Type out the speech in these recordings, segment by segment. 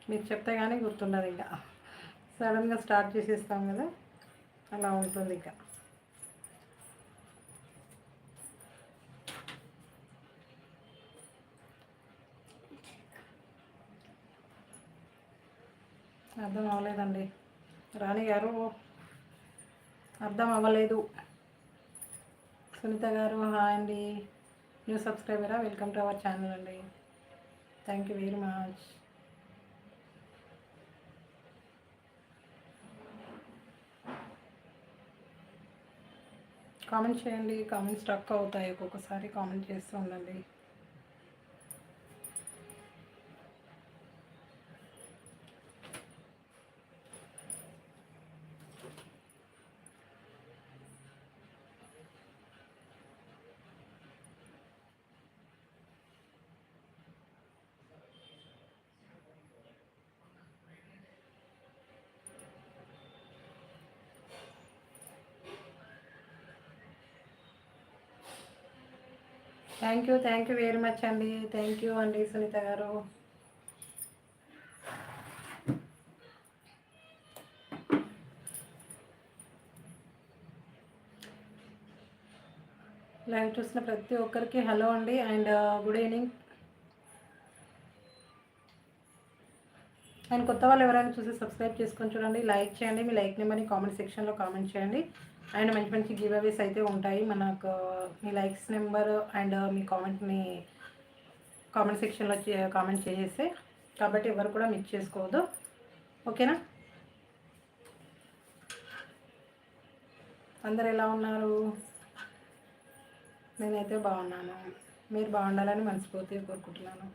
మీరు చెప్తే కానీ గుర్తుండదు, ఇంకా సడన్గా స్టార్ట్ చేసేస్తాం కదా, అలా ఉంటుంది ఇక. అర్థం అవ్వలేదండి రాణి గారు, అర్థం అవ్వలేదు. సునీత గారు హాయ్ అండి, న్యూ సబ్స్క్రైబరా, వెల్కమ్ టు అవర్ ఛానల్ అండి. Thank you very much. Comment చేయండి, కామెంట్ స్ట్రక్ అవుతాయి ఒక్కొక్కసారి, కామెంట్ చేస్తూ ఉండండి. థ్యాంక్ యూ వెరీ మచ్ అండి. థ్యాంక్ యూ అండి సునీత గారు. లైవ్ చూసిన ప్రతి ఒక్కరికి హలో అండి అండ్ గుడ్ ఈవినింగ్. అండ్ కొత్త వాళ్ళు ఎవరైనా చూసి సబ్స్క్రైబ్ చేసుకొని చూడండి, లైక్ చేయండి, మీ లైక్ నెంబర్ని కామెంట్ సెక్షన్లో కామెంట్ చేయండి. అండ్ మంచి మంచి గివ్ అవేస్ అయితే ఉంటాయి మనకు. మీ లైక్స్ నెంబర్ అండ్ మీ కామెంట్ని కామెంట్ సెక్షన్లో కామెంట్ చేసేస్తే, కాబట్టి ఎవరు కూడా మిస్ చేసుకోవద్దు, ఓకేనా? అందరు ఎలా ఉన్నారు? నేనైతే బాగున్నాను, మీరు బాగుండాలని మనస్ఫూర్తిగా కోరుకుంటున్నాను.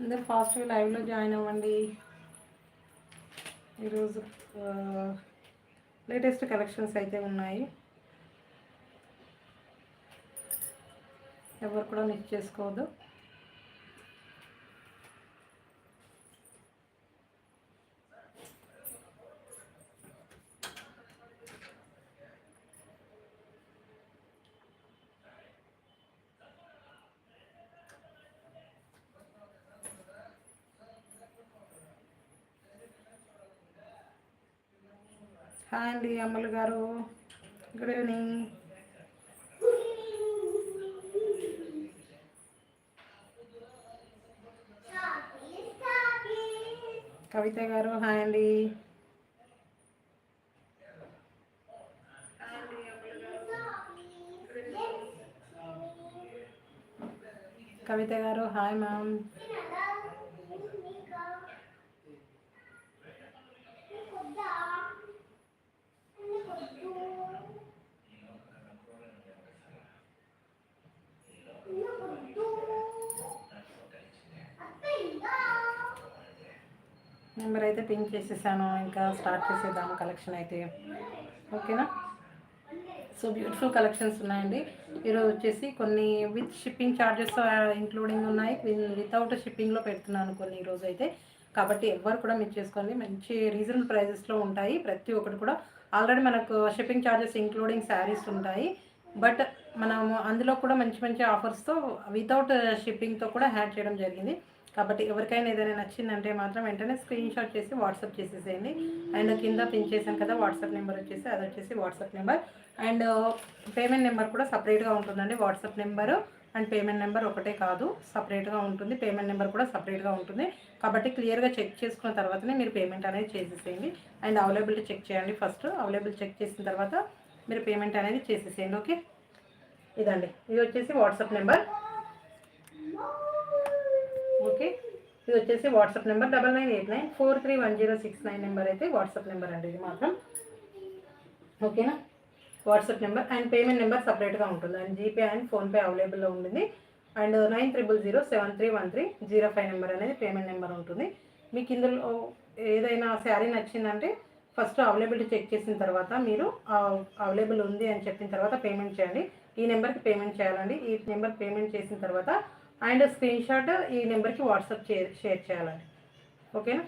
అందరు ఫాస్ట్గా లైవ్లో జాయిన్ అవ్వండి. ఈరోజు లేటెస్ట్ కలెక్షన్స్ అయితే ఉన్నాయి, ఎవరు కూడా మిస్ చేసుకోవద్దు. హాయ్ అండి అమ్మలు గారు, గుడ్ ఈవినింగ్. కవిత గారు హాయ్ అండి. కవిత గారు హాయ్ మ్యామ్. నెంబర్ అయితే పిన్ చేసేసాను, ఇంకా స్టార్ట్ చేసేద్దాము కలెక్షన్ అయితే, ఓకేనా? సో బ్యూటిఫుల్ కలెక్షన్స్ ఉన్నాయండి. ఈరోజు వచ్చేసి కొన్ని విత్ షిప్పింగ్ ఛార్జెస్ ఇంక్లూడింగ్ ఉన్నాయి, వితౌట్ షిప్పింగ్లో పెడుతున్నాను కొన్ని ఈరోజు అయితే. కాబట్టి ఎవరు కూడా మిస్ చేసుకోండి, మంచి రీజనబుల్ ప్రైజెస్లో ఉంటాయి ప్రతి ఒక్కటి కూడా. ఆల్రెడీ మనకు షిప్పింగ్ ఛార్జెస్ ఇంక్లూడింగ్ శారీస్ ఉంటాయి, బట్ మనము అందులో కూడా మంచి మంచి ఆఫర్స్తో వితౌట్ షిప్పింగ్తో కూడా యాడ్ చేయడం జరిగింది. కాబట్టి ఎవరికైనా ఏదైనా నచ్చిందంటే మాత్రం వెంటనే స్క్రీన్ షాట్ చేసి వాట్సాప్ చేసేసేయండి. అండ్ కింద పిన్ చేశాను కదా వాట్సాప్ నెంబర్ వచ్చేసి, అది వచ్చేసి WhatsApp number. And payment number కూడా సపరేట్గా ఉంటుందండి. WhatsApp number and payment number ఒకటే కాదు, సపరేట్గా ఉంటుంది. పేమెంట్ నెంబర్ కూడా సపరేట్గా ఉంటుంది. కాబట్టి క్లియర్గా చెక్ చేసుకున్న తర్వాతనే మీరు పేమెంట్ అనేది చేసేసేయండి. అండ్ అవైలబిలిటీ చెక్ చేయండి ఫస్ట్. అవైలబిలిటీ చెక్ చేసిన తర్వాత మీరు పేమెంట్ అనేది చేసేసేయండి, ఓకే? ఇదండి, ఇది వచ్చేసి వాట్సాప్ నెంబర్, ఓకే? ఇది వచ్చేసి వాట్సాప్ నెంబర్ 9989431069 నెంబర్ అయితే వాట్సాప్ నెంబర్ అండి ఇది మాత్రం, ఓకేనా? WhatsApp number and payment number సపరేట్గా ఉంటుంది. అండ్ జీపే అండ్ ఫోన్పే అవైలబుల్లో ఉంటుంది. అండ్ 9000731305 నెంబర్ అనేది పేమెంట్ నెంబర్ ఉంటుంది. మీకు ఇందులో ఏదైనా శారీ నచ్చిందంటే ఫస్ట్ అవైలబిలిటీ చెక్ చేసిన తర్వాత మీరు అవైలబుల్ ఉంది అని చెప్పిన తర్వాత పేమెంట్ చేయండి. ఈ నెంబర్కి పేమెంట్ చేయాలండి. ఈ నెంబర్ పేమెంట్ చేసిన తర్వాత అండ్ స్క్రీన్ షాట్ ఈ నెంబర్కి వాట్సాప్ షేర్ చేయాలండి. ఓకేనా.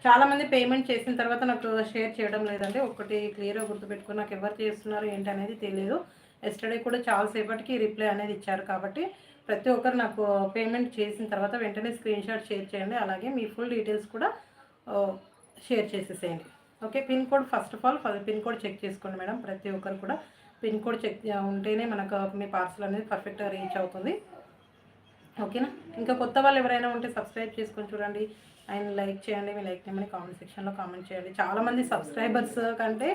చాలామంది పేమెంట్ చేసిన తర్వాత నాకు షేర్ చేయడం లేదండి. ఒకటి క్లియర్గా గుర్తుపెట్టుకుని నాకు ఎవరు చేస్తున్నారు ఏంటి అనేది తెలియదు. ఎస్టర్డే కూడా చాలాసేపటికి రిప్లై అనేది ఇచ్చారు. కాబట్టి ప్రతి ఒక్కరు నాకు పేమెంట్ చేసిన తర్వాత వెంటనే స్క్రీన్ షాట్ షేర్ చేయండి. అలాగే మీ ఫుల్ డీటెయిల్స్ కూడా షేర్ చేసేసేయండి. Okay. Pin code first of all pin code check చేసుకోండి మేడం. ప్రతి ఒక్కరు కూడా పిన్ కోడ్ చెక్ ఉంటేనే మనకు మీ పార్సల్ అనేది పర్ఫెక్ట్గా రీచ్ అవుతుంది. ఓకేనా. ఇంకా కొత్త వాళ్ళు ఎవరైనా ఉంటే సబ్స్క్రైబ్ చేసుకొని చూడండి అండ్ లైక్ చేయండి. మీ లైక్ నెంబర్ని కామెంట్ సెక్షన్లో కామెంట్ చేయండి. చాలామంది సబ్స్క్రైబర్స్ కంటే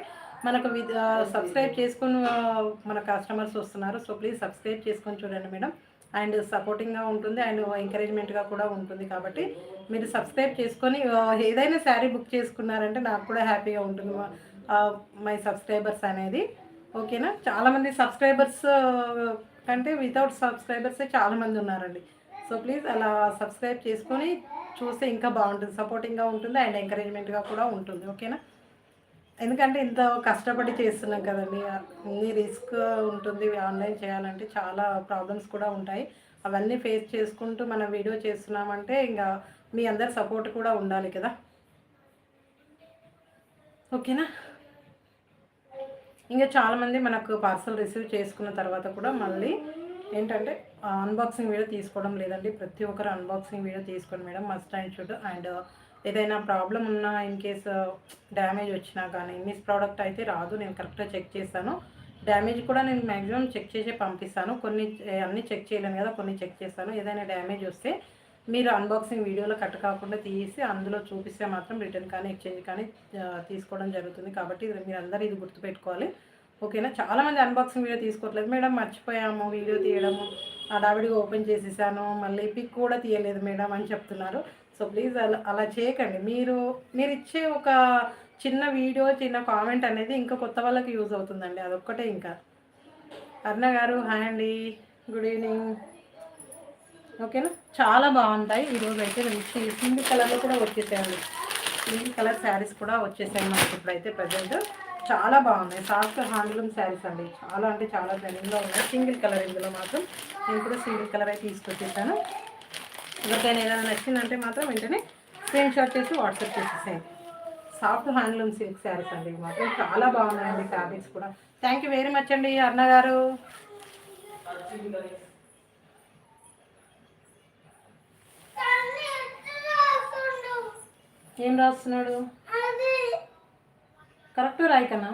మనకు సబ్స్క్రైబ్ చేసుకుని మన కస్టమర్స్ వస్తున్నారు. సో ప్లీజ్ సబ్స్క్రైబ్ చేసుకొని చూడండి మేడం. అండ్ సపోర్టింగ్గా ఉంటుంది అండ్ ఎంకరేజ్మెంట్గా కూడా ఉంటుంది. కాబట్టి మీరు సబ్స్క్రైబ్ చేసుకొని ఏదైనా శారీ బుక్ చేసుకున్నారంటే నాకు కూడా హ్యాపీగా ఉంటుంది మై సబ్స్క్రైబర్స్ అనేది. ఓకేనా. చాలామంది సబ్స్క్రైబర్స్ కంటే వితౌట్ సబ్స్క్రైబర్సే చాలామంది ఉన్నారండి. సో ప్లీజ్ అలా సబ్స్క్రైబ్ చేసుకొని చూస్తే ఇంకా బాగుంటుంది, సపోర్టింగ్గా ఉంటుంది అండ్ ఎంకరేజ్మెంట్గా కూడా ఉంటుంది. ఓకేనా. ఎందుకంటే ఇంత కష్టపడి చేస్తున్నాం కదండి. అన్ని రిస్క్ ఉంటుంది. ఆన్లైన్ చేయాలంటే చాలా ప్రాబ్లమ్స్ కూడా ఉంటాయి. అవన్నీ ఫేస్ చేసుకుంటూ మనం వీడియో చేస్తున్నామంటే ఇంకా మీ అందరి సపోర్ట్ కూడా ఉండాలి కదా. ఓకేనా. ఇంకా చాలామంది మనకు పార్సల్ రిసీవ్ చేసుకున్న తర్వాత కూడా మళ్ళీ ఏంటంటే అన్బాక్సింగ్ వీడియో తీసుకోవడం లేదండి. ప్రతి ఒక్కరు అన్బాక్సింగ్ వీడియో తీసుకోండి madam, must and should. And ఏదైనా ప్రాబ్లం ఉన్నా ఇన్ కేస్ డ్యామేజ్ వచ్చినా కానీ మిస్ ప్రోడక్ట్ అయితే రాదు. నేను కరెక్ట్గా చెక్ చేస్తాను. డ్యామేజ్ కూడా నేను మ్యాక్సిమం చెక్ చేసి పంపిస్తాను. కొన్ని అన్నీ చెక్ చేయలేను కదా, కొన్ని చెక్ చేస్తాను. ఏదైనా డ్యామేజ్ వస్తే మీరు అన్బాక్సింగ్ వీడియోలో కట్ కాకుండా తీసి అందులో చూపిస్తే మాత్రం రిటర్న్ కానీ ఎక్స్చేంజ్ కానీ తీసుకోవడం జరుగుతుంది. కాబట్టి మీరు అందరూ ఇది గుర్తుపెట్టుకోవాలి. ఓకేనా. చాలామంది అన్బాక్సింగ్ వీడియో తీసుకోవట్లేదు మేడం, మర్చిపోయాము వీడియో తీయడము, హడావిడిగా ఓపెన్ చేసేసాను, మళ్ళీ పిక్ కూడా తీయలేదు మేడం అని చెప్తున్నారు. సో ప్లీజ్ అలా చేయకండి. మీరు ఇచ్చే ఒక చిన్న వీడియో, చిన్న కామెంట్ అనేది ఇంకా కొత్త వాళ్ళకి యూజ్ అవుతుందండి. అదొక్కటే. ఇంకా అర్ణ గారు హాయ్ అండి, గుడ్ ఈవినింగ్. ఓకేనా. చాలా బాగుంటాయి ఈరోజు అయితే. మంచి సింగిల్ కలర్లో కూడా వచ్చేసాయండి. సింగిల్ కలర్ శారీస్ కూడా వచ్చేసాయి మనకి ఇప్పుడైతే ప్రజెంట్. చాలా బాగున్నాయి. సాఫ్ట్ హ్యాండ్లూమ్ శారీస్ అండి. చాలా అంటే చాలా ట్రెండింగ్లో ఉన్నాయి. సింగిల్ కలర్ ఇందులో మాత్రం నేను కూడా సింగిల్ కలర్ అయితే తీసుకొచ్చేసాను. ఎవరికైనా ఏదైనా నచ్చిందంటే మాత్రం వెంటనే స్క్రీన్ షాట్ చేసి వాట్సాప్ చేసేసేయండి. సాఫ్ట్ హ్యాండ్లూమ్ సిల్క్ శారీస్ అండి. ఇవి మాత్రం చాలా బాగున్నాయండి ఫ్యాబ్రిక్స్ కూడా. థ్యాంక్ యూ వెరీ మచ్ అండి అర్ణ గారు. ఏం రాస్తున్నాడు? కరెక్ట్ రాయి కన్నా.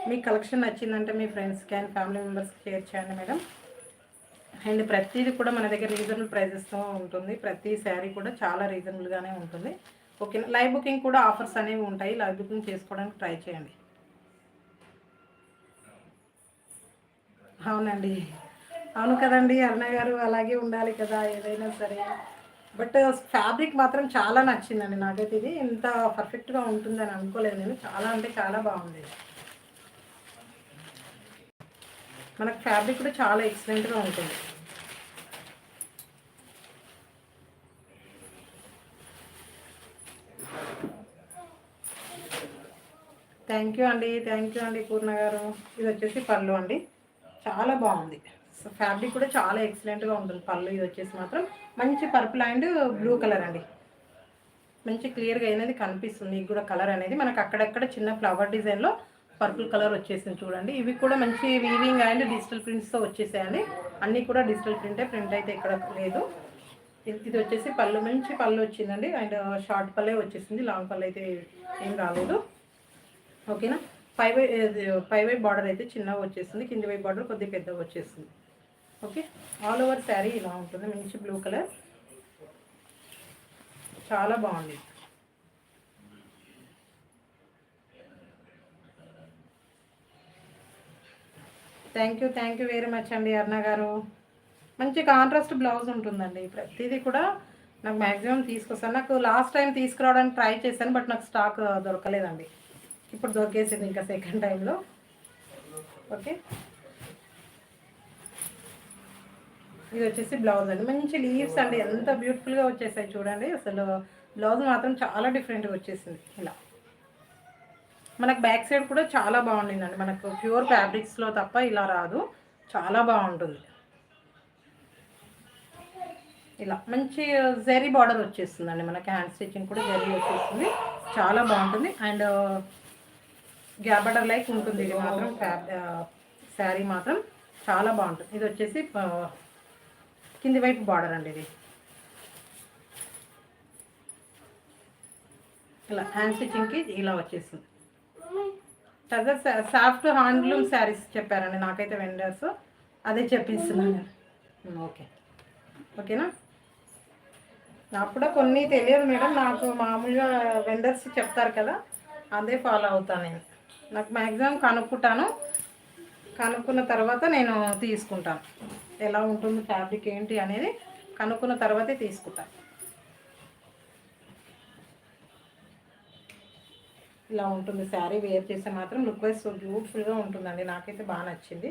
మీ కలెక్షన్ నచ్చిందంటే మీ ఫ్రెండ్స్కి అండ్ ఫ్యామిలీ మెంబర్స్కి షేర్ చేయండి మేడం. అండ్ ప్రతిదీ కూడా మన దగ్గర రీజనబుల్ ప్రైజెస్తో ఉంటుంది. ప్రతి శారీ కూడా చాలా రీజనబుల్గానే ఉంటుంది. ఓకేనా. లైవ్ బుకింగ్ కూడా ఆఫర్స్ అనేవి ఉంటాయి. లైవ్ బుకింగ్ చేసుకోవడానికి ట్రై చేయండి. అవునండి, అవును కదండి అరుణ గారు, అలాగే ఉండాలి కదా ఏదైనా సరే. బట్ ఫ్యాబ్రిక్ మాత్రం చాలా నచ్చిందండి నాకైతే. ఇది ఇంత పర్ఫెక్ట్గా ఉంటుందని అనుకోలేదు నేను. చాలా అంటే చాలా బాగుంది. మనకు ఫ్యాబ్రిక్ కూడా చాలా ఎక్సలెంట్గా ఉంటుంది. థ్యాంక్ యూ అండి పూర్ణ గారు. ఇది వచ్చేసి పళ్ళు అండి. చాలా బాగుంది. ఫ్యాబ్రిక్ కూడా చాలా ఎక్సలెంట్గా ఉంటుంది పళ్ళు. ఇది వచ్చేసి మాత్రం మంచి పర్పుల్ అండ్ బ్లూ కలర్ అండి. మంచి క్లియర్గా అనేది కనిపిస్తుంది. ఇది కూడా కలర్ అనేది మనకు అక్కడక్కడ చిన్న ఫ్లవర్ డిజైన్లో పర్పుల్ కలర్ వచ్చేసింది చూడండి. ఇవి కూడా మంచి వీవింగ్ అండ్ డిజిటల్ ప్రింట్స్తో వచ్చేసాయండి. అన్నీ కూడా డిజిటల్ ప్రింట్ అయితే ఇక్కడ లేదు. ఇది వచ్చేసి పళ్ళు, మంచి పళ్ళు వచ్చిందండి. అండ్ షార్ట్ పల్లే వచ్చేసింది, లాంగ్ పళ్ళు అయితే ఏం రాలేదు. ఓకేనా. పై వైపు బార్డర్ అయితే చిన్నగా వచ్చేస్తుంది, కింది వైపు బార్డర్ కొద్దిగా పెద్దగా వచ్చేస్తుంది. ఓకే. ఆల్ ఓవర్ శారీ ఇలా ఉంటుంది. మంచి బ్లూ కలర్, చాలా బాగుంది. థ్యాంక్ యూ వెరీ మచ్ అండి అరుణ గారు. మంచి కాంట్రాస్ట్ బ్లౌజ్ ఉంటుందండి. ప్రతిదీ కూడా నాకు మ్యాక్సిమం తీసుకొస్తాను. నాకు లాస్ట్ టైం తీసుకురావడానికి ట్రై చేశాను, బట్ నాకు స్టాక్ దొరకలేదండి. ఇప్పుడు దొరికేసింది ఇంకా సెకండ్ టైంలో. ఓకే. ఇది వచ్చేసి బ్లౌజ్ అండి. మంచి లీవ్స్ అండి, ఎంత బ్యూటిఫుల్గా వచ్చేసాయి చూడండి. అసలు బ్లౌజ్ మాత్రం చాలా డిఫరెంట్గా వచ్చేసింది ఇలా. మనకు బ్యాక్ సైడ్ కూడా చాలా బాగుండిందండి. మనకు ప్యూర్ ఫ్యాబ్రిక్స్లో తప్ప ఇలా రాదు, చాలా బాగుంటుంది. ఇలా మంచి జరీ బార్డర్ వచ్చేస్తుందండి. మనకి హ్యాండ్ స్టిచ్చింగ్ కూడా జరీ వచ్చేస్తుంది, చాలా బాగుంటుంది. అండ్ గ్యాబర్డర్ లైక్ ఉంటుంది. ఇది మాత్రం శారీ మాత్రం చాలా బాగుంటుంది. ఇది వచ్చేసి కింది వైపు బార్డర్ అండి. ఇది ఇలా హ్యాండ్ స్టిచ్చింగ్కి ఇలా వచ్చేస్తుంది. సాఫ్ట్ హ్యాండ్లూమ్ శారీస్ చెప్పారండి నాకైతే వెండర్స్, అదే చెప్పిస్తున్నాను. ఓకే, ఓకేనా. నాకు కూడా కొన్ని తెలియదు మేడం, నాకు మామూలుగా వెండర్స్ చెప్తారు కదా, అదే ఫాలో అవుతాను నేను. నాకు మ్యాక్సిమం కనుక్కున్న తర్వాత నేను తీసుకుంటాను. ఎలా ఉంటుంది ఫ్యాబ్రిక్ ఏంటి అనేది కనుక్కున్న తర్వాతే తీసుకుంటాను. ఇలా ఉంటుంది శారీ, వేర్ చేస్తే మాత్రం లుక్ వైజ్ సో బ్యూటిఫుల్గా ఉంటుందండి. నాకైతే బాగా నచ్చింది.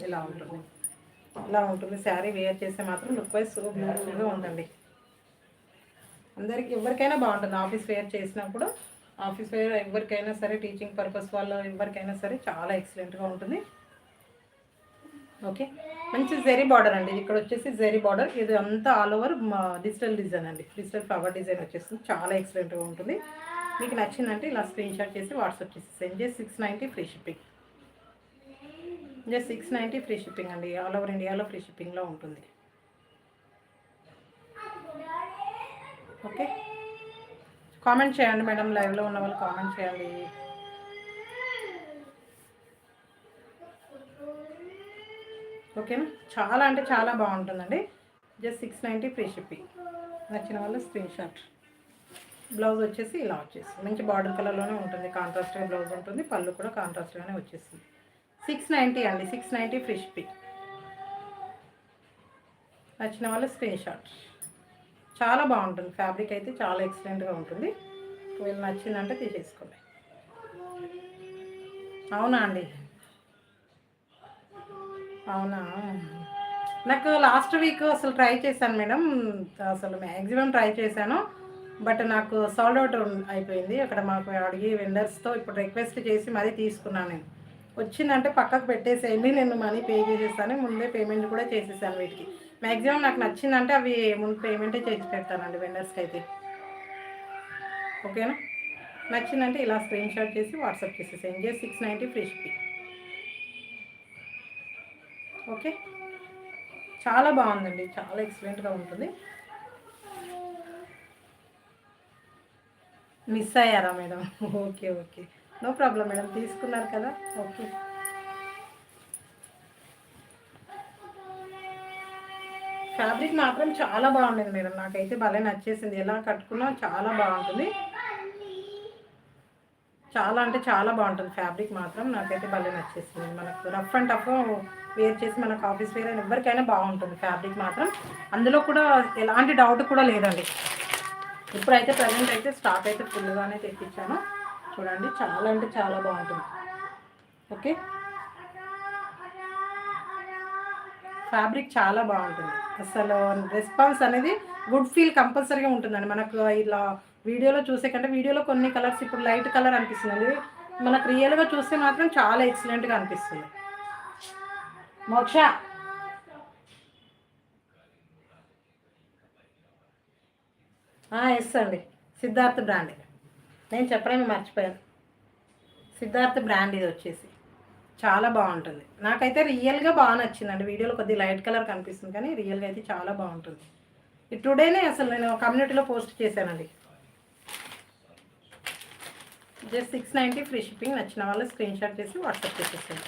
ఇలా ఉంటుంది శారీ, వేర్ చేస్తే మాత్రం లుక్ వైజ్ సో బ్యూటిఫుల్గా ఉందండి. అందరికి ఎవరికైనా బాగుంటుంది. ఆఫీస్ వేర్ చేసినప్పుడు, ఆఫీస్ వేర్ ఎవరికైనా సరే, టీచింగ్ పర్పస్ వాళ్ళు ఎవరికైనా సరే చాలా ఎక్సలెంట్గా ఉంటుంది. ఓకే, మంచి జరీ బార్డర్ అండి. ఇక్కడ వచ్చేసి జరీ బార్డర్, ఇది అంతా ఆల్ ఓవర్ డిజిటల్ డిజైన్ అండి. డిజిటల్ ఫ్లవర్ డిజైన్ వచ్చేస్తుంది, చాలా ఎక్సలెంట్గా ఉంటుంది. మీకు నచ్చిందంటే ఇలా స్క్రీన్ షాట్ చేసి వాట్సాప్ చేసి సెండ్ చేసి 690 free shipping. Just 690 free shipping అండి. ఆల్ ఓవర్ ఇండియాలో ఫ్రీ షిప్పింగ్లో ఉంటుంది. ఓకే, కామెంట్ చేయండి మేడం, లైవ్లో ఉన్న వాళ్ళు కామెంట్ చేయండి. ఓకేనా, చాలా అంటే చాలా బాగుంటుందండి. Just 690 free shipping. నచ్చిన వాళ్ళు స్క్రీన్ షాట్. బ్లౌజ్ వచ్చేసి ఇలా వచ్చేస్తుంది, మంచి బార్డర్ కలర్లోనే ఉంటుంది, కాంట్రాస్ట్గా బ్లౌజ్ ఉంటుంది, పళ్ళు కూడా కాంట్రాస్ట్గానే వచ్చేస్తుంది. 690 అండి, 690 ఫ్రీ షిప్పింగ్. నచ్చిన వాళ్ళు స్క్రీన్ షాట్. చాలా బాగుంటుంది ఫ్యాబ్రిక్ అయితే, చాలా ఎక్సలెంట్గా ఉంటుంది. ఒకవేళ నచ్చిందంటే తీసేసుకోండి. అవునా అండి, అవునా. నాకు లాస్ట్ వీక్ అసలు ట్రై చేశాను మేడం, అసలు మ్యాక్సిమం ట్రై చేశాను, బట్ నాకు సాల్డ్ అవుట్ అయిపోయింది. అక్కడ మాకు అడిగి వెండర్స్తో ఇప్పుడు రిక్వెస్ట్ చేసి మరీ తీసుకున్నాను. నేను వచ్చిందంటే పక్కకు పెట్టేసేయండి, నేను మనీ పే చేసేస్తాను, ముందే పేమెంట్ కూడా చేసేసాను వీటికి. మ్యాక్సిమం నాకు నచ్చిందంటే అవి ముందు పేమెంటే చేసి పెడతానండి వెండర్స్కి అయితే. ఓకేనా, నచ్చిందంటే ఇలా స్క్రీన్ షాట్ చేసి వాట్సాప్ చేసేసేయండి. 690 ఫ్రీ షిప్పింగ్. ఓకే, చాలా బాగుందండి, చాలా ఎక్సలెంట్గా ఉంటుంది. మిస్ అయ్యారా madam? Okay, okay, no problem madam, తీసుకున్నారు కదా. ఓకే, ఫ్యాబ్రిక్ మాత్రం చాలా బాగుండేది మేడం, నాకైతే భలే నచ్చేసింది. ఎలా కట్టుకున్నా చాలా బాగుంటుంది, చాలా అంటే చాలా బాగుంటుంది ఫ్యాబ్రిక్ మాత్రం, నాకైతే భలే నచ్చేసింది. మనకు రఫ్ అండ్ టఫ్ వేర్ చేసి మనకు ఆఫీస్ వేర్ అయినా ఎవరికైనా బాగుంటుంది ఫ్యాబ్రిక్ మాత్రం, అందులో కూడా ఎలాంటి డౌట్ కూడా లేదండి. ఇప్పుడైతే ప్రజెంట్ అయితే స్టాక్ అయితే ఫుల్గానే తెప్పించాను. చూడండి, చాలా అంటే చాలా బాగుంటుంది. ఓకే, ఫ్యాబ్రిక్ చాలా బాగుంటుంది, అసలు రెస్పాన్స్ అనేది గుడ్ ఫీల్ కంపల్సరీగా ఉంటుందండి. మనకు ఇలా వీడియోలో చూసే కంటే, వీడియోలో కొన్ని కలర్స్ ఇప్పుడు లైట్ కలర్ అనిపిస్తుంది, మనకు రియల్గా చూస్తే మాత్రం చాలా ఎక్సలెంట్గా అనిపిస్తుంది. మోక్ష, ఎస్ అండి, సిద్ధార్థ్ బ్రాండ్. నేను చెప్పడమే మర్చిపోయాను, సిద్ధార్థ్ బ్రాండ్ ఇది వచ్చేసి చాలా బాగుంటుంది. నాకైతే రియల్గా బాగా నచ్చిందండి. వీడియోలో కొద్దిగా లైట్ కలర్ కనిపిస్తుంది, కానీ రియల్గా అయితే చాలా బాగుంటుంది. టుడేనే అసలు నేను కమ్యూనిటీలో పోస్ట్ చేశానండి. Just 690 free shipping. నచ్చిన వాళ్ళు స్క్రీన్ షాట్ చేసి వాట్సాప్ చేసేసాను.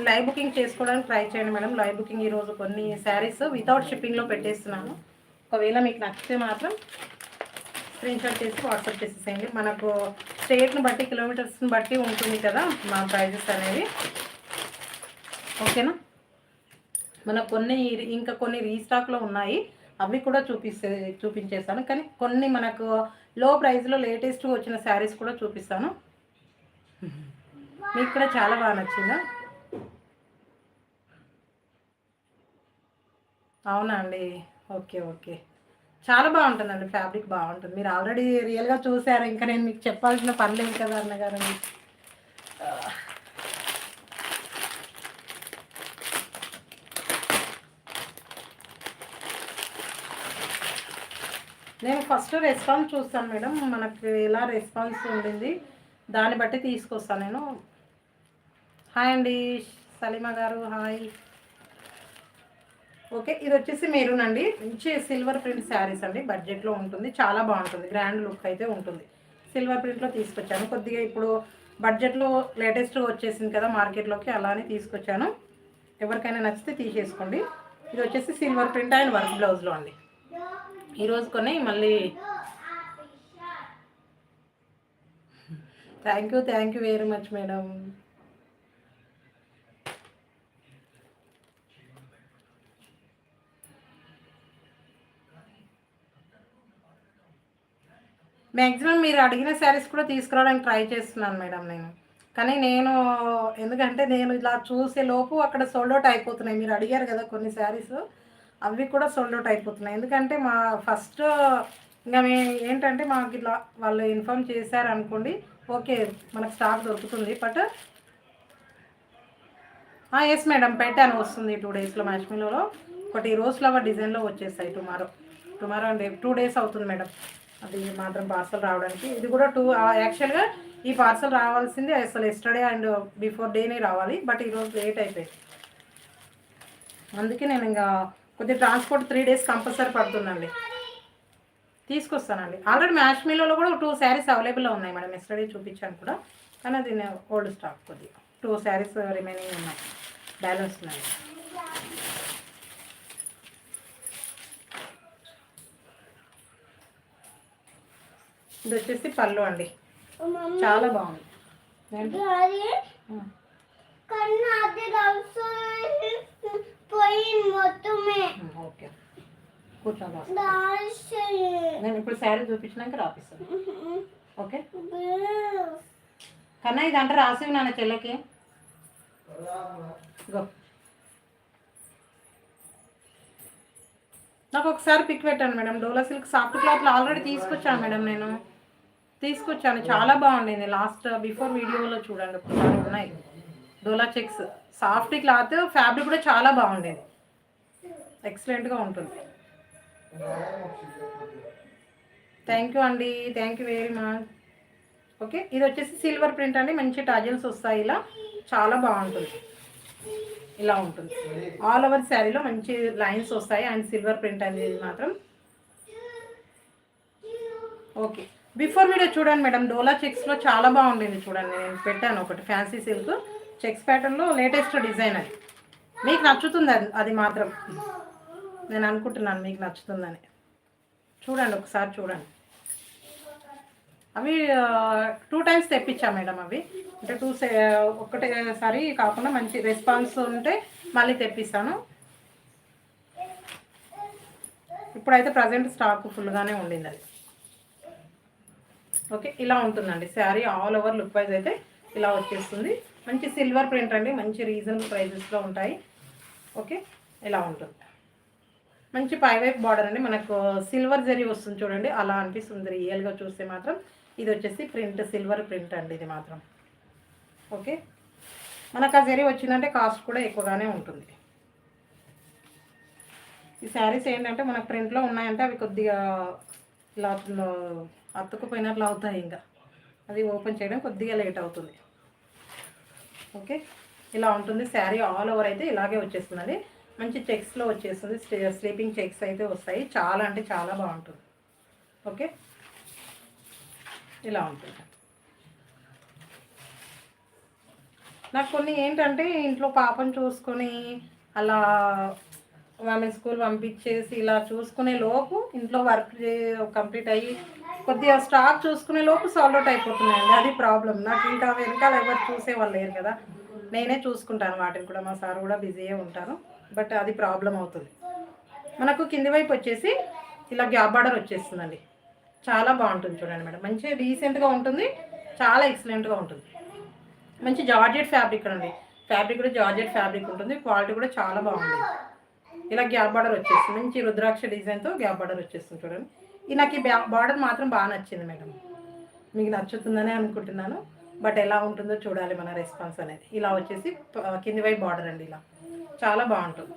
లైవ్ బుకింగ్ చేసుకోవడానికి ట్రై చేయండి మేడం. లైవ్ బుకింగ్ ఈరోజు కొన్ని శారీస్ వితౌట్ షిప్పింగ్లో పెట్టేస్తున్నాను. ఒకవేళ మీకు నచ్చితే మాత్రం స్క్రీన్ షాట్ చేసి వాట్సాప్ చేసేసేయండి. మనకు స్టేట్ని బట్టి, కిలోమీటర్స్ని బట్టి ఉంటుంది కదా మా ప్రైజెస్ అనేవి. ఓకేనా, మనకు ఇంకా కొన్ని రీస్టాక్లో ఉన్నాయి, అవి కూడా చూపించేస్తాను. కానీ కొన్ని మనకు లో ప్రైస్లో లేటెస్ట్ వచ్చిన శారీస్ కూడా చూపిస్తాను. మీకు కూడా చాలా బాగా నచ్చిందా? అవునా అండి, ఓకే, ఓకే, చాలా బాగుంటుందండి, ఫ్యాబ్రిక్ బాగుంటుంది. మీరు ఆల్రెడీ రియల్గా చూసారు, ఇంకా నేను మీకు చెప్పాల్సిన పని లేదు కదా అన్నగారు. నేను ఫస్ట్ రెస్పాన్స్ చూస్తాను మేడం, మనకు ఎలా రెస్పాన్స్ ఉండింది దాన్ని బట్టి తీసుకొస్తాను నేను. హాయ్ అండి సలీమా గారు, హాయ్. ఓకే, ఇది వచ్చేసి మెరూన్ అండి, మంచి సిల్వర్ ప్రింట్ శారీస్ అండి, బడ్జెట్లో ఉంటుంది, చాలా బాగుంటుంది, గ్రాండ్ లుక్ అయితే ఉంటుంది. సిల్వర్ ప్రింట్లో తీసుకొచ్చాను, కొద్దిగా ఇప్పుడు బడ్జెట్లో లేటెస్ట్ వచ్చేసింది కదా మార్కెట్లోకి, అలానే తీసుకొచ్చాను. ఎవరికైనా నచ్చితే తీసేసుకోండి. ఇది వచ్చేసి సిల్వర్ ప్రింట్ అండ్ వర్క్ బ్లౌజ్లో అండి. ఈరోజు కొన్ని మళ్ళీ thank you very much madam. Maximum మీరు అడిగిన శారీస్ కూడా తీసుకురావడానికి ట్రై చేస్తున్నాను మేడం నేను. కానీ నేను ఎందుకంటే నేను ఇలా చూసే లోపు అక్కడ సోల్డ్ అవుట్ అయిపోతున్నాయి. మీరు అడిగారు కదా కొన్ని శారీస్, అవి కూడా సోల్డ్ అవుట్ అయిపోతున్నాయి. ఎందుకంటే మా ఫస్ట్ ఇంకా ఏంటంటే మాకు ఇట్లా వాళ్ళు ఇన్ఫామ్ చేశారు అనుకోండి, ఓకే మనకు స్టాక్ దొరుకుతుంది. బట్ ఎస్ మేడం, పెట్టాను, వస్తుంది 2 డేస్లో. మ్యాచ్మిలోలో ఒకటి రోజ్ ఫ్లవర్ డిజైన్లో వచ్చేస్తాయి. టుమారో అండ్ 2 డేస్ అవుతుంది మేడం అది మాత్రం పార్సల్ రావడానికి. ఇది కూడా యాక్చువల్గా ఈ పార్సల్ రావాల్సింది అసలు ఎస్టర్డే అండ్ బిఫోర్ డేనే రావాలి, బట్ ఈరోజు లేట్ అయిపోయింది. అందుకే నేను ఇంకా కొద్దిగా ట్రాన్స్పోర్ట్ 3 డేస్ కంపల్సరీ పడుతుందండి. తీసుకొస్తానండి. ఆల్రెడీ మ్యాచ్మిలోలో కూడా 2 శారీస్ అవైలబుల్లో ఉన్నాయి మేడం, ఎస్టర్డే చూపించాను కూడా, కానీ అది ఓల్డ్ స్టాక్, కొద్దిగా 2 శారీస్ రిమైనింగ్ ఉన్నాయి, బ్యాలెన్స్ ఉన్నాయి. ఇది వచ్చేసి పళ్ళు అండి, చాలా బాగుంది. ఓకే కూర్చోండి, నేను ఇప్పుడు శారీ చూపించినాక రాపిస్తాను. ఓకే కన్నా ఇది అంటే రాసివి నాన్న చెల్లెకి. గో నాకు ఒకసారి పిక్ పెట్టాను మేడం, డోలా సిల్క్ సాఫ్ట్ క్లాత్లో ఆల్రెడీ తీసుకొచ్చాను మేడం, నేను తీసుకొచ్చాను, చాలా బాగుండింది. లాస్ట్ బిఫోర్ వీడియోలో చూడండి, ఒకసారి ఉన్నాయి. డోలా చెక్స్ సాఫ్ట్ క్లాత్, ఫ్యాబ్రిక్ కూడా చాలా బాగుండేది, ఎక్సలెంట్గా ఉంటుంది. థ్యాంక్ యూ అండి, thank you very much. Okay, ఇది వచ్చేసి సిల్వర్ ప్రింట్ అండి, మంచి టజల్స్ వస్తాయి, ఇలా చాలా బాగుంటుంది, ఇలా ఉంటుంది. ఆల్ ఓవర్ శారీలో మంచి లైన్స్ వస్తాయి అండ్ సిల్వర్ ప్రింట్ అనేది మాత్రం. ఓకే, బిఫోర్ వీడియో చూడండి మేడం, డోలా చెక్స్లో చాలా బాగుండేది చూడండి, నేను పెట్టాను ఒకటి ఫ్యాన్సీ సిల్క్ చెక్స్ ప్యాటర్న్లో లేటెస్ట్ డిజైన్. అది మీకు నచ్చుతుంది, అది మాత్రం నేను అనుకుంటున్నాను మీకు నచ్చుతుందని. చూడండి ఒకసారి చూడండి. అవి 2 టైమ్స్ తెప్పించా మేడం, అవి అంటే ఒకటేసారి కాకుండా మంచి రెస్పాన్స్ ఉంటే మళ్ళీ తెప్పిస్తాను. ఇప్పుడైతే ప్రజెంట్ స్టాక్ ఫుల్గానే ఉండింది అది. ఓకే, ఇలా ఉంటుందండి sari, all over look wise అయితే ఇలా వచ్చేస్తుంది. మంచి సిల్వర్ ప్రింట్ అండి, మంచి రీజనబుల్ ప్రైజెస్లో ఉంటాయి. ఓకే, ఇలా ఉంటుంది. మంచి పైవైపు బార్డర్ అండి, మనకు సిల్వర్ జరీ వస్తుంది చూడండి, అలా అనిపిస్తుంది రియల్గా చూస్తే మాత్రం. ఇది వచ్చేసి ప్రింట్, సిల్వర్ ప్రింట్ అండి ఇది మాత్రం. ఓకే, మనకు ఆ జరీ వచ్చిందంటే కాస్ట్ కూడా ఎక్కువగానే ఉంటుంది. ఈ శారీస్ ఏంటంటే మనకు ప్రింట్లో ఉన్నాయంటే అవి కొద్దిగా ఇలా అతుక్కుపోయినట్లు అవుతాయి, ఇంకా అది ఓపెన్ చేయడం కొద్దిగా లేట్ అవుతుంది. ఓకే, ఇలా ఉంటుంది శారీ, ఆల్ ఓవర్ అయితే ఇలాగే వచ్చేస్తుందండి. మంచి చెక్స్లో వచ్చేస్తుంది, స్లీపింగ్ చెక్స్ అయితే వస్తాయి, చాలా అంటే చాలా బాగుంటుంది. ఓకే, ఇలా ఉంటుంది. నాకు కొన్ని ఏంటంటే ఇంట్లో పాపను చూసుకొని అలా ఆమె స్కూల్ పంపించేసి ఇలా చూసుకునే లోపు ఇంట్లో వర్క్ కంప్లీట్ అయ్యి కొద్దిగా స్టాక్ చూసుకునే లోపు సాల్వ్ అవుట్ అయిపోతున్నాయండి, అది ప్రాబ్లం. నాకు ఇంకా వెనకాల ఎవరు చూసేవాళ్ళు లేరు కదా, నేనే చూసుకుంటాను వాటిని కూడా, మా సార్ కూడా బిజీయే ఉంటారు, బట్ అది ప్రాబ్లం అవుతుంది. మనకు కింది వైపు వచ్చేసి ఇలా గ్యాప్ బార్డర్ వచ్చేస్తుందండి, చాలా బాగుంటుంది చూడండి మేడం, మంచిగా డీసెంట్గా ఉంటుంది, చాలా ఎక్సలెంట్గా ఉంటుంది. మంచి జార్జెట్ ఫ్యాబ్రిక్ అండి, ఫ్యాబ్రిక్ కూడా జార్జెట్ ఫ్యాబ్రిక్ ఉంటుంది, క్వాలిటీ కూడా చాలా బాగుంటుంది. ఇలా గ్యాప్ బార్డర్ వచ్చేస్తుంది, మంచి రుద్రాక్ష డిజైన్తో గ్యాప్ బార్డర్ వచ్చేస్తుంది చూడండి. ఈ నాకు ఈ బార్డర్ మాత్రం బాగా నచ్చింది మేడం, మీకు నచ్చుతుందని అనుకుంటున్నాను. బట్ ఎలా ఉంటుందో చూడాలి మన రెస్పాన్స్ అనేది. ఇలా వచ్చేసి కింది వైపు బార్డర్ అండి, ఇలా చాలా బాగుంటుంది.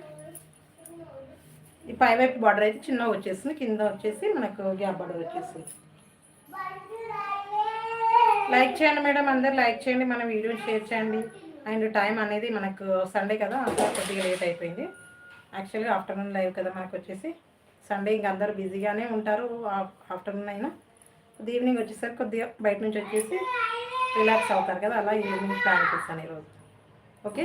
ఈ పై వైపు బార్డర్ అయితే చిన్నగా వచ్చేస్తుంది, కింద వచ్చేసి మనకు గ్యాప్ బార్డర్ వచ్చేస్తుంది. లైక్ చేయండి మేడం, అందరు లైక్ చేయండి, మన వీడియోని షేర్ చేయండి. అండ్ టైం అనేది మనకు సండే కదా, అంతా కొద్దిగా లేట్ అయిపోయింది. యాక్చువల్గా ఆఫ్టర్నూన్ లైవ్ కదా మనకు వచ్చేసి, సండే ఇంక అందరూ బిజీగానే ఉంటారు. ఆఫ్టర్నూన్ అయినా ఈవినింగ్ వచ్చేసరికి కొద్దిగా బయట నుంచి వచ్చేసి రిలాక్స్ అవుతారు కదా, అలా ఈవినింగ్ ప్లాన్ చేస్తాను ఈరోజు. ఓకే,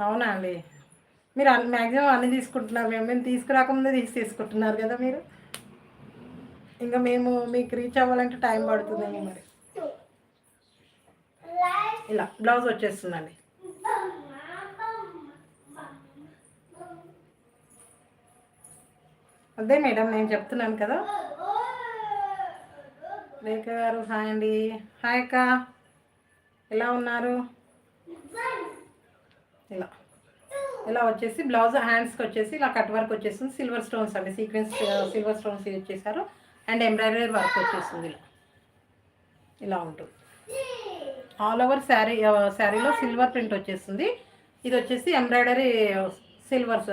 అవునా అండి, మీరు మ్యాక్సిమం అన్నీ తీసుకుంటున్నారు. మేము తీసుకురాకముందే తీసుకుంటున్నారు కదా మీరు. ఇంకా మేము మీకు రీచ్ అవ్వాలంటే టైం పడుతుందేమో మరి. ఇలా బ్లౌజ్ వచ్చేస్తుందండి. అదే మేడం నేను చెప్తున్నాను కదా. రేఖ గారు హాయ్ అండి. హాయ్ అక్క, ఎలా ఉన్నారు? ఇలా ఇలా వచ్చేసి బ్లౌజ్ హ్యాండ్స్కి వచ్చేసి ఇలా కట్ వర్క్ వచ్చేస్తుంది. సిల్వర్ స్టోన్స్ అండి, సీక్వెన్స్ సిల్వర్ స్టోన్స్ యూజ్ చేశారు. అండ్ ఎంబ్రాయిడరీ వర్క్ వచ్చేస్తుంది. ఇలా ఉంటుంది. ఆల్ ఓవర్ శారీలో సిల్వర్ ప్రింట్ వచ్చేస్తుంది. ఇది వచ్చేసి ఎంబ్రాయిడరీ సిల్వర్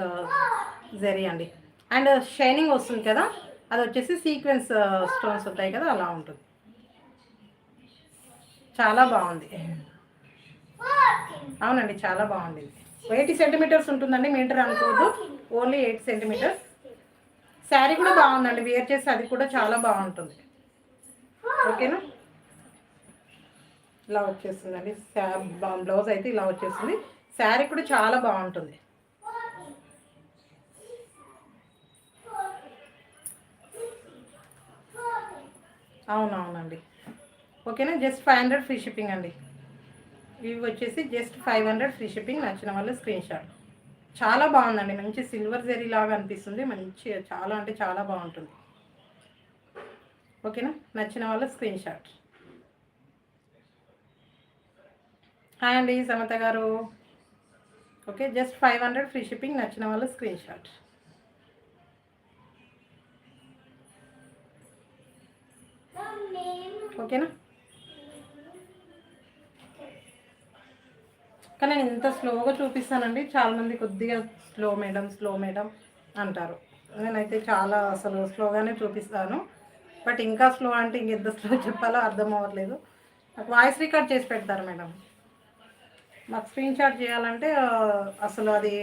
జరీ అండి. అండ్ షైనింగ్ వస్తుంది కదా, అది వచ్చేసి సీక్వెన్స్ స్టోన్స్ ఉంటాయి కదా, అలా ఉంటుంది. చాలా బాగుంది. అవునండి, చాలా బాగుంది. 80 సెంటీమీటర్స్ ఉంటుందండి, మీటర్ అనుకోవద్దు, ఓన్లీ 8 సెంటీమీటర్స్. శారీ కూడా బాగుందండి, వేర్ చేసి అది కూడా చాలా బాగుంటుంది. ఓకేనా, ఇలా వచ్చేస్తుందండి. బ్లౌజ్ అయితే ఇలా వచ్చేస్తుంది. శారీ కూడా చాలా బాగుంటుంది. అవునవునండి. ఓకేనా, జస్ట్ 500 ఫ్రీ షిప్పింగ్ అండి. ఇవి వచ్చేసి జస్ట్ 500 ఫ్రీ షిప్పింగ్. నచ్చిన వాళ్ళు స్క్రీన్ షాట్. చాలా బాగుందండి, మంచి సిల్వర్ జరీ లాగా అనిపిస్తుంది. మంచి చాలా అంటే చాలా బాగుంటుంది. ఓకేనా, నచ్చిన వాళ్ళు స్క్రీన్ షాట్. హాయ్ అండి సమత గారు. Okay, just 500 free shipping. నచ్చిన వాళ్ళు స్క్రీన్ షాట్. ఓకేనా, కానీ నేను ఇంత స్లోగా చూపిస్తానండి, చాలామంది కొద్దిగా స్లో మేడం అంటారు. నేనైతే చాలా అసలు స్లోగానే చూపిస్తాను. బట్ ఇంకా స్లో అంటే ఇంకెంత స్లో చెప్పాలో అర్థం అవ్వట్లేదు. నాకు వాయిస్ రికార్డ్ చేసి పెడతారు మేడం. మాకు స్క్రీన్ షాట్ చేయాలంటే అసలు అది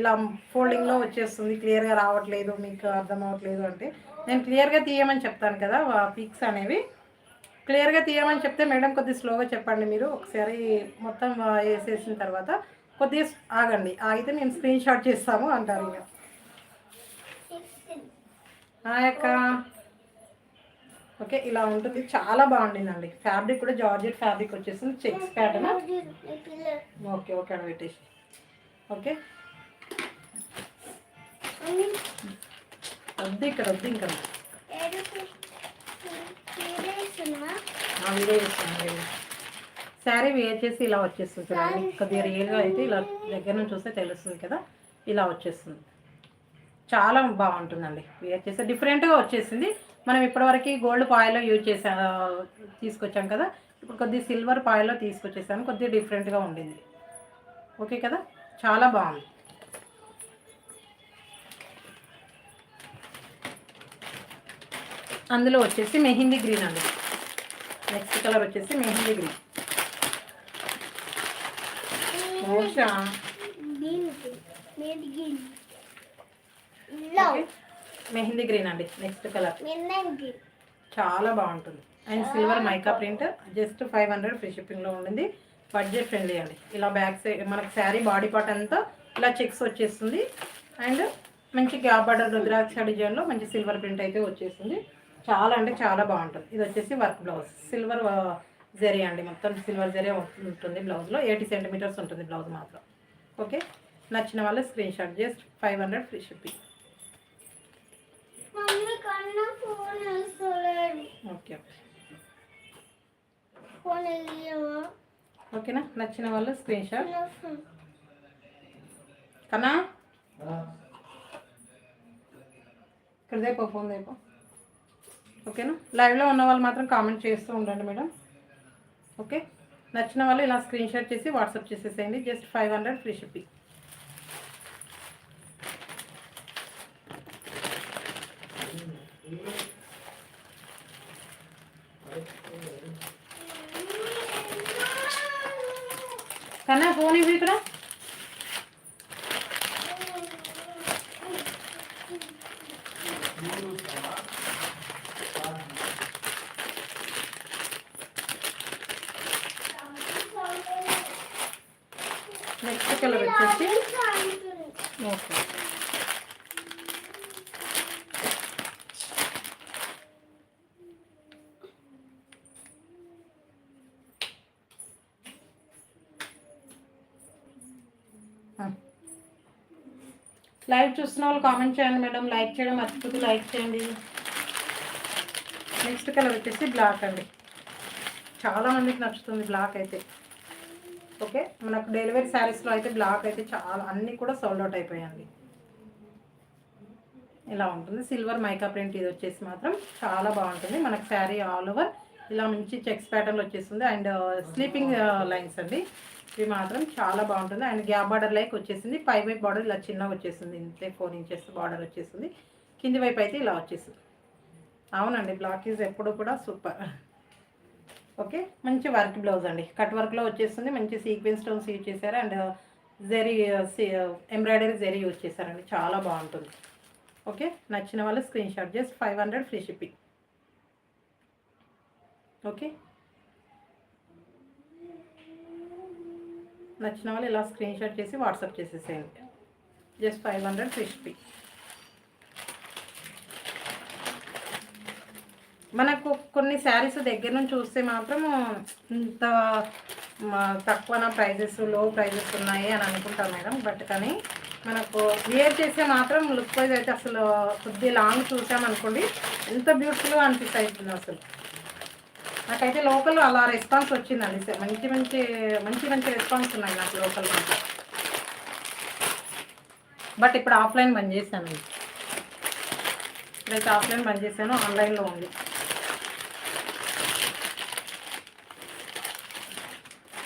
ఇలా ఫోల్డింగ్లో వచ్చేస్తుంది, క్లియర్గా రావట్లేదు, మీకు అర్థం అవ్వట్లేదు అంటే నేను క్లియర్గా తీయమని చెప్తాను కదా. పిక్స్ అనేవి క్లియర్గా తీయమని చెప్తే మేడం కొద్దిగా స్లోగా చెప్పండి మీరు. ఒకసారి మొత్తం వేసేసిన తర్వాత కొద్దిగా ఆగండి, ఆగితే నేను స్క్రీన్ షాట్ చేస్తాము అంటారు. ఇక అక్క ఓకే, ఇలా ఉంటుంది. చాలా బాగుండిందండి. ఫ్యాబ్రిక్ కూడా జార్జెట్ ఫ్యాబ్రిక్ వచ్చేసింది, చెక్స్ ప్యాటర్న్. ఓకే ఓకే అని పెట్టేసి ఓకే, వద్దు ఇక్కడ వద్దు ఇంకా వీడియో చేస్తాను. శారీ వేర్ చేసి ఇలా వచ్చేస్తుంది చూడండి. కొద్దిగా రియల్గా అయితే ఇలా దగ్గర నుంచి చూస్తే తెలుస్తుంది కదా, ఇలా వచ్చేస్తుంది. చాలా బాగుంటుందండి వేర్ చేస్తే, డిఫరెంట్గా వచ్చేసింది. మనం ఇప్పటివరకు గోల్డ్ పాయలో తీసుకొచ్చాం కదా, ఇప్పుడు కొద్దిగా సిల్వర్ పాయలో తీసుకొచ్చేసాను, కొద్దిగా డిఫరెంట్గా ఉండింది. ఓకే కదా, చాలా బాగుంది. అందులో వచ్చేసి మెహందీ గ్రీన్ అండి. నెక్స్ట్ కలర్ వచ్చేసి మెహందీ గ్రీన్. మెహందీ గ్రీన్ అండి, నెక్స్ట్ కలర్ చాలా బాగుంటుంది. And silver mica print, just 500 free షిప్పింగ్లో ఉండింది. బడ్జెట్ ఫ్రెండ్లీ అండి. ఇలా బ్యాక్ సైడ్ మనకు శారీ బాడీ పార్ట్ అంతా ఇలా చెక్స్ వచ్చేస్తుంది. అండ్ మంచి గ్యాప్ బార్డర్ రుద్రాక్ష డిజైన్లో మంచి సిల్వర్ ప్రింట్ అయితే వచ్చేస్తుంది. చాలా అంటే చాలా బాగుంటుంది. ఇది వచ్చేసి వర్క్ బ్లౌజ్, సిల్వర్ జరీ అండి, మొత్తం సిల్వర్ జరీ ఉంటుంది బ్లౌజ్లో. 80 సెంటీమీటర్స్ ఉంటుంది బ్లౌజ్ మాత్రం. ఓకే, నచ్చిన వాళ్ళు screen shot. Just 500 free shipping. Okay. ఓకేనా? నచ్చిన వాళ్ళు స్క్రీన్ షాట్. కన్నా ఇక్కడ దేపో ఫోన్ దేపో. ఓకేనా? లైవ్లో ఉన్న వాళ్ళు మాత్రం కామెంట్ చేస్తూ ఉండండి మేడం. ఓకే, నచ్చిన వాళ్ళు ఇలా స్క్రీన్ షాట్ చేసి వాట్సాప్ చేసేసేయండి. Just 500 free shipping. కన్నా ఫోన్ ఇవి ఇక్కడ. నెక్స్ట్ కలర్ వచ్చేసి ఓకే, లైవ్ చూస్తున్న వాళ్ళు కామెంట్ చేయండి మేడం. లైక్ చేయడం మర్చిపోతే లైక్ చేయండి. నెక్స్ట్ కలర్ వచ్చేసి బ్లాక్ అండి. చాలామందికి నచ్చుతుంది బ్లాక్ అయితే. ఓకే, మనకు డెలివరీ శారీస్లో అయితే బ్లాక్ అయితే చాలా అన్నీ కూడా సోల్డ్ అవుట్ అయిపోయాయండి. ఇలా ఉంటుంది సిల్వర్ మైకా ప్రింట్. ఇది వచ్చేసి మాత్రం చాలా బాగుంటుంది. మనకు శారీ ఆల్ ఓవర్ ఇలా మంచి చెక్స్ ప్యాటర్న్లో వచ్చేస్తుంది. అండ్ స్లీపింగ్ లైన్స్ అండి. ఇవి మాత్రం చాలా బాగుంటుంది. అండ్ గ్యాప్ బార్డర్ లైక్ వచ్చేసింది. పై వైపు బార్డర్ ఇలా చిన్నగా వచ్చేసింది. ఇంతే 4 ఇంచెస్ బార్డర్ వచ్చేసింది. కింది వైపు అయితే ఇలా వచ్చేసింది. అవునండి, బ్లాక్ ఈజ్ ఎప్పుడు కూడా సూపర్. ఓకే, మంచి వర్క్ బ్లౌజ్ అండి. కట్ వర్క్లో వచ్చేస్తుంది. మంచి సీక్వెన్స్ స్టోన్స్ యూజ్ చేశారు. And zari embroidery zari use చేశారండి. చాలా బాగుంటుంది. ఓకే, నచ్చిన వాళ్ళు screen shot. Just 500 free shipping. Okay, నచ్చిన వాళ్ళు ఇలా స్క్రీన్ షాట్ చేసి వాట్సాప్ చేసేసేయండి. Just 500 free shipping. మనకు కొన్ని శారీస్ దగ్గర నుంచి చూస్తే మాత్రం ఇంత తక్కువ ప్రైజెస్, లో ప్రైజెస్ ఉన్నాయి అని అనుకుంటాం మేడం. బట్ కానీ మనకు వేర్ చేస్తే మాత్రం లుక్ వైజ్ అయితే అసలు కొద్ది లాంగ్ చూసామనుకోండి ఎంత బ్యూటిఫుల్గా అనిపిస్తుంది అసలు. నాకైతే లోకల్ అలా రెస్పాన్స్ వచ్చిందండి. మంచి మంచి మంచి మంచి రెస్పాన్స్ ఉన్నాయి నాకు లోకల్ నుంచి. బట్ ఇప్పుడు ఆఫ్లైన్ బంద్ చేశాను. ఇప్పుడైతే ఆఫ్లైన్ బంద్ చేశాను, ఆన్లైన్లో ఉంది.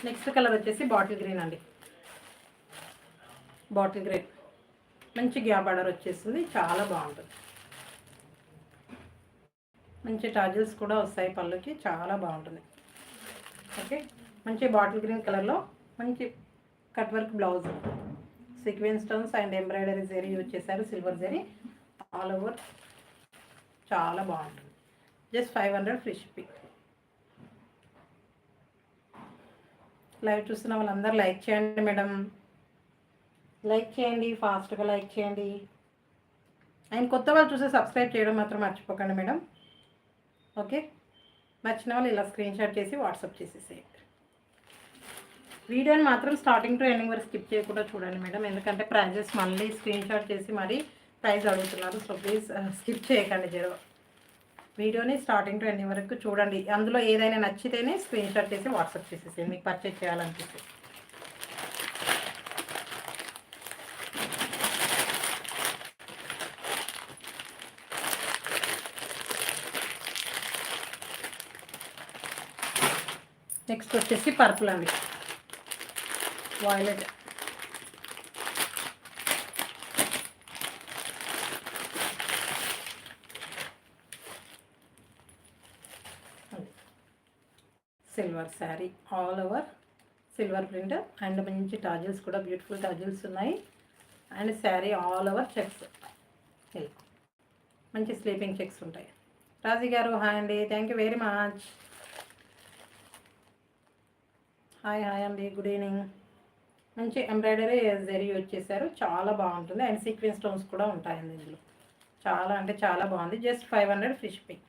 నెక్స్ట్ కలర్ వచ్చేసి బాటిల్ గ్రీన్ అండి. బాటిల్ గ్రీన్ మంచి గ్యాప్ బార్డర్ వచ్చేస్తుంది. చాలా బాగుంటుంది. మంచి టాజిల్స్ కూడా వస్తాయి పళ్ళుకి. చాలా బాగుంటుంది. ఓకే, మంచి బాటిల్ గ్రీన్ కలర్లో మంచి cut work blouse, sequence stones and embroidery zari use చేశారు. Silver zari all over. చాలా బాగుంటుంది. Just 500 free shipping. లైవ్ చూస్తున్న వాళ్ళందరూ లైక్ చేయండి మేడం. లైక్ చేయండి, ఫాస్ట్గా లైక్ చేయండి. అండ్ కొత్త వాళ్ళు చూస్తే సబ్స్క్రైబ్ చేయడం మాత్రం మర్చిపోకండి మేడం. ఓకే, నచ్చిన వాళ్ళు ఇలా స్క్రీన్ షాట్ చేసి వాట్సాప్ చేసేసేయండి. వీడియోని మాత్రం స్టార్టింగ్ టు ఎండింగ్ వరకు స్కిప్ చేయకుండా చూడండి మేడం. ఎందుకంటే ప్రైజెస్ మళ్ళీ స్క్రీన్ షాట్ చేసి మరీ ప్రైజ్ అడుగుతున్నారు. సో ప్లీజ్ స్కిప్ చేయకండి. వీడియోని స్టార్టింగ్ టు ఎండింగ్ వరకు చూడండి. అందులో ఏదైనా నచ్చితేనే స్క్రీన్ షాట్ చేసి వాట్సాప్ చేసేసేయండి మీకు పర్చేజ్ చేయాలనిపిస్తే. నెక్స్ట్ వచ్చేసి పర్పుల్ అండి, violet. Silver sari all over silver print and మంచి టాజిల్స్ కూడా బ్యూటిఫుల్ టాజిల్స్ ఉన్నాయి. And sari all over checks, మంచి స్లీపింగ్ చెక్స్ ఉంటాయి. రాజీ గారు హాయ్ అండి, thank you very much. Hi hi అండి, గుడ్ ఈవినింగ్. మంచి ఎంబ్రాయిడరీ జరీ యూజ్ చేశారు. చాలా బాగుంటుంది. అండ్ సీక్వెన్స్ స్టోన్స్ కూడా ఉంటాయండి ఇందులో. చాలా అంటే చాలా బాగుంది. Just 500 free shipping.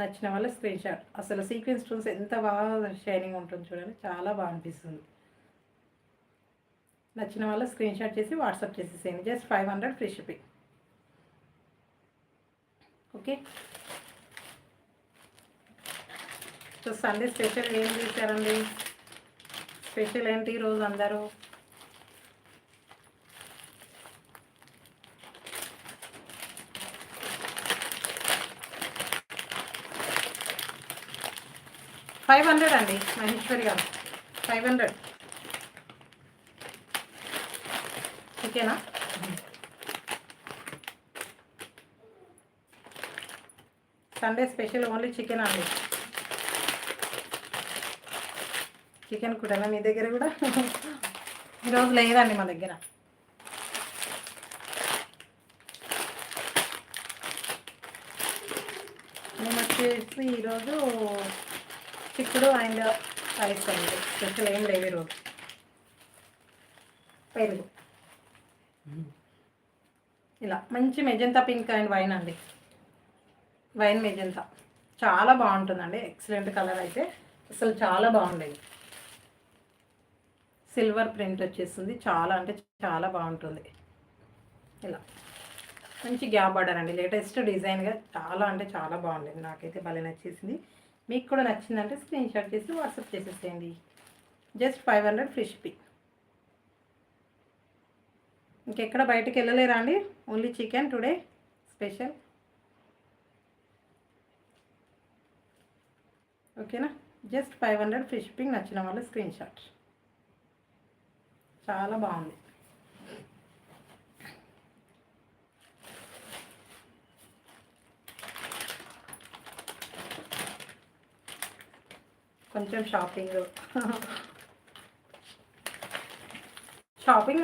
నచ్చిన వాళ్ళ స్క్రీన్ షాట్. అసలు సీక్వెన్స్ స్టోన్స్ ఎంత బాగా షైనింగ్ ఉంటుంది చూడండి, చాలా బాగా అనిపిస్తుంది. నచ్చిన వాళ్ళ స్క్రీన్ షాట్ చేసి వాట్సాప్ చేసేసేయండి. Just 500 free shipping. Okay, so Sunday special ఏం చేశారండి? స్పెషల్ ఏంటి ఈరోజు అందరూ? $500 అండి మహేశ్వరి గారు, 500 ఓకేనా? సండే స్పెషల్ ఓన్లీ చికెన్ అండి. చికెన్ కూడా మీ దగ్గర కూడా ఈరోజు లేదండి మా దగ్గర. మేము వచ్చేసి ఈరోజు చిక్కుడు అండ్ రైస్ అండి. స్పెషల్ ఏం లేవు ఈరోజు. పెరుగు ఇలా మంచి మెజంతా పింక్ అండ్ వైన్ అండి. వైన్ మెజంతా చాలా బాగుంటుందండి. ఎక్సలెంట్ కలర్ అయితే అసలు చాలా బాగుండేది. సిల్వర్ ప్రింట్ వచ్చేస్తుంది. చాలా అంటే చాలా బాగుంటుంది. ఇలా మంచి గ్యాప్ బార్డర్ అండి. లేటెస్ట్ డిజైన్గా చాలా అంటే చాలా బాగుండేది. నాకైతే భలే నచ్చేసింది. మీకు కూడా నచ్చిందంటే స్క్రీన్ షాట్ చేసి వాట్సాప్ చేసేసేయండి. Just 500 free shipping. ఇంకెక్కడ బయటకు వెళ్ళలేరా అండి? Only chicken today special. ఓకేనా? Just 500 free shipping. నచ్చిన వాళ్ళు స్క్రీన్ షాట్. చాలా బాగుంది. కొంచెం షాపింగ్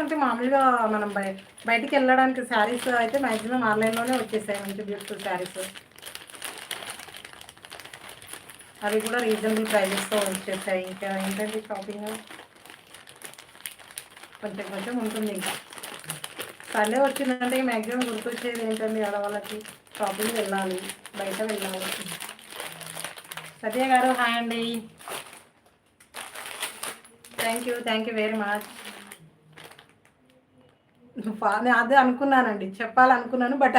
అంటే మామూలుగా మనం బయటికి వెళ్ళడానికి శారీస్ అయితే మ్యాక్సిమం ఆన్లైన్లోనే వచ్చేసాయి. మంచి బ్యూటిఫుల్ శారీస్, అవి కూడా రీజనబుల్ ప్రైజెస్తో వచ్చేసాయి. ఇంకా ఏంటంటే షాపింగ్ కొంచెం ఉంటుంది. ఇంకా సండే వచ్చిందంటే మ్యాక్సిమం గుర్తొచ్చేది ఏంటండి, ఆడవాళ్ళకి షాపింగ్ వెళ్ళాలి, బయట వెళ్ళాలి. సత్య గారు హాయ్ అండి. Thank you very much. అదే అనుకున్నానండి, చెప్పాలనుకున్నాను బట్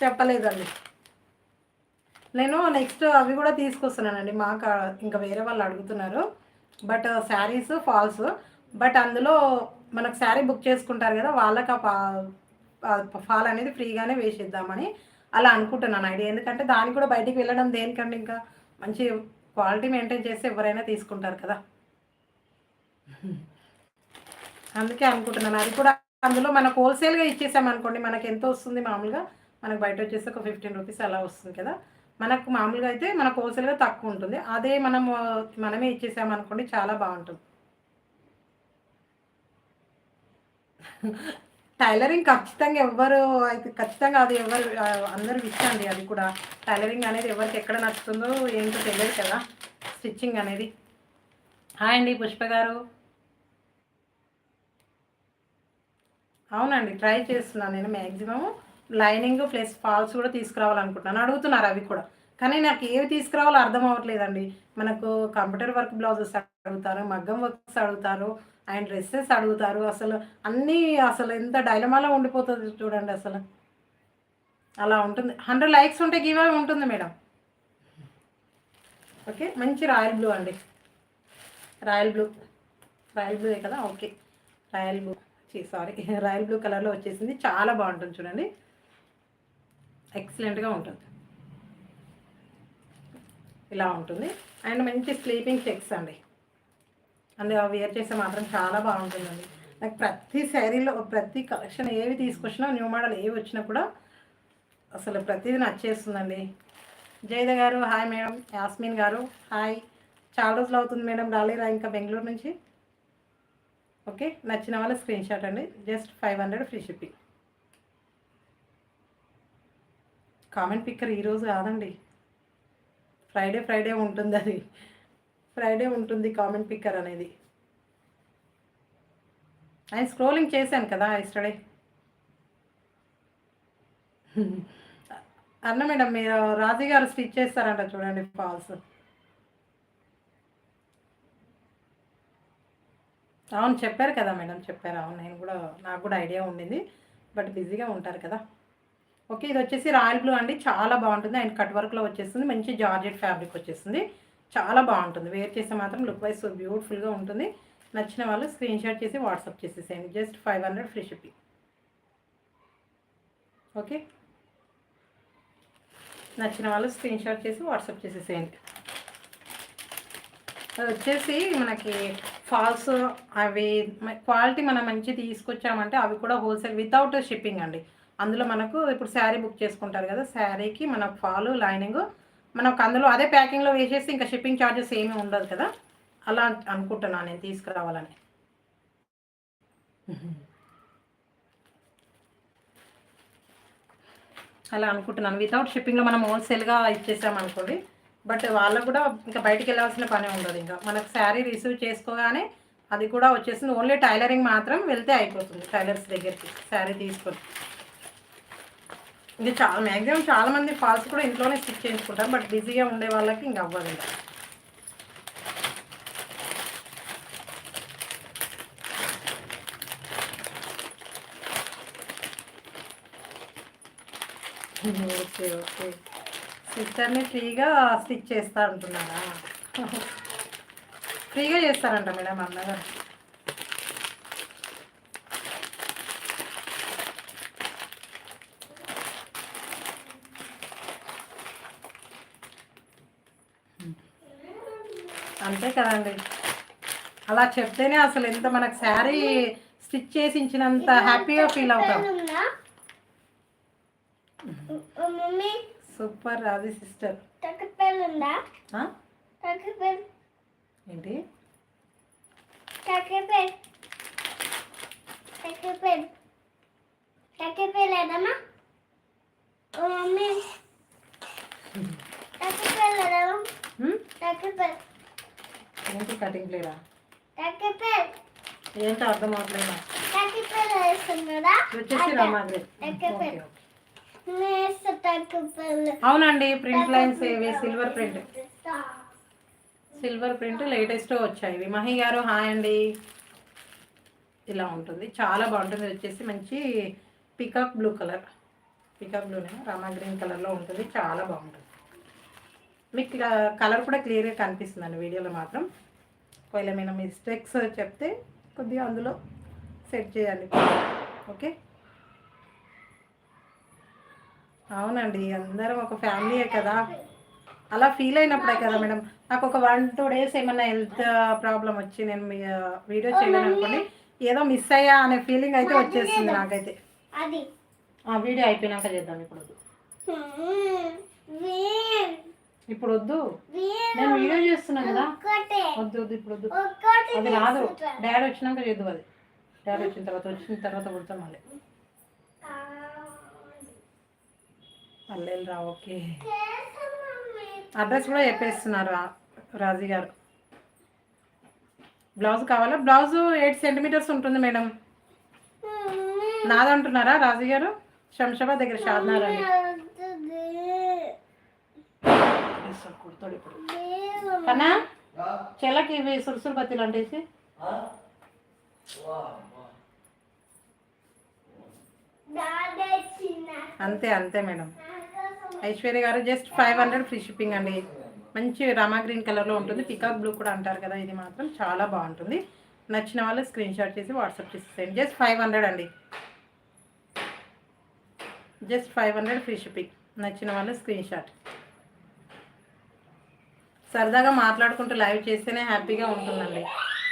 చెప్పలేదండి. నేను నెక్స్ట్ అవి కూడా తీసుకొస్తున్నానండి. మాకు ఇంకా వేరే వాళ్ళు అడుగుతున్నారు బట్ శారీస్ ఫాల్స్, బట్ అందులో మనకు శారీ బుక్ చేసుకుంటారు కదా, వాళ్ళకి ఫాల్ అనేది ఫ్రీగానే వేసేద్దామని అలా అనుకుంటున్నాను ఐడియా. ఎందుకంటే దానికి కూడా బయటికి వెళ్ళడం దేనికంటే ఇంకా మంచి క్వాలిటీ మెయింటైన్ చేస్తే ఎవరైనా తీసుకుంటారు కదా, అందుకే అనుకుంటున్నాను. అది కూడా అందులో మనకు హోల్సేల్గా ఇచ్చేసామనుకోండి, మనకి ఎంత వస్తుంది మామూలుగా మనకు బయట వచ్చేసి ఒక 15 రూపీస్ అలా వస్తుంది కదా, మనకు మామూలుగా అయితే మనకు హోల్సేల్గా తక్కువ ఉంటుంది. అదే మనమే ఇచ్చేసామనుకోండి చాలా బాగుంటుంది. టైలరింగ్ ఖచ్చితంగా ఖచ్చితంగా అది అందరూ ఇష్టండి. అది కూడా టైలరింగ్ అనేది ఎవరికి ఎక్కడ నచ్చుతుందో ఏంటో తెలియదు కదా, స్టిచ్చింగ్ అనేది. హాయ్ అండి పుష్ప గారు. అవునండి, ట్రై చేస్తున్నాను నేను మ్యాక్సిమం. లైనింగ్ ప్లస్ ఫాల్స్ కూడా తీసుకురావాలనుకుంటున్నాను. అడుగుతున్నారు అవి కూడా, కానీ నాకు ఏవి తీసుకురావాలో అర్థం అవ్వట్లేదండి. మనకు కంప్యూటర్ వర్క్ బ్లౌజెస్ అడుగుతారు, మగ్గం వర్క్స్ అడుగుతారు, అండ్ డ్రెస్సెస్ అడుగుతారు. అన్నీ ఎంత డైలమాలో ఉండిపోతుంది చూడండి. అలా ఉంటుంది. 100 లైక్స్ ఉంటే గివ్ అవే ఉంటుంది మేడం. ఓకే, మంచి రాయల్ బ్లూ అండి. రాయల్ బ్లూ కదా, ఓకే. రాయల్ బ్లూ కలర్లో వచ్చేసింది. చాలా బాగుంటుంది చూడండి, ఎక్సలెంట్గా ఉంటుంది. ఇలా ఉంటుంది. అండ్ మంచి స్లీపింగ్ చెక్స్ అండి. అందులో వేర్ చేస్తే మాత్రం చాలా బాగుంటుందండి. నాకు ప్రతి శారీలో ప్రతి కలెక్షన్ ఏవి తీసుకొచ్చినా, న్యూ మోడల్ ఏవి వచ్చినా కూడా ప్రతిదీ నచ్చేస్తుందండి. జయద గారు హాయ్ మేడం. యాస్మిన్ గారు హాయ్. చాలా రోజులు అవుతుంది మేడం రాలేరా ఇంకా బెంగళూరు నుంచి. ఓకే, నచ్చిన వాళ్ళ స్క్రీన్ షాట్ అండి. Just 500 free shipping. Comment picker ఈరోజు కాదండి, ఫ్రైడే ఉంటుంది. అది ఫ్రైడే ఉంటుంది కామెంట్ పిక్కర్ అనేది. ఆయన స్క్రోలింగ్ చేశాను కదా ఎస్టర్డే. అన్న మేడం మీరు రాజీ గారు స్టిచ్ చేస్తారంట చూడండి ఫాల్స్. అవును చెప్పారు కదా మేడం, చెప్పారు. అవును, నాకు కూడా ఐడియా ఉండింది బట్ బిజీగా ఉంటారు కదా. ఓకే, ఇది వచ్చేసి రాయల్ బ్లూ అండి. చాలా బాగుంటుంది. అండ్ కట్ వర్క్లో వచ్చేస్తుంది. మంచి జార్జెట్ ఫ్యాబ్రిక్ వచ్చేస్తుంది. చాలా బాగుంటుంది. వేర్ చేస్తే మాత్రం లుక్ వైజ్ సో బ్యూటిఫుల్గా ఉంటుంది. నచ్చిన వాళ్ళు స్క్రీన్ షాట్ చేసి వాట్సాప్ చేసేసేయండి. Just 500 free shipping. ఓకే, నచ్చిన వాళ్ళు స్క్రీన్ షాట్ చేసి వాట్సాప్ చేసేసేయండి. అది వచ్చేసి మనకి ఫాల్స్ అవి క్వాలిటీ మనం మంచి తీసుకొచ్చామంటే అవి కూడా హోల్సేల్ వితౌట్ షిప్పింగ్ అండి. అందులో మనకు ఇప్పుడు శారీ బుక్ చేసుకుంటారు కదా, శారీకి మన ఫాలు లైనింగ్ మనకు అందులో అదే ప్యాకింగ్లో వేసేసి ఇంకా షిప్పింగ్ ఛార్జెస్ ఏమీ ఉండదు కదా, అలా అనుకుంటున్నాను నేను తీసుకురావాలని. అలా అనుకుంటున్నాను. వితౌట్ షిప్పింగ్లో మనం హోల్సేల్గా ఇచ్చేసామనుకోండి, బట్ వాళ్ళకు కూడా ఇంకా బయటికి వెళ్ళాల్సిన పని ఉండదు. ఇంకా మనకు శారీ రిసీవ్ చేసుకోగానే అది కూడా వచ్చేసింది. ఓన్లీ టైలరింగ్ మాత్రం వెళ్తే అయిపోతుంది టైలర్స్ దగ్గరికి శారీ తీసుకొని. ఇది చాలా మ్యాక్సిమం చాలామంది ఫాల్స్ కూడా ఇంట్లోనే స్టిచ్ చేయించుకుంటారు, బట్ బిజీగా ఉండే వాళ్ళకి ఇంక అవ్వదు. ఇంకా ఓకే ఓకే, సిస్టర్ని ఫ్రీగా స్టిచ్ చేస్తా అంటున్నారా? ఫ్రీగా చేస్తారంట మేడం అన్నగారు. అంతే కదండి, అలా చెప్తేనే అసలు ఎంత మనకు శారీ స్టిచ్ చేసి ఇచ్చినంత హ్యాపీగా ఫీల్ అవుతాం. సూపర్ రాజీ సిస్టర్. ఏంటి ఏంటి కటింగ్ ప్లేరా? ఏంటో అర్థం అవట్లేదా? వచ్చేసి రామాగ్రి. అవునండి, ప్రింట్ లైన్స్ ఇవి సిల్వర్ ప్రింట్ లేటెస్ట్ వచ్చాయి ఇవి. మహి గారు హాయ్ అండి. ఇలా ఉంటుంది, చాలా బాగుంటుంది. వచ్చేసి మంచి పికాక్ బ్లూ కలర్, పికాక్ బ్లూనే రామా గ్రీన్ కలర్లో ఉంటుంది, చాలా బాగుంటుంది. మీకు కలర్ కూడా క్లియర్గా కనిపిస్తుందండి వీడియోలో మాత్రం. ఒకవేళ ఏమైనా మిస్టేక్స్ చెప్తే కొద్దిగా అందులో సెట్ చేయాలి. ఓకే, అవునండి, అందరం ఒక ఫ్యామిలీయే కదా, అలా ఫీల్ అయినప్పుడే కదా మేడం. నాకు ఒక 1-2 డేస్ ఏమన్నా హెల్త్ ప్రాబ్లం వచ్చి నేను వీడియో చేయలేను అనుకోండి, ఏదో మిస్ అయ్యా అనే ఫీలింగ్ అయితే వచ్చేస్తుంది నాకైతే. వీడియో అయిపోయినాక చేద్దాం. ఇప్పుడు వద్దు, నేను వీడియో చేస్తున్నాను కదా, వద్దు వద్దు ఇప్పుడు వద్దు, అది రాదు. డాడీ వచ్చినాక చేద్దు, అది డాడీ వచ్చిన తర్వాత కుడతాం మళ్ళీ. మళ్ళీ రా. ఓకే, అడ్రస్ కూడా చెప్పేస్తున్నారు రాజీ గారు. బ్లౌజ్ కావాలా? బ్లౌజ్ 8 సెంటీమీటర్స్ ఉంటుంది మేడం. నాదంటున్నారా రాజీ గారు? శంషాబాద్ దగ్గర షాద్నార్ అండి. కుడతాడు ఇప్పుడు కన్నా, చెల్లకి ఇవి సురుసురు బత్తీలు అంటేసి. అంతే అంతే మేడం. ఐశ్వర్య గారు జస్ట్ 500 ఫ్రీ షిప్పింగ్ అండి. మంచి రామా గ్రీన్ కలర్లో ఉంటుంది, పికాక్ బ్లూ కూడా అంటారు కదా, ఇది మాత్రం చాలా బాగుంటుంది. నచ్చిన వాళ్ళు స్క్రీన్ షాట్ చేసి వాట్సాప్ చేసేయండి. జస్ట్ 500 అండి, జస్ట్ 500 ఫ్రీ షిప్పింగ్. నచ్చిన వాళ్ళు స్క్రీన్ షాట్. సరదాగా మాట్లాడుకుంటూ లైవ్ చేస్తేనే హ్యాపీగా ఉంటుందండి,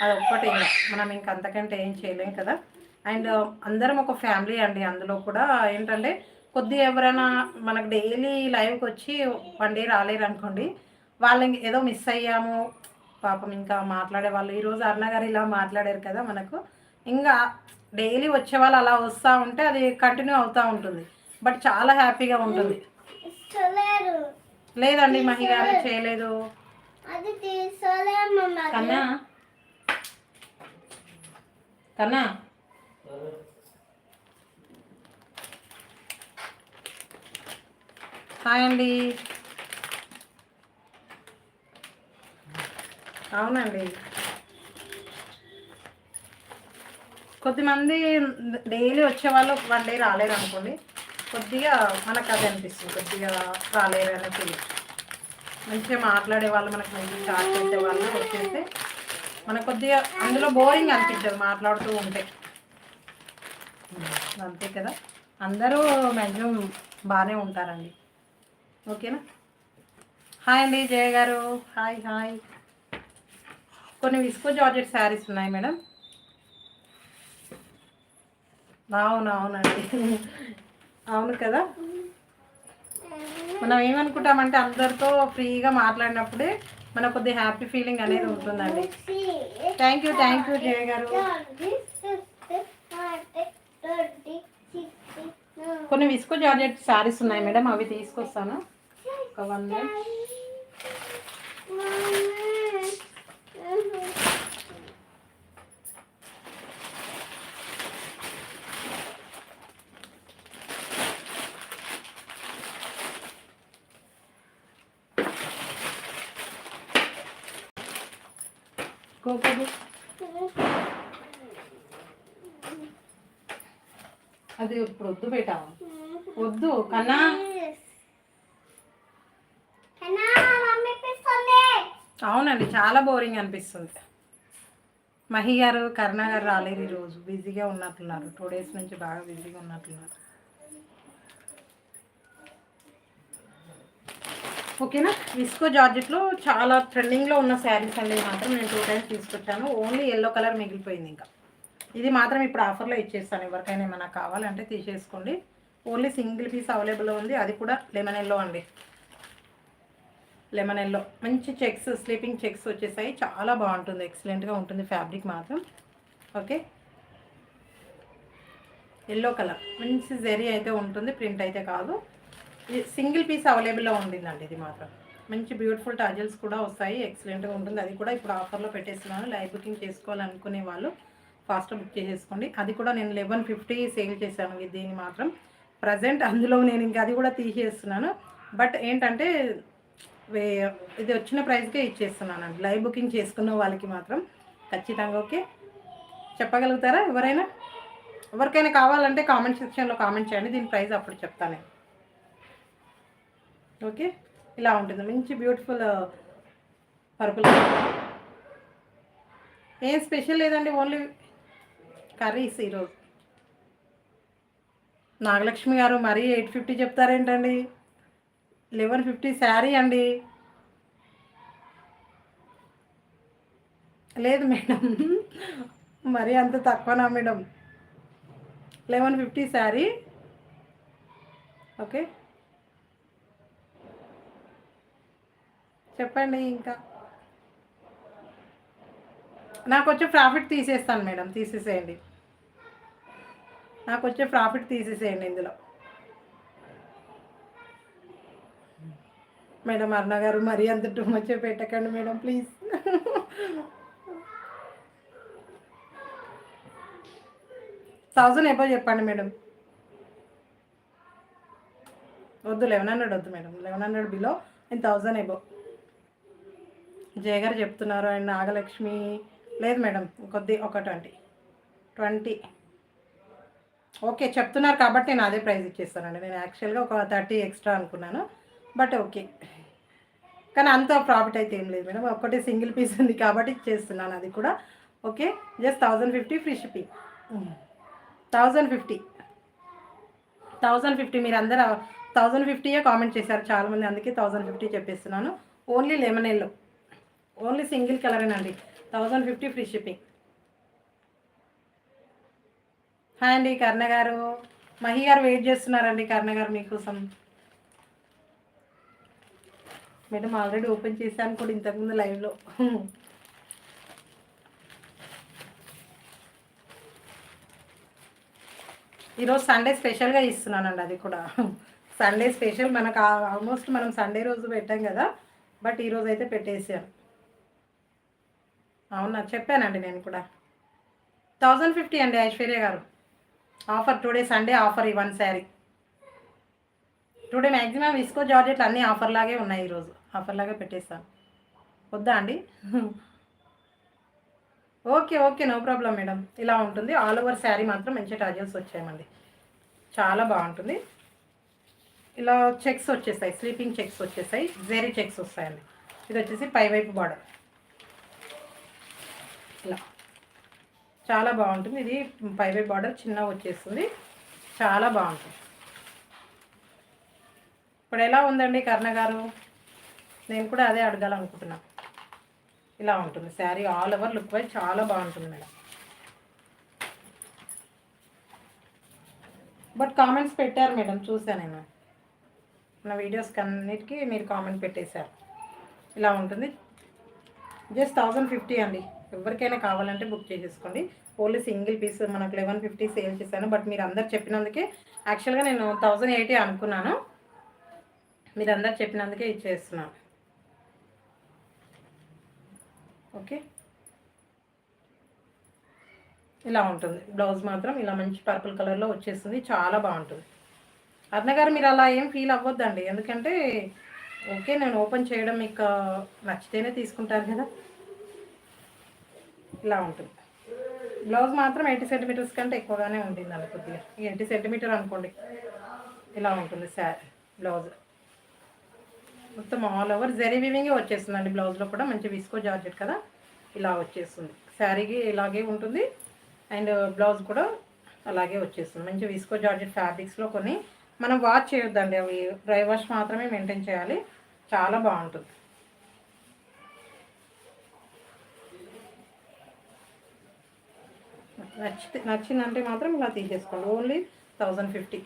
అది ఒక్కటి. ఇంకా మనం ఇంక అంతకంటే ఏం చేయలేం కదా. అండ్ అందరం ఒక ఫ్యామిలీ అండి. అందులో కూడా ఏంటంటే కొద్దిగా ఎవరైనా మనకు డైలీ లైవ్కి వచ్చి 1 డే రాలేరు అనుకోండి, వాళ్ళు ఏదో మిస్ అయ్యాము పాపం, ఇంకా మాట్లాడే వాళ్ళు. ఈరోజు అరుణ గారు ఇలా మాట్లాడారు కదా మనకు, ఇంకా డైలీ వచ్చే వాళ్ళు అలా వస్తూ ఉంటే అది కంటిన్యూ అవుతూ ఉంటుంది, బట్ చాలా హ్యాపీగా ఉంటుంది. లేదండి మహి గారు చేయలేదు. కన్నా కన్నా హాయ్ అండి. అవునండి, కొద్దిమంది డైలీ వచ్చేవాళ్ళు 1 డే రాలేరు అనుకోండి, కొద్దిగా మనకు అది అనిపిస్తుంది, కొద్దిగా రాలేరు అనే ఫీలింగ్. మంచిగా మాట్లాడే వాళ్ళు, మనకు మంచి చాట్ చేసే వాళ్ళు వచ్చేస్తే మనకు కొద్దిగా అందులో బోరింగ్ అనిపించదు మాట్లాడుతూ ఉంటే. అంతే కదా, అందరూ మ్యాక్సిమం బాగానే ఉంటారండి. ఓకేనా. హాయ్ అండి జయ గారు, హాయ్ హాయ్. కొన్ని విస్కో జార్జెట్ శారీస్ ఉన్నాయి మేడం. అవునవునండి, అవును కదా. మనం ఏమనుకుంటామంటే అందరితో ఫ్రీగా మాట్లాడినప్పుడే మనకు కొద్దిగా హ్యాపీ ఫీలింగ్ అనేది ఉంటుందండి. థ్యాంక్ యూ జయ గారు. కొన్ని విస్కో జార్జెట్ శారీస్ ఉన్నాయి మేడం, అవి తీసుకొస్తాను ఒక 1 minute. అది ఇప్పుడు వద్దు బేటా, వద్దు కన్నా. అవునండి, చాలా బోరింగ్ అనిపిస్తుంది. మహి గారు, కరుణ గారు రాలేరు ఈరోజు, బిజీగా ఉన్నట్లున్నారు. 2 days నుంచి బాగా బిజీగా ఉన్నట్లున్నారు. ఓకేనా. విస్కో జార్జెట్లో చాలా ట్రెండింగ్లో ఉన్న శారీస్ అండి. మాత్రం నేను 2 times తీసుకొచ్చాను. ఓన్లీ ఎల్లో కలర్ మిగిలిపోయింది. ఇంకా ఇది మాత్రం ఇప్పుడు ఆఫర్లో ఇచ్చేస్తాను. ఎవరికైనా ఏమైనా కావాలంటే తీసేసుకోండి. ఓన్లీ సింగిల్ పీస్ అవైలబుల్లో ఉంది, అది కూడా లెమన్ ఎల్లో అండి. లెమన్ ఎల్లో మంచి చెక్స్, స్లీపింగ్ చెక్స్ వచ్చేసాయి. చాలా బాగుంటుంది, ఎక్సలెంట్గా ఉంటుంది ఫ్యాబ్రిక్ మాత్రం. ఓకే. ఎల్లో కలర్ మంచి జెరీ అయితే ఉంటుంది, ప్రింట్ అయితే కాదు. సింగిల్ పీస్ అవైలబుల్లో ఉండిందండి. ఇది మాత్రం మంచి బ్యూటిఫుల్ టాజల్స్ కూడా వస్తాయి, ఎక్సలెంట్గా ఉంటుంది. అది కూడా ఇప్పుడు ఆఫర్లో పెట్టేస్తున్నాను. లైవ్ బుకింగ్ చేసుకోవాలనుకునే వాళ్ళు ఫాస్ట్గా బుక్ చేసేసుకోండి. అది కూడా నేను 1150 సేల్ చేశాను. దీన్ని మాత్రం ప్రజెంట్ అందులో నేను ఇంకా అది కూడా తీసేస్తున్నాను. బట్ ఏంటంటే ఇది వచ్చిన ప్రైస్కే ఇచ్చేస్తున్నానండి. లైవ్ బుకింగ్ చేసుకున్న వాళ్ళకి మాత్రం ఖచ్చితంగా. ఓకే, చెప్పగలుగుతారా ఎవరికైనా కావాలంటే కామెంట్ సెక్షన్లో కామెంట్ చేయండి, దీని ప్రైస్ అప్పుడు చెప్తాను. ఓకే, ఇలా ఉంటుంది మంచి బ్యూటిఫుల్ పర్పుల్. ఏం స్పెషల్ లేదండి, ఓన్లీ కర్రీస్ ఈరోజు. నాగలక్ష్మి గారు మరీ 850 చెప్తారేంటండి? 1150 శారీ అండి. లేదు మేడం, మరీ అంత తక్కువనా మేడం? 1150 శారీ. ఓకే, చెప్పండి. ఇంకా నాకు వచ్చే ప్రాఫిట్ తీసేస్తాను మేడం, తీసేసేయండి. నాకు వచ్చే ప్రాఫిట్ తీసేసేయండి ఇందులో. మేడం అరుణ గారు మరీ అంత టూ మచ్ పెట్టకండి మేడం, ప్లీజ్. 1000 ఎబో చెప్పండి మేడం. వద్దు, 1100 వద్దు మేడం. 1100 బిలో, నేను 1000 ఎబో. జయ గారు చెప్తున్నారు. అండ్ నాగలక్ష్మి లేదు మేడం, ఒక 20 ఓకే చెప్తున్నారు కాబట్టి నేను అదే ప్రైస్ ఇచ్చేస్తానండి. నేను యాక్చువల్గా ఒక 30 ఎక్స్ట్రా అనుకున్నాను, బట్ ఓకే. కానీ అంత ప్రాఫిట్ అయితే ఏం లేదు మేడం, ఒక్కటే సింగిల్ పీస్ ఉంది కాబట్టి ఇచ్చేస్తున్నాను. అది కూడా ఓకే. Just 1050 free shipping. 1050 మీరు అందరూ 1050 కామెంట్ చేశారు చాలామంది, అందుకే 1050 చెప్పేస్తున్నాను. Only lemon yellow, only single కలరేనండి. 1050 ఫ్రీ షిప్పింగ్. హాయ్ అండి కర్ణ గారు, మహి గారు వెయిట్ చేస్తున్నారండి. కర్ణ గారు మీకోసం. మేడం ఆల్రెడీ ఓపెన్ చేశాను కూడా ఇంతకుముందు లైవ్లో. ఈరోజు సండే స్పెషల్గా ఇస్తున్నానండి. అది కూడా సండే స్పెషల్. మనకు ఆల్మోస్ట్ మనం సండే రోజు పెట్టాం కదా, బట్ ఈరోజు అయితే పెట్టేసాను. అవునా, చెప్పానండి నేను కూడా. 1050 అండి ఐశ్వర్య గారు. Offer today Sunday offer. ఈ 1 శారీ టుడే మ్యాక్సిమం విస్కో జార్జెట్లు అన్నీ ఆఫర్ లాగే ఉన్నాయి. ఈరోజు ఆఫర్ లాగే పెట్టేస్తాను. వద్దా అండి? Okay no problem madam. ఇలా ఉంటుంది. ఆల్ ఓవర్ శారీ మాత్రం మంచి టాజల్స్ వచ్చాయండి, చాలా బాగుంటుంది. ఇలా చెక్స్ వచ్చేస్తాయి, స్లీపింగ్ చెక్స్ వచ్చేస్తాయి, జెరీ చెక్స్ వస్తాయండి. ఇది వచ్చేసి పైవైపు బార్డర్ ఇలా చాలా బాగుంటుంది. ఇది పైవైపు బార్డర్ చిన్నగా వచ్చేస్తుంది, చాలా బాగుంటుంది. ఇప్పుడు ఎలా ఉందండి కర్ణ గారు? నేను కూడా అదే అడగాలనుకుంటున్నాను. ఇలా ఉంటుంది sari, all over look wise చాలా బాగుంటుంది మేడం. బట్ కామెంట్స్ పెట్టారు మేడం, చూసాను నేను నా వీడియోస్కి అన్నిటికీ మీరు కామెంట్ పెట్టేశారు. ఇలా ఉంటుంది. జస్ట్ 1050 అండి. ఎవరికైనా కావాలంటే బుక్ చేసేసుకోండి. ఓన్లీ సింగిల్ పీస్ మనకు 1150 సేల్ చేశాను. బట్ మీరు అందరు చెప్పినందుకే, యాక్చువల్గా నేను 1080 అనుకున్నాను, మీరు అందరు చెప్పినందుకే ఇచ్చేస్తున్నాను. ఓకే, ఇలా ఉంటుంది. బ్లౌజ్ మాత్రం ఇలా మంచి పర్పుల్ కలర్లో వచ్చేస్తుంది, చాలా బాగుంటుంది. అన్నగారు మీరు అలా ఏం ఫీల్ అవ్వద్దండి, ఎందుకంటే ఓకే నేను ఓపెన్ చేయడం మీకు నచ్చితేనే తీసుకుంటారు కదా. ఇలా ఉంటుంది. బ్లౌజ్ మాత్రం 80 సెంటీమీటర్స్ కంటే ఎక్కువగానే ఉంటుందండి, కొద్దిగా 80 సెంటీమీటర్ అనుకోండి. ఇలా ఉంటుంది శారీ బ్లౌజ్ మొత్తం ఆల్ ఓవర్ జరీ వీవింగే వచ్చేస్తుందండి. బ్లౌజ్లో కూడా మంచి విస్కో జార్జెట్ కదా, ఇలా వచ్చేస్తుంది. శారీకి ఇలాగే ఉంటుంది అండ్ బ్లౌజ్ కూడా అలాగే వచ్చేస్తుంది. మంచి విస్కో జార్జెట్ ఫ్యాబ్రిక్స్లో కొన్ని మనం వాష్ చేయొద్దండి, అవి డ్రై వాష్ మాత్రమే మెయింటైన్ చేయాలి. చాలా బాగుంటుంది. నచ్చిందంటే మాత్రం ఇలా తీసేసుకోండి. ఓన్లీ 1050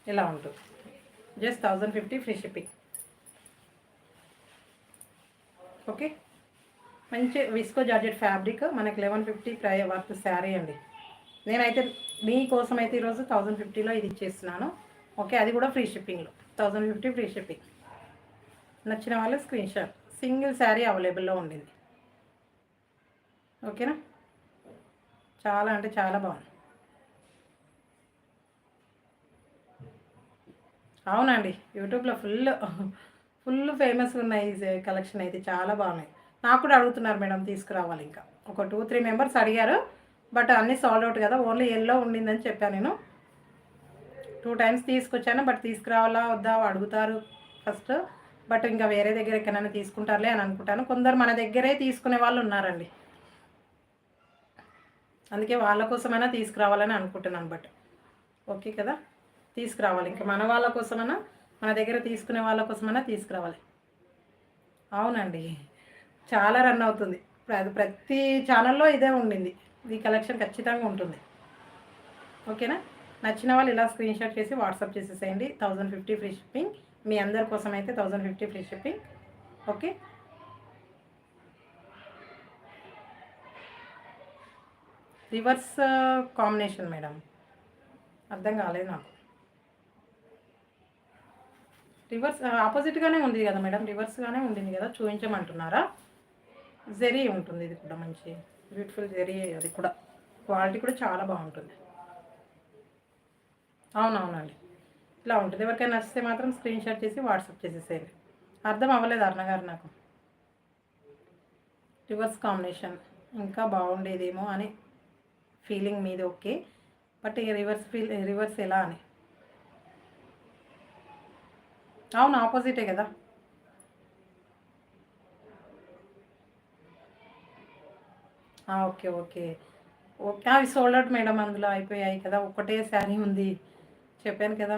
ఇలా ఉంటుంది. Just 1050 free shipping. ఓకే, మంచి విస్కో జార్జెట్ ఫ్యాబ్రిక్ మనకి 1150 వర్త్ శారీ అండి. నేనైతే మీకోసం అయితే ఈరోజు 1050లో ఇది ఇచ్చేస్తున్నాను. ఓకే, అది కూడా ఫ్రీ షిప్పింగ్లో 1050 ఫ్రీ షిప్పింగ్. నచ్చిన వాళ్ళు స్క్రీన్ షాట్. సింగిల్ శారీ అవైలబుల్లో ఉండింది. ఓకేనా, చాలా అంటే చాలా బాగుంది. అవునండి, యూట్యూబ్లో ఫుల్ ఫేమస్ ఉన్నాయి ఈ కలెక్షన్ అయితే, చాలా బాగున్నాయి. నాకు కూడా అడుగుతున్నారు మేడం తీసుకురావాలి, ఇంకా ఒక 2-3 మెంబర్స్ అడిగారు. బట్ అన్నీ సాల్డ్ అవుట్ కదా, ఓన్లీ ఎల్లో ఉండిందని చెప్పాను. నేను 2 టైమ్స్ తీసుకొచ్చాను, బట్ తీసుకురావాలా వద్దా అడుగుతారు ఫస్ట్. బట్ ఇంకా వేరే దగ్గర ఎక్కడైనా తీసుకుంటారులే అని అనుకుంటాను. కొందరు మన దగ్గరే తీసుకునే వాళ్ళు ఉన్నారండి, అందుకే వాళ్ళ కోసమైనా తీసుకురావాలని అనుకుంటున్నాను. బట్ ఓకే కదా, తీసుకురావాలి. ఇంకా మన వాళ్ళ కోసమైనా, మన దగ్గర తీసుకునే వాళ్ళ కోసమైనా తీసుకురావాలి. అవునండి, చాలా రన్ అవుతుంది. ప్రతి ఛానల్లో ఇదే ఉండింది. ఈ కలెక్షన్ ఖచ్చితంగా ఉంటుంది. ఓకేనా, నచ్చిన వాళ్ళు ఇలా స్క్రీన్ షాట్ చేసి వాట్సాప్ చేసేసేయండి. 1050 ఫ్రీ షిప్పింగ్. మీ అందరి కోసం అయితే 1050 free shipping. Okay, reverse combination madam, అర్థం కాలేదు నాకు. రివర్స్ ఆపోజిట్గానే ఉంది కదా మేడం, రివర్స్గానే ఉండింది కదా, చూపించమంటున్నారా? జెరీ ఉంటుంది, ఇది కూడా మంచి బ్యూటిఫుల్ జెరీ. అది కూడా క్వాలిటీ కూడా చాలా బాగుంటుంది. అవునవునండి, ఇలా ఉంటుంది. ఎవరికైనా నచ్చితే మాత్రం స్క్రీన్ షాట్ చేసి వాట్సాప్ చేసేసేయండి. అర్థం అవ్వలేదు అన్నగారు నాకు. రివర్స్ కాంబినేషన్ ఇంకా బాగుండేదేమో అని ఫీలింగ్ మీది. ఓకే, బట్ ఇక రివర్స్ ఎలా అని. అవును, ఆపోజిటే కదా. ఓకే ఓకే ఓకే, అవి సోల్డ్ అవుట్ మేడం, అందులో అయిపోయాయి కదా. ఒకటే శారీ ఉంది, చెప్పాను కదా,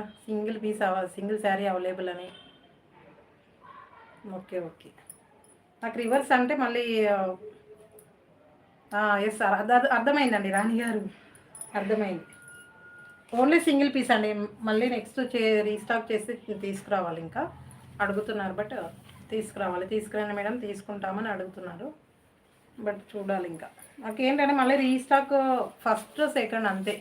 సింగిల్ శారీ అవైలబుల్ అని. ఓకే ఓకే, నాకు రివర్స్ అంటే మళ్ళీ ఎస్ సార్, అర్థమైందండి రాణి గారు, అర్థమైంది. ఓన్లీ సింగిల్ పీస్ అండి, మళ్ళీ నెక్స్ట్ రీస్టాక్ చేసి తీసుకురావాలి. ఇంకా అడుగుతున్నారు, బట్ తీసుకురండి మేడం, తీసుకుంటామని అడుగుతున్నారు. బట్ చూడాలి ఇంకా. నాకేంటంటే మళ్ళీ రీస్టాక్ ఫస్ట్ సెకండ్ అంతే.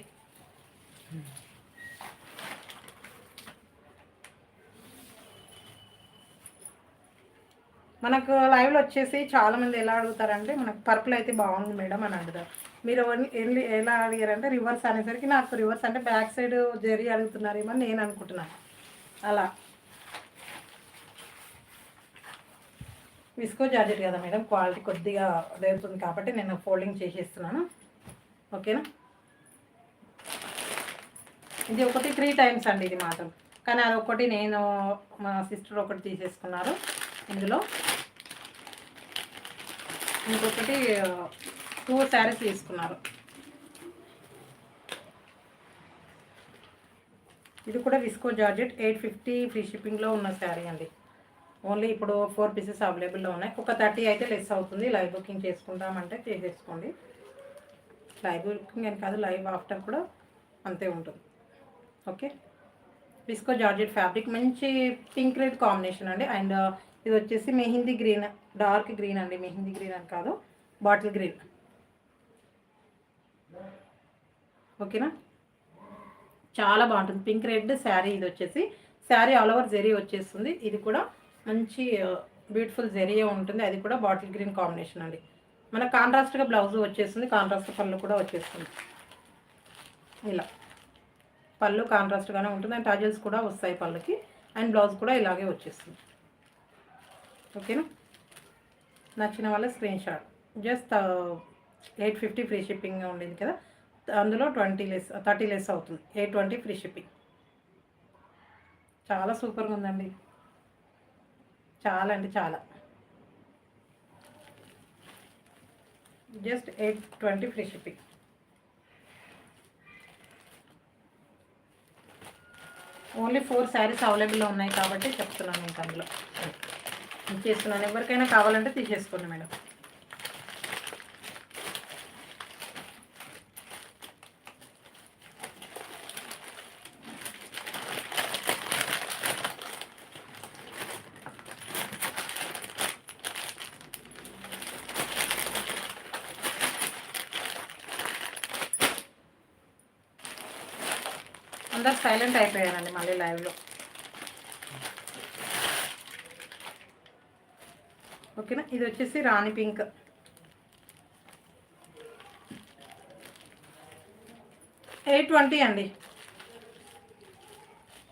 మనకు లైవ్లో వచ్చేసి చాలామంది ఎలా అడుగుతారంటే, మనకు పర్పుల్ అయితే బాగుంది మేడం అని అడుగుతారు. మీరు ఎలా అడిగారంటే రివర్స్ అనేసరికి నాకు రివర్స్ అంటే బ్యాక్ సైడ్ జరీ అడుగుతున్నారేమో నేను అనుకుంటున్నాను. అలా విస్కో జార్జెట్ కదా మేడం, క్వాలిటీ కొద్దిగా అదవుతుంది కాబట్టి నేను ఫోల్డింగ్ చేసేస్తున్నాను. ఓకేనా, ఇది ఒకటి 3 టైమ్స్ అండి ఇది మాత్రం. కానీ అది ఒకటి నేను మా సిస్టర్ ఒకటి తీసేసుకున్నారు ఇందులో. ఇంకొకటి 2 శారీస్ తీసుకున్నారు. ఇది కూడా విస్కో జార్జెట్ 850 ఫ్రీ షిప్పింగ్లో ఉన్న శారీ అండి. ఓన్లీ ఇప్పుడు 4 పీసెస్ అవైలబుల్లో ఉన్నాయి. ఒక 30 అయితే లెస్ అవుతుంది. లైవ్ బుకింగ్ చేసుకుంటామంటే చేసేసుకోండి. లైవ్ బుకింగ్ అని కాదు, లైవ్ ఆఫ్టర్ కూడా అంతే ఉంటుంది. ఓకే, విస్కో జార్జెట్ ఫ్యాబ్రిక్ మంచి పింక్ రెడ్ కాంబినేషన్ అండి. అండ్ ఇది వచ్చేసి మెహందీ గ్రీన్, డార్క్ గ్రీన్ అండి. మెహందీ గ్రీన్ అని కాదు, బాటిల్ గ్రీన్. ఓకేనా, చాలా బాగుంటుంది. Pink red sari. ఇది వచ్చేసి శారీ ఆల్ ఓవర్ జెరీ వచ్చేస్తుంది. ఇది కూడా మంచి బ్యూటిఫుల్ జెరీయే ఉంటుంది. అది కూడా బాటిల్ గ్రీన్ కాంబినేషన్ అండి. మన కాంట్రాస్ట్గా బ్లౌజ్ వచ్చేస్తుంది, కాంట్రాస్ట్ పళ్ళు కూడా వచ్చేస్తుంది. ఇలా పళ్ళు కాంట్రాస్ట్గానే ఉంటుంది. అండ్ టజల్స్ కూడా వస్తాయి పళ్ళుకి. అండ్ బ్లౌజ్ కూడా ఇలాగే వచ్చేస్తుంది. ఓకేనా, నచ్చిన వాళ్ళ screen shot. Just 850 free shipping ఉండేది కదా, అందులో 30 లెస్ అవుతుంది. 820 ఫ్రీ షిప్పింగ్. చాలా సూపర్గా ఉందండి, చాలా అంటే చాలా. Just 820 free shipping. Only 4 saris అవైలబుల్లో ఉన్నాయి కాబట్టి చెప్తున్నాను. ఇంకా అందులో ఇచ్చేస్తున్నాను. ఎవరికైనా కావాలంటే తీసేసుకోండి మేడం. అందరు సైలెంట్ అయిపోయారండి మళ్ళీ లైవ్లో. ఓకేనా, ఇది వచ్చేసి రాణి పింక్. $820 అండి.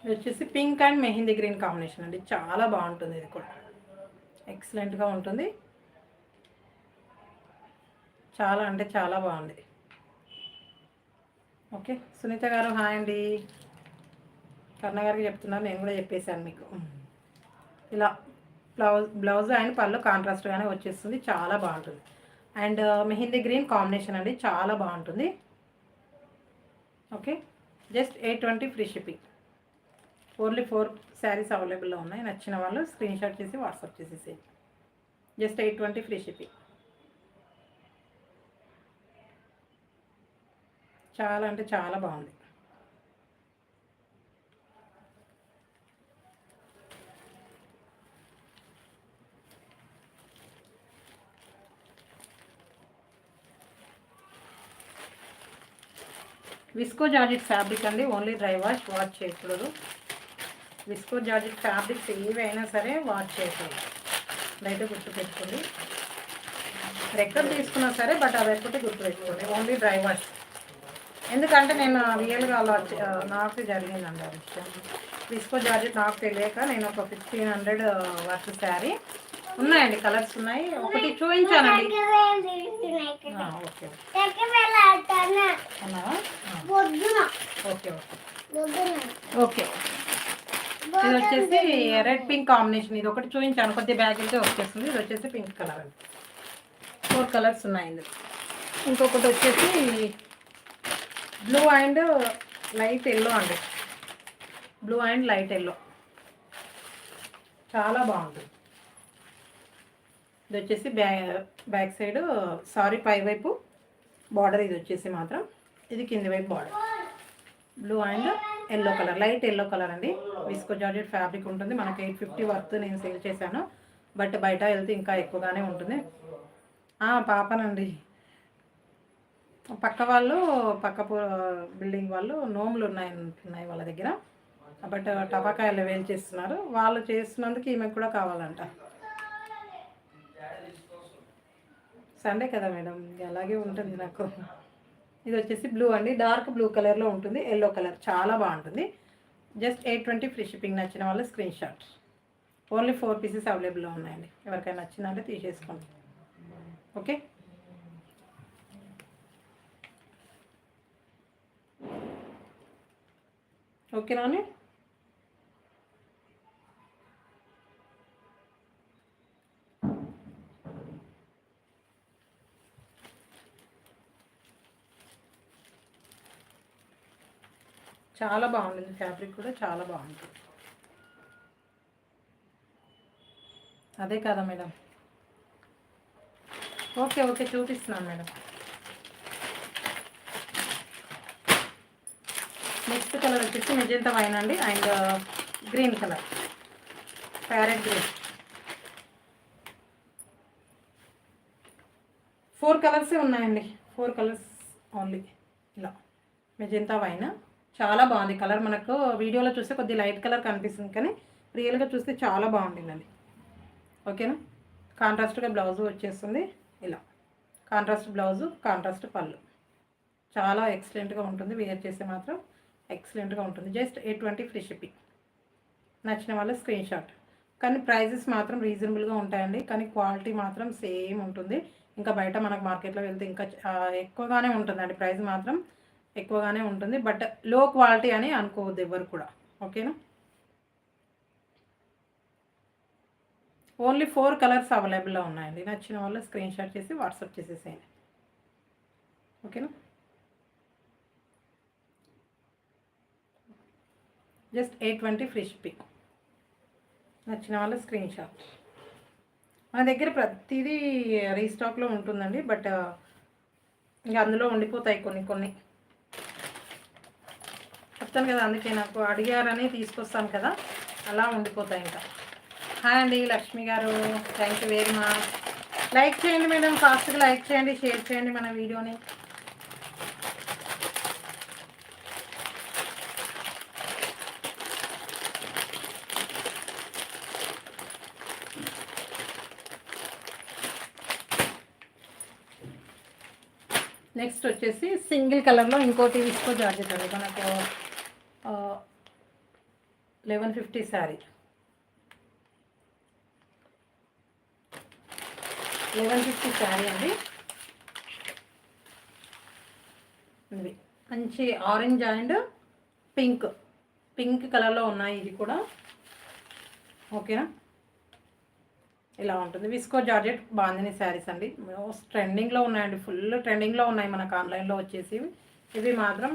ఇది వచ్చేసి pink and mehndi green combination అండి. చాలా బాగుంటుంది. ఇది కూడా ఎక్సలెంట్గా ఉంటుంది. చాలా అంటే చాలా బాగుంది. ఓకే, సునీత గారు హాయ్ అండి. కర్ణ గారికి చెప్తున్నారు, నేను కూడా చెప్పేశాను మీకు. ఇలా బ్లౌజ్ అండ్ పళ్ళు కాంట్రాస్ట్గానే వచ్చేస్తుంది. చాలా బాగుంటుంది. అండ్ మెహందీ గ్రీన్ కాంబినేషన్ అండి, చాలా బాగుంటుంది. Okay, just 820 free shipping. Only 4 saris అవైలబుల్లో ఉన్నాయి. నచ్చిన వాళ్ళు స్క్రీన్ షాట్ చేసి వాట్సాప్ చేసేసేయండి. Just 820 free shipping. చాలా అంటే చాలా బాగుంది. విస్కో జార్జెట్ ఫ్యాబ్రిక్ అండి. ఓన్లీ డ్రై వాష్ చేయకూడదు. విస్కో జార్జెట్ ఫ్యాబ్రిక్స్ ఏవైనా సరే వాష్ చేయకూడదు. అయితే గుర్తుపెట్టుకోండి. ఎక్కడ తీసుకున్నా సరే, బట్ అది ఎక్కడితే గుర్తుపెట్టుకోండి. Only dry wash. ఎందుకంటే నేను రియల్గా అలా నాకు జరిగిందండి ఆ విషయం. విస్కో జార్జెట్ నాకు తెలియక నేను ఒక 1500 వర్త్ శారీ ఉన్నాయండి, కలర్స్ ఉన్నాయి. ఒకటి చూపించానండి. Okay okay okay. ఇది వచ్చేసి రెడ్ పింక్ కాంబినేషన్. ఇది ఒకటి చూపించాను, కొద్ది బ్యాగులతో వచ్చేస్తుంది. ఇది వచ్చేసి పింక్ కలర్ అండి. 4 కలర్స్ ఉన్నాయి ఇందులో. ఇంకొకటి వచ్చేసి బ్లూ అండ్ లైట్ ఎల్లో అండి. బ్లూ అండ్ లైట్ ఎల్లో చాలా బాగుంటుంది. ఇది వచ్చేసి బ్యాక్ సైడ్ పై వైపు బార్డర్. ఇది వచ్చేసి మాత్రం ఇది కింది వైపు border. Blue and yellow colour, light yellow colour అండి. విస్కో జార్జెట్ ఫ్యాబ్రిక్ ఉంటుంది. మనకి 850 వర్త్ నేను సేల్ చేశాను, బట్ బయట వెళ్తే ఇంకా ఎక్కువగానే ఉంటుంది. పాపనండి. పక్క బిల్డింగ్ వాళ్ళు నోములు ఉన్నాయి వాళ్ళ దగ్గర, బట్ టపాకాయలు వేలు చేస్తున్నారు. వాళ్ళు చేస్తున్నందుకు ఈమెకు కూడా కావాలంట. సండే కదా మేడం, అలాగే ఉంటుంది నాకు. ఇది వచ్చేసి బ్లూ అండి, డార్క్ బ్లూ కలర్లో ఉంటుంది. ఎల్లో కలర్ చాలా బాగుంటుంది. Just 820 free shipping. నచ్చిన వాళ్ళు స్క్రీన్ షాట్. ఓన్లీ 4 పీసెస్ అవైలబుల్లో ఉన్నాయండి. ఎవరికైనా నచ్చిందంటే తీసేసుకోండి. ఓకే, ఓకేనా అండి. చాలా బాగుంటుంది, ఫ్యాబ్రిక్ కూడా చాలా బాగుంటుంది. అదే కదా మేడం. ఓకే ఓకే చూపిస్తున్నాను మేడం. నెక్స్ట్ కలర్ వచ్చేసి మెజెంటా వైన్ అండి, and green colour, parrot green. 4 కలర్సే ఉన్నాయండి, 4 కలర్స్ ఓన్లీ. ఇలా మెజెంటా వైన్ చాలా బాగుంది కలర్. మనకు వీడియోలో చూస్తే కొద్దిగా లైట్ కలర్ కనిపిస్తుంది, కానీ రియల్గా చూస్తే చాలా బాగుంటుందండి. ఓకేనా. కాంట్రాస్ట్గా బ్లౌజు వచ్చేస్తుంది ఇలా, కాంట్రాస్ట్ బ్లౌజు, కాంట్రాస్ట్ పళ్ళు. చాలా ఎక్సలెంట్గా ఉంటుంది, వేర్ చేస్తే మాత్రం ఎక్సలెంట్గా ఉంటుంది. Just 820 free shipping. నచ్చిన వాళ్ళ స్క్రీన్ షాట్. కానీ ప్రైజెస్ మాత్రం రీజనబుల్గా ఉంటాయండి, కానీ క్వాలిటీ మాత్రం సేమ్ ఉంటుంది. ఇంకా బయట మనకు మార్కెట్లో వెళ్తే ఇంకా ఎక్కువగానే ఉంటుందండి, ప్రైస్ మాత్రం ఎక్కువగానే ఉంటుంది. బట్ లో క్వాలిటీ అని అనుకోవద్దు ఎవరు కూడా. ఓకేనా. ఓన్లీ 4 కలర్స్ అవైలబుల్లో ఉన్నాయండి. నచ్చిన వాళ్ళు స్క్రీన్ షాట్ చేసి వాట్సాప్ చేసేసేయండి. ఓకేనా. Just 820 free shipping. నచ్చిన వాళ్ళ స్క్రీన్ షాట్. మన దగ్గర ప్రతిదీ రీస్టాక్లో ఉంటుందండి, బట్ ఇంకా అందులో ఉండిపోతాయి కొన్ని కొన్ని. చెప్తాను కదా, అందుకే నాకు అడిగారని తీసుకొస్తాను కదా, అలా ఉండిపోతాయి ఇంకా. హాయ్ అండి లక్ష్మి గారు, thank you very much. Like చేయండి మేడం, ఫాస్ట్గా లైక్ చేయండి, షేర్ చేయండి మన వీడియోని. నెక్స్ట్ వచ్చేసి సింగిల్ కలర్లో ఇంకోటి విస్కో జార్జెట్ అండి, మనకు 1150 శారీ. 1150 శారీ అండి. ఇది మంచి ఆరెంజ్ అండ్ పింక్ కలర్లో ఉన్నాయి ఇది కూడా. ఓకేనా. ఇలా ఉంటుంది. విస్కో జార్జెట్ బాందిని శారీస్ అండి, మోస్ట్ ట్రెండింగ్లో ఉన్నాయండి, ఫుల్ ట్రెండింగ్లో ఉన్నాయి మనకు ఆన్లైన్లో వచ్చేసి. ఇవి మాత్రం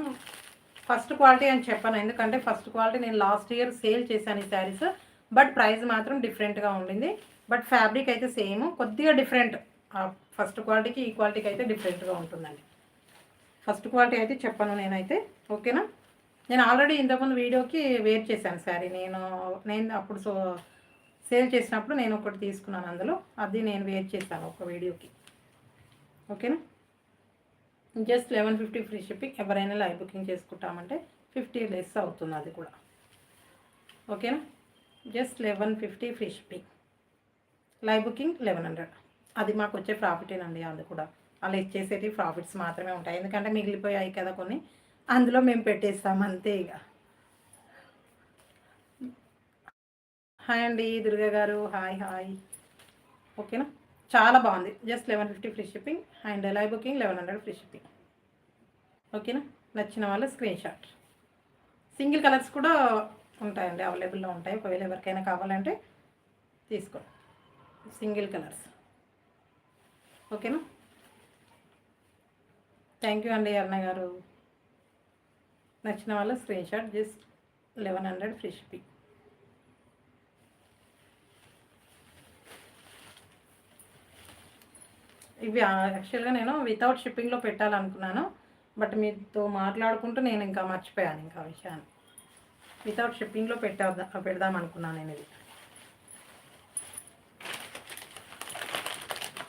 ఫస్ట్ క్వాలిటీ అని చెప్పాను, ఎందుకంటే ఫస్ట్ క్వాలిటీ నేను లాస్ట్ ఇయర్ సేల్ చేశాను ఈ శారీస్. బట్ ప్రైస్ మాత్రం డిఫరెంట్గా ఉండింది, బట్ ఫ్యాబ్రిక్ అయితే సేమ్, కొద్దిగా డిఫరెంట్. ఫస్ట్ క్వాలిటీకి ఈ క్వాలిటీకి అయితే డిఫరెంట్గా ఉంటుందండి. ఫస్ట్ క్వాలిటీ అయితే చెప్పాను నేనైతే. ఓకేనా. నేను ఆల్రెడీ ఇంతకుముందు వీడియోకి వేర్ చేశాను శారీ, నేను అప్పుడు సేల్ చేసినప్పుడు నేను ఒకటి తీసుకున్నాను అందులో, అది నేను వేర్ చేశాను ఒక వీడియోకి. ఓకేనా. Just 1150 free shipping. ఎవరైనా లైవ్ బుకింగ్ చేసుకుంటామంటే 50 లెస్ అవుతుంది అది కూడా. ఓకేనా. Just 1150 free shipping. Live booking 1100. అది మాకు వచ్చే ప్రాఫిటేనండి, అది కూడా అలా ఇచ్చేసేటి ప్రాఫిట్స్ మాత్రమే ఉంటాయి, ఎందుకంటే మిగిలిపోయాయి కదా కొన్ని, అందులో మేము పెట్టేస్తాం అంతే ఇక. హాయ్ అండి దుర్గా గారు, హాయ్ హాయ్. ఓకేనా. చాలా బాగుంది. Just 1150 free shipping and live booking 1100 free shipping. ఓకేనా. నచ్చిన వాళ్ళు స్క్రీన్ షాట్. సింగిల్ కలర్స్ కూడా ఉంటాయండి, అవైలబుల్లో ఉంటాయి, ఒకవేళ ఎవరికైనా కావాలంటే తీసుకోండి. Single colours. ఓకేనా. థ్యాంక్ యూ అండి అన్న గారు. నచ్చిన వాళ్ళు screen shot. Just 1100 free shipping. ఇవి యాక్చువల్గా నేను వితౌట్ షిప్పింగ్లో పెట్టాలనుకున్నాను, బట్ మీతో మాట్లాడుకుంటూ నేను ఇంకా మర్చిపోయాను ఇంకా విషయాన్ని. వితౌట్ షిప్పింగ్లో పెడదాం అనుకున్నాను నేను ఇది.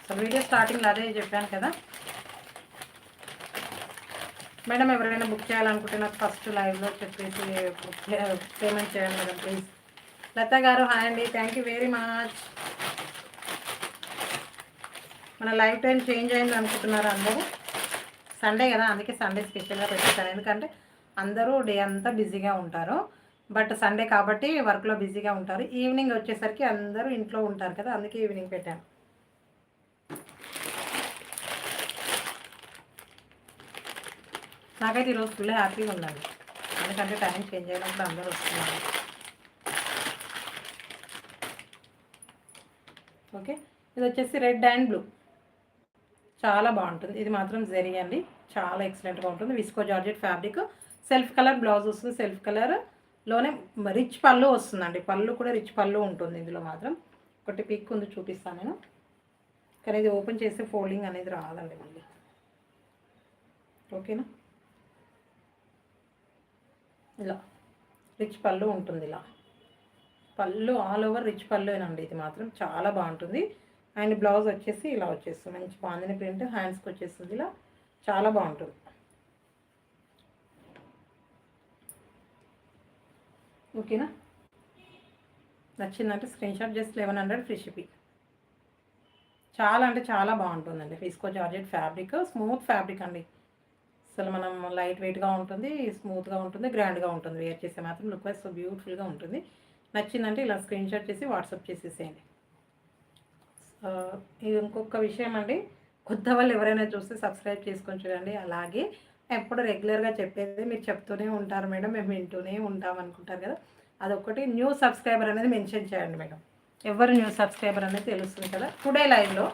సో వీడియో స్టార్టింగ్లో అదే చెప్పాను కదా మేడం. ఎవరైనా బుక్ చేయాలనుకుంటే నాకు ఫస్ట్ లైవ్లో చెప్పేసి పేమెంట్ చేయండి మేడం ప్లీజ్. లతా గారు హాయ్ అండి, థ్యాంక్ యూ వెరీ మచ్. మన లైవ్ టైం చేంజ్ అయింది అనుకుంటున్నారు అందరూ. సండే కదా, అందుకే సండే స్పెషల్గా పెట్టేస్తాను, ఎందుకంటే అందరూ డే అంతా బిజీగా ఉంటారు, బట్ సండే కాబట్టి వర్క్లో బిజీగా ఉంటారు. ఈవినింగ్ వచ్చేసరికి అందరూ ఇంట్లో ఉంటారు కదా, అందుకే ఈవినింగ్ పెట్టాను. నాకైతే ఈరోజు ఫుల్ హ్యాపీగా ఉండాలి, ఎందుకంటే టైం చేంజ్ అయినప్పుడు అందరూ వస్తున్నారు. ఓకే, ఇది వచ్చేసి రెడ్ అండ్ బ్లూ, చాలా బాగుంటుంది. ఇది మాత్రం జరీ అండి, చాలా ఎక్సలెంట్గా ఉంటుంది. Visco georgette fabric, self colour blouse వస్తుంది. సెల్ఫ్ కలర్లోనే రిచ్ పళ్ళు వస్తుందండి. పళ్ళు కూడా రిచ్ పళ్ళు ఉంటుంది. ఇందులో మాత్రం ఒకటి పిక్ ఉంది, చూపిస్తాను నేను. కానీ ఇది ఓపెన్ చేస్తే ఫోల్డింగ్ అనేది రాదండి మళ్ళీ. ఓకేనా, ఇలా రిచ్ పళ్ళు ఉంటుంది. ఇలా పళ్ళు ఆల్ ఓవర్ రిచ్ పళ్ళునండి. ఇది మాత్రం చాలా బాగుంటుంది. అండ్ బ్లౌజ్ వచ్చేసి ఇలా వచ్చేస్తుంది, మంచి బాందిని ప్రింట్, హ్యాండ్స్కి వచ్చేస్తుంది. ఇలా చాలా బాగుంటుంది. ఓకేనా, నచ్చిందంటే screen shot, just 1100 free shipping. చాలా అంటే చాలా బాగుంటుందండి. Visco georgette fabric, smooth fabric అండి. అసలు మనం లైట్ వెయిట్గా ఉంటుంది, స్మూత్గా ఉంటుంది, గ్రాండ్గా ఉంటుంది. వేర్ చేస్తే మాత్రం లుక్ వైజ్ సో బ్యూటిఫుల్గా ఉంటుంది. నచ్చిందంటే ఇలా స్క్రీన్ షాట్ చేసి వాట్సాప్ చేసేసేయండి. ఇది ఇంకొక విషయం అండి, కొత్త వాళ్ళు ఎవరైనా చూస్తే సబ్స్క్రైబ్ చేసుకొని చూడండి. అలాగే ఎప్పుడు రెగ్యులర్గా చెప్పేది మీరు చెప్తూనే ఉంటారు మేడం, మేము వింటూనే ఉంటాం అనుకుంటారు కదా, అదొకటి. న్యూ సబ్స్క్రైబర్ అనేది మెన్షన్ చేయండి మేడం, ఎవరు న్యూ సబ్స్క్రైబర్ అనేది తెలుస్తుంది కదా టుడే లైవ్లో.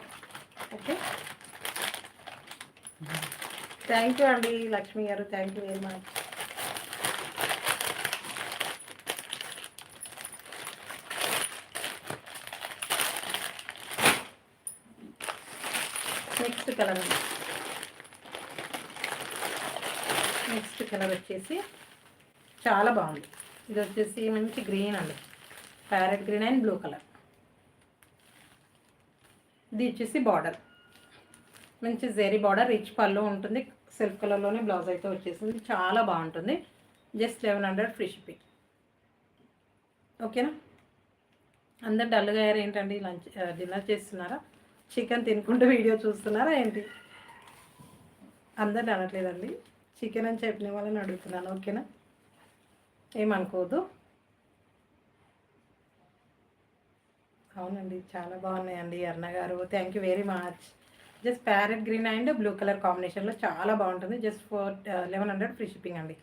ఓకే, థ్యాంక్ యూ అండి లక్ష్మి గారు, thank you very much. Next colour అండి, నెక్స్ట్ కలర్ వచ్చేసి చాలా బాగుంది. ఇది వచ్చేసి మంచి గ్రీన్ అండి, parrot green and blue colour. ఇది వచ్చేసి బార్డర్, మంచి జెరీ బార్డర్, రిచ్ పళ్ళు ఉంటుంది. సెల్ఫ్ కలర్లోనే బ్లౌజ్ అయితే వచ్చేసింది, చాలా బాగుంటుంది. Just 1100 free shipping. ఓకేనా, అందరు డల్గా అయ్యారు ఏంటండి? లంచ్ డిన్నర్ చేస్తున్నారా? చికెన్ తినుకుంటూ వీడియో చూస్తున్నారా ఏంటి? అందరిని అనట్లేదండి, చికెన్ అని చెప్పిన వాళ్ళని అడుగుతున్నాను. ఓకేనా, ఏమనుకోదు. అవునండి, చాలా బాగున్నాయండి అర్ణ గారు, thank you very much. Just parrot green and blue colour కాంబినేషన్లో చాలా బాగుంటుంది. జస్ట్ 1100 ఫ్రీ షిప్పింగ్ అండి.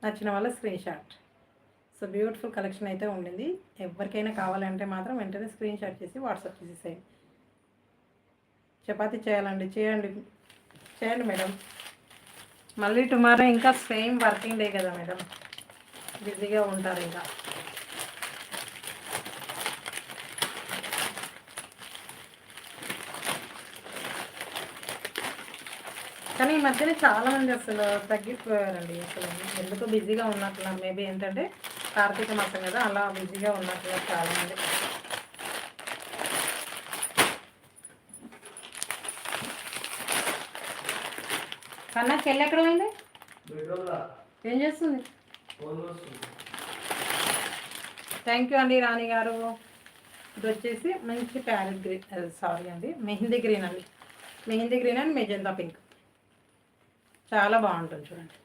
నచ్చిన వాళ్ళ screen shot. So beautiful collection అయితే ఉండింది. ఎవరికైనా కావాలంటే మాత్రం వెంటనే స్క్రీన్ షాట్ చేసి వాట్సాప్ చేసేసేయండి. చపాతీ చేయాలండి, చేయండి చేయండి మేడం. మళ్ళీ టుమారో ఇంకా సేమ్ వర్కింగ్ డే కదా మేడం, బిజీగా ఉంటారు ఇంకా. కానీ ఈ మధ్యన చాలామంది అసలు తగ్గిపోయారండి. అసలు ఎందుకు బిజీగా ఉన్నట్టున్నారు. మేబీ ఏంటంటే కార్తీక మాసం కదా, అలా బిజీగా ఉన్నట్టున్నారు చాలామంది. కన్నా చెల్లి ఎక్కడ పోయింది? ఏం చేస్తుంది? థ్యాంక్ యూ అండి రాణి గారు. ఇది వచ్చేసి మంచి ప్యారెట్ గ్రీన్, సారీ అండి మెహందీ గ్రీన్ అండి, mehndi green and magenta pink. చాలా బాగుంటుంది చూడండి.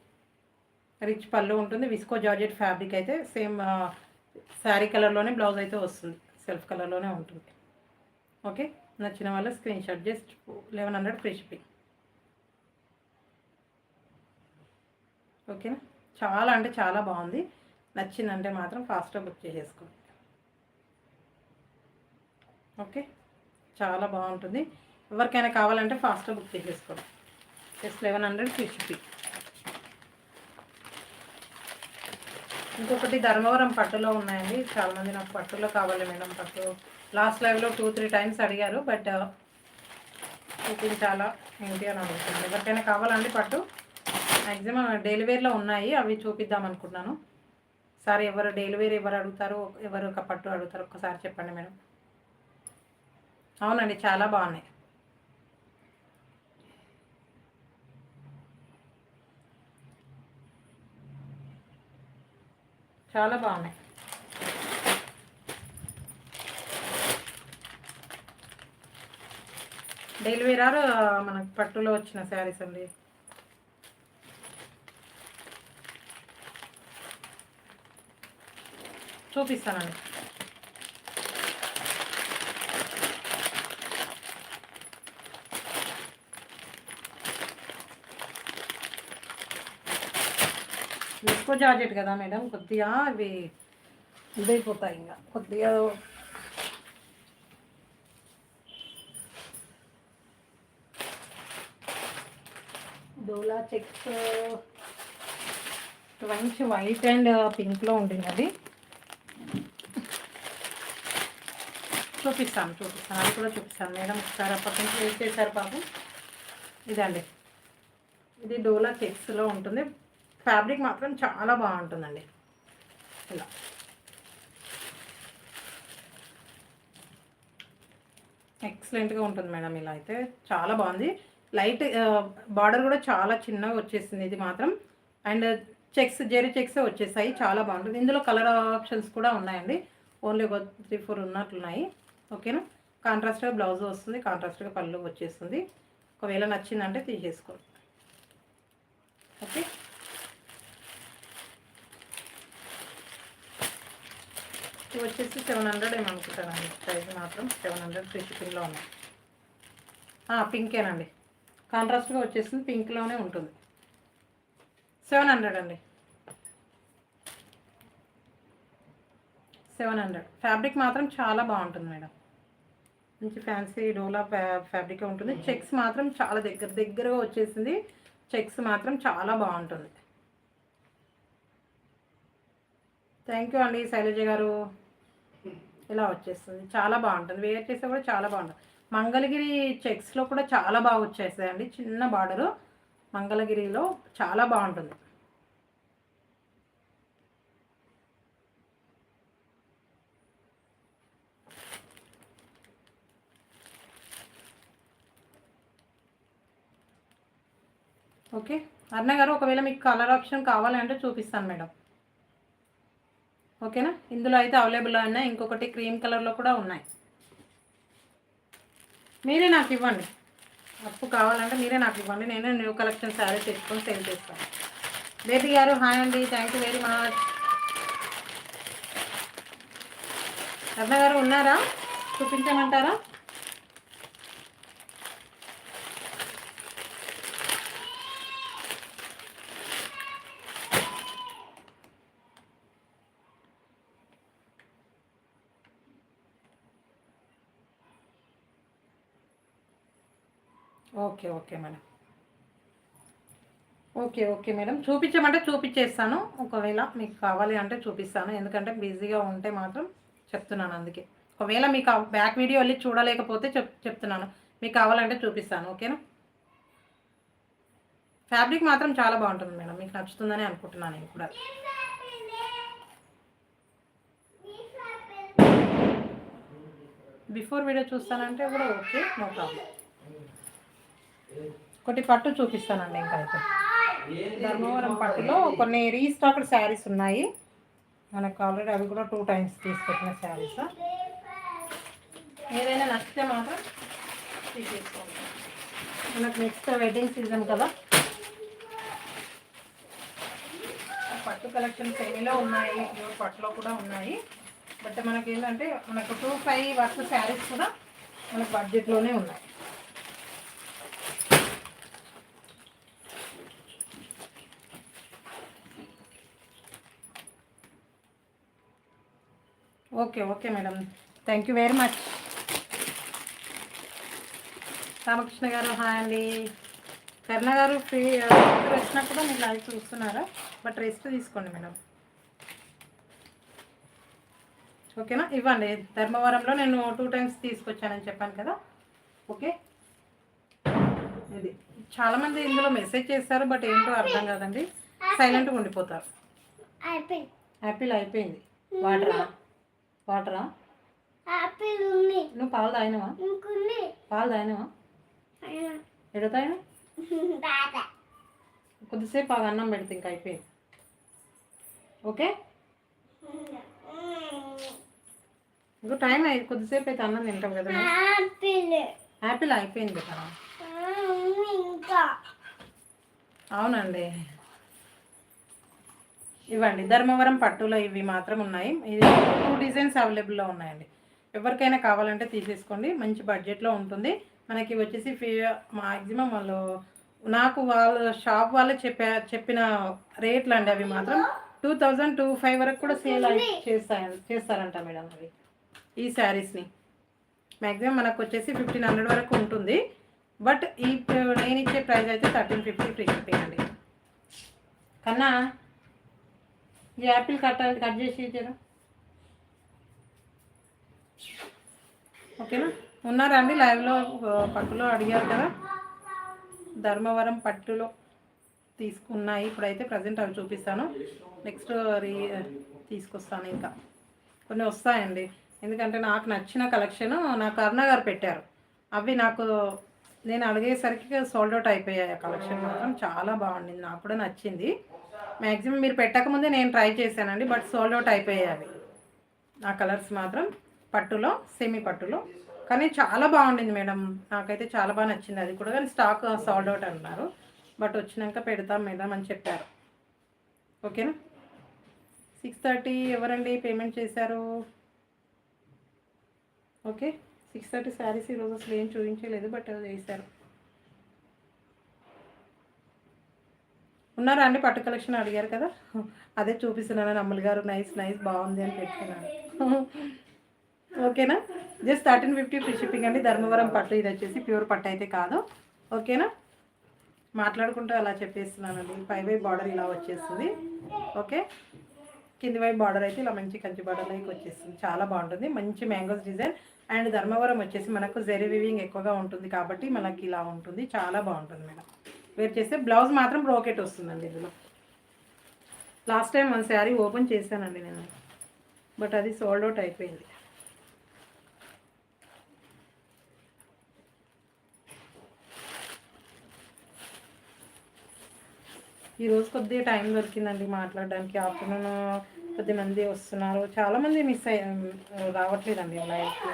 రిచ్ పళ్ళు ఉంటుంది. విస్కో జార్జెట్ ఫ్యాబ్రిక్ అయితే సేమ్ శారీ కలర్లోనే బ్లౌజ్ అయితే వస్తుంది, సెల్ఫ్ కలర్లోనే ఉంటుంది. ఓకే, నచ్చిన వాళ్ళ screen shot, just 1100 free shipping. ఓకేనా, చాలా అంటే చాలా బాగుంది. నచ్చిందంటే మాత్రం ఫాస్ట్గా బుక్ చేసేసుకోండి. ఓకే, చాలా బాగుంటుంది. ఎవరికైనా కావాలంటే ఫాస్ట్గా బుక్ చేసేసుకోండి. Just 1100 free shipping. ఇంకొకటి ధర్మవరం పట్టులో ఉన్నాయండి. చాలామంది నాకు పట్టులో కావాలి మేడం, పట్టు లాస్ట్ లైవ్లో 2-3 టైమ్స్ అడిగారు, బట్ చూపించాలా ఏంటి అని అడుగుతున్నాను. ఎవరికైనా కావాలండి పట్టు, మ్యాక్సిమం డెలివరీలో ఉన్నాయి, అవి చూపిద్దాం అనుకున్నాను. సార్ ఎవరు డెలివరీ ఎవరు అడుగుతారు, ఎవరు ఒక పట్టు అడుగుతారు ఒక్కసారి చెప్పండి మేడం. అవునండి, చాలా బాగున్నాయి. చాలా బాగున్నాయి. డెలివరీ ఆర్ మనకు పట్టులో వచ్చిన శారీస్ అండి. చూపిస్తానండి. విస్కో ఎక్కువ జార్జెట్ కదా మేడం, కొద్దిగా ఇవి ఇదైపోతాయి. ఇంకా కొద్దిగా డోలా చెక్స్ మంచి వైట్ అండ్ పింక్లో ఉంటుంది అది. చూపిస్తాను అది కూడా చూపిస్తాను మేడం. ఒకసారి పక్కన వేస్ట్ చేశారు పాపం. ఇదండి, ఇది డోలా చెక్స్లో ఉంటుంది. ఫ్యాబ్రిక్ మాత్రం చాలా బాగుంటుందండి. ఇలా ఎక్సలెంట్గా ఉంటుంది మేడం. ఇలా అయితే చాలా బాగుంది. లైట్ బార్డర్ కూడా చాలా చిన్నగా వచ్చేసింది ఇది మాత్రం. అండ్ చెక్స్ జెరీ చెక్స్ వచ్చేసాయి, చాలా బాగుంటుంది. ఇందులో కలర్ ఆప్షన్స్ కూడా ఉన్నాయండి. ఓన్లీ ఒక 3-4 ఉన్నట్లున్నాయి. ఓకేనా. కాంట్రాస్ట్గా బ్లౌజ్ వస్తుంది, కాంట్రాస్ట్గా పళ్ళు వచ్చేస్తుంది. ఒకవేళ నచ్చిందంటే తీసేసుకోండి. ఓకే. ఇది వచ్చేసి 700 ఏమనుకుంటానండి. ప్రైస్ మాత్రం 700 ఫ్రీ షిప్పింగ్లో ఉన్నాయి. పింకేనండి, కాంట్రాస్ట్గా వచ్చేసింది, పింక్లోనే ఉంటుంది. 700 అండి, 700. ఫ్యాబ్రిక్ మాత్రం చాలా బాగుంటుంది మేడం. మంచి ఫ్యాన్సీ డోలా ఫ్యాబ్రిక్ ఉంటుంది. చెక్స్ మాత్రం చాలా దగ్గరగా వచ్చేసింది. చెక్స్ మాత్రం చాలా బాగుంటుంది. థ్యాంక్ యూ అండి శైలజ గారు. ఇలా వచ్చేస్తుంది, చాలా బాగుంటుంది. వేర్ చేస్తే కూడా చాలా బాగుంటుంది. మంగళగిరి చెక్స్లో కూడా చాలా బాగా వచ్చేస్తాయండి. చిన్న బార్డరు మంగళగిరిలో చాలా బాగుంటుంది. ఓకే అర్ణ గారు, ఒకవేళ మీకు కలర్ ఆప్షన్ కావాలంటే చూపిస్తాను మేడం. ఓకేనా. ఇందులో అయితే అవైలబుల్ ఉన్నాయి. ఇంకొకటి క్రీమ్ కలర్లో కూడా ఉన్నాయి. మీరే నాకు ఇవ్వండి, అప్పు కావాలంటే మీరే నాకు ఇవ్వండి. నేను న్యూ కలెక్షన్ శారీ తెచ్చుకొని సేల్ చేస్తాను. బేబీ గారు హాయ్ అండి, thank you very much. Arna garu ఉన్నారా, చూపించమంటారా? Okay madam. ఓకే మేడం, చూపించమంటే చూపించేస్తాను. ఒకవేళ మీకు కావాలి అంటే చూపిస్తాను. ఎందుకంటే బిజీగా ఉంటే మాత్రం చెప్తున్నాను. అందుకే ఒకవేళ మీకు బ్యాక్ వీడియో వెళ్ళి చూడలేకపోతే చెప్తున్నాను. మీకు కావాలంటే చూపిస్తాను. ఓకేనా. ఫ్యాబ్రిక్ మాత్రం చాలా బాగుంటుంది మేడం, మీకు నచ్చుతుందని అనుకుంటున్నాను నేను కూడా. బిఫోర్ వీడియో చూస్తానంటే కూడా ఓకే, నో ప్రాబ్లం. ఒకటి పట్టు చూపిస్తానండి. ఇంకా అయితే ధర్మవరం పట్టులో కొన్ని రీస్టాక్డ్ శారీస్ ఉన్నాయి మనకు ఆల్రెడీ. అవి కూడా 2 times తీసుకొచ్చిన శారీస్. ఏదైనా నచ్చితే మాత్రం తీసేసుకోండి. మనకు నెక్స్ట్ వెడ్డింగ్ సీజన్ కదా. పట్టు కలెక్షన్ సెమీలో ఉన్నాయి, ప్యూర్ పట్టులో కూడా ఉన్నాయి. బట్ మనకి ఏంటంటే మనకు 2-5 వర్క్ శారీస్ కూడా మనకు బడ్జెట్లోనే ఉన్నాయి. Okay madam, thank you very much. Ramakrishna గారు హాయ్ అండి. కరుణ గారు ఫ్రీ వచ్చినప్పుడు మీరు లైవ్ చూస్తున్నారా? బట్ రెస్ట్ తీసుకోండి మేడం. ఓకేనా. ఇవ్వండి, ధర్మవరంలో నేను 2 times తీసుకొచ్చానని చెప్పాను కదా. ఓకే. ఇది చాలామంది ఇందులో మెసేజ్ చేస్తారు, బట్ ఏంటో అర్థం కాదండి, సైలెంట్గా ఉండిపోతారు. యాపిల్ అయిపోయింది. వాటరా నువ్వు పాలు తాగినవా? ఎడ తాగినా? కొద్దిసేపు బాగా అన్నం పెడితే ఇంకా అయిపోయింది. ఓకే, ఇంకో టైం అయింది, కొద్దిసేపు అయితే అన్నం తింటాం కదా. యాపిల్ అయిపోయింది కదా. అవునండి. ఇవ్వండి, ధర్మవరం పట్టులో ఇవి మాత్రం ఉన్నాయి. ఇది 2 డిజైన్స్ అవైలబుల్లో ఉన్నాయండి. ఎవరికైనా కావాలంటే తీసేసుకోండి, మంచి బడ్జెట్లో ఉంటుంది. మనకి వచ్చేసి మ్యాక్సిమం వాళ్ళు నాకు వాళ్ళ షాప్ వాళ్ళే చెప్పిన రేట్లు అండి. అవి మాత్రం 2025 వరకు కూడా సేల్ చేస్తారంట మేడం అవి ఈ శారీస్ని. మ్యాక్సిమం మనకు వచ్చేసి 1500 వరకు ఉంటుంది. బట్ నేను ఇచ్చే ప్రైస్ అయితే 1350 ఫ్రీ షిప్పింగ్ అండి. కన్నా ఈ యాపిల్ కట్ చేసి ఇచ్చారా? ఓకేనా? ఉన్నారా అండి లైవ్లో? పట్టులో అడిగారు కదా, ధర్మవరం పట్టులో తీసుకున్నాయి. ఇప్పుడైతే ప్రజెంట్ అవి చూపిస్తాను. నెక్స్ట్ తీసుకొస్తాను. ఇంకా కొన్ని వస్తాయండి, ఎందుకంటే నాకు నచ్చిన కలెక్షన్ నాకు అరుణ గారు పెట్టారు. అవి నేను అడిగేసరికి సోల్డ్ అవుట్ అయిపోయాయి. ఆ కలెక్షన్ మాత్రం చాలా బాగుండింది, నాకు కూడా నచ్చింది. మ్యాక్సిమం మీరు పెట్టకముందే నేను ట్రై చేశానండి, బట్ సోల్డ్ అవుట్ అయిపోయాయి అవి. ఆ కలర్స్ మాత్రం పట్టులో, సెమీ పట్టులో, కానీ చాలా బాగుండింది మేడం. నాకైతే చాలా బాగా నచ్చింది. అది కూడా కానీ స్టాక్ సోల్డ్ అవుట్ అన్నారు, బట్ వచ్చినాక పెడతాం మేడం అని చెప్పారు. ఓకేనా? 6:30 ఎవరండి పేమెంట్ చేశారు? ఓకే, 6:30 శారీస్ ఈరోజు అసలు ఏం చూపించలేదు, బట్ చేశారు. ఉన్నారా అండి? పట్టు కలెక్షన్ అడిగారు కదా, అదే చూపిస్తున్నాను. అమ్ములు గారు నైస్ బాగుంది అని పెట్టుకున్నాను. ఓకేనా? జస్ట్ 1350 ఫ్రీ షిప్పింగ్ అండి. ధర్మవరం పట్టు, ఇది వచ్చేసి ప్యూర్ పట్టు అయితే కాదు. ఓకేనా? మాట్లాడుకుంటూ అలా చెప్పేస్తున్నానండి. పై వైపు బార్డర్ ఇలా వచ్చేస్తుంది. ఓకే, కింది వైపు బార్డర్ అయితే ఇలా మంచి కంచి బార్డర్ లైక్ వచ్చేస్తుంది. చాలా బాగుంటుంది, మంచి మ్యాంగోస్ డిజైన్. అండ్ ధర్మవరం వచ్చేసి మనకు జెరీ వివింగ్ ఎక్కువగా ఉంటుంది కాబట్టి మనకి ఇలా ఉంటుంది. చాలా బాగుంటుంది మేడం. వేర్ చేస్తే బ్లౌజ్ మాత్రం బ్రోకెట్ వస్తుందండి ఇందులో. లాస్ట్ టైం మన శారీ ఓపెన్ చేశానండి నేను, బట్ అది సోల్డ్ అవుట్ అయిపోయింది. ఈరోజు కొద్దిగా టైం దొరికిందండి మాట్లాడడానికి. ఆఫ్టర్నూన్ కొద్దిమంది వస్తున్నారు, చాలామంది మిస్ రావట్లేదండి లైవ్కి.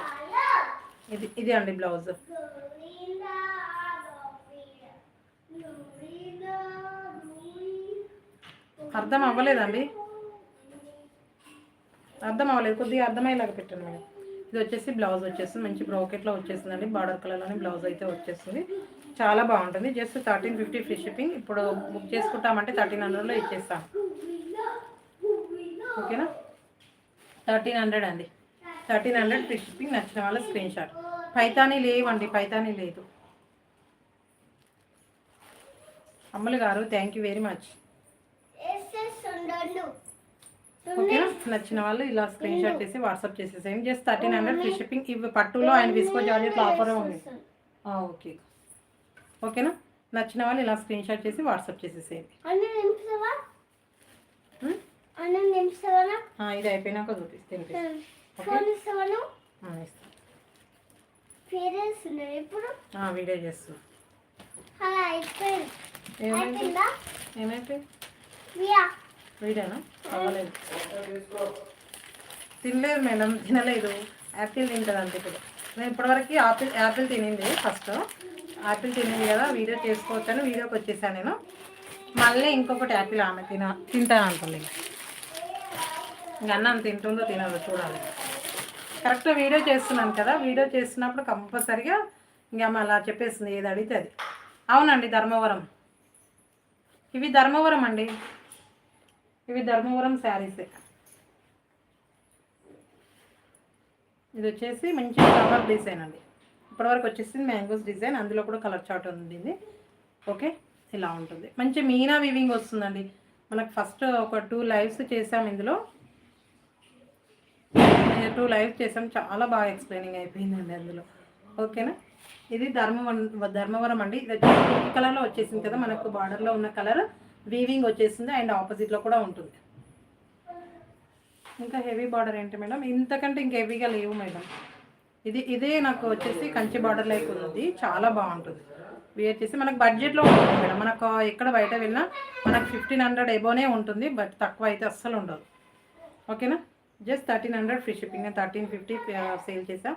ఇది అండి బ్లౌజ్. అర్థం అవ్వలేదండి, కొద్దిగా అర్థమయ్యేలాగా పెట్టండి మేడం. ఇది వచ్చేసి బ్లౌజ్ వచ్చేస్తుంది, మంచి బ్రోకెట్లో వచ్చేస్తుందండి. బార్డర్ కలర్లోనే బ్లౌజ్ అయితే వచ్చేస్తుంది. చాలా బాగుంటుంది. Just 1350 free shipping. ఇప్పుడు బుక్ చేసుకుంటామంటే 1300లో ఇచ్చేస్తాం. ఓకేనా? 1300 అండి, 1300 ఫ్రీ షిప్పింగ్. నచ్చిన వాళ్ళ స్క్రీన్ షాట్. పైతానీ లేవండి, పైతానీ లేదు. అమ్ములు గారు థ్యాంక్ యూ వెరీ మచ్. ఓకేనా? నచ్చిన వాళ్ళు ఇలా స్క్రీన్ షాట్ చేసి వాట్సాప్ చేసేసేయండి. Just 1300 free shipping. ఇవి పట్టులో అండ్ విస్కో జార్జెట్లో ఆఫర్ ఉంది. ఓకే, ఓకేనా? నచ్చిన వాళ్ళు ఇలా స్క్రీన్ షాట్ చేసి వాట్సాప్ చేసేసేయండి. ఇది అయిపోయినాక చూపిస్తాను. వీడియో చేస్తున్నా. ఏమైపోయింది? వీడియోనా? అవ్వలేదు, తినలేదు మేడం, తినలేదు. యాపిల్ తింటుంది అంతే. ఇప్పుడు నేను ఇప్పటివరకు యాపిల్ తినింది. ఫస్ట్ యాపిల్ తినింది కదా, వీడియో చేసుకోవచ్చాను. వీడియోకి వచ్చేసాను నేను. మళ్ళీ ఇంకొకటి యాపిల్ ఆమె తింటాను అనుకోండి. ఇంక అన్నం తింటుందో తినదో చూడాలి. కరెక్ట్గా వీడియో చేస్తున్నాను కదా, వీడియో చేస్తున్నప్పుడు కంపల్సరిగా ఇంకా ఆమె అలా చెప్పేస్తుంది, ఏది అడిగితే అది. అవునండి, ధర్మవరం. ఇవి ధర్మవరం అండి, ఇవి ధర్మవరం శారీసే. ఇది వచ్చేసి మంచి ఫ్లవర్ డిజైన్ అండి. ఇప్పటివరకు వచ్చేసింది మ్యాంగోస్ డిజైన్, అందులో కూడా కలర్ చార్ట్ ఉంది. ఓకే, ఇలా ఉంటుంది. మంచి మీనా వివింగ్ వస్తుందండి. మనకు ఫస్ట్ ఒక 2 లైవ్స్ చేసాం, ఇందులో 2 లైవ్స్ చేసాం. చాలా బాగా ఎక్స్ప్లెయినింగ్ అయిపోయిందండి అందులో. ఓకేనా? ఇది ధర్మవరం అండి. ఇది వచ్చేసి ఈ కలర్లో వచ్చేసింది కదా, మనకు బార్డర్లో ఉన్న కలర్ వీవింగ్ వచ్చేసింది. అండ్ ఆపోజిట్లో కూడా ఉంటుంది. ఇంకా హెవీ బార్డర్ ఏంటి మేడం? ఇంతకంటే ఇంకా హెవీగా లేవు మేడం. ఇదే నాకు వచ్చేసి కంచి బార్డర్ లైక్ ఉంది, చాలా బాగుంటుంది. వేర్ చేసి మనకు బడ్జెట్లో ఉంటుంది మేడం. మనకు ఎక్కడ బయట వెళ్ళినా మనకు 1500 ఎబోనే ఉంటుంది, బట్ తక్కువ అయితే అస్సలు ఉండదు. ఓకేనా? Just 1300 free shipping. నేను 1350 సేల్ చేసా,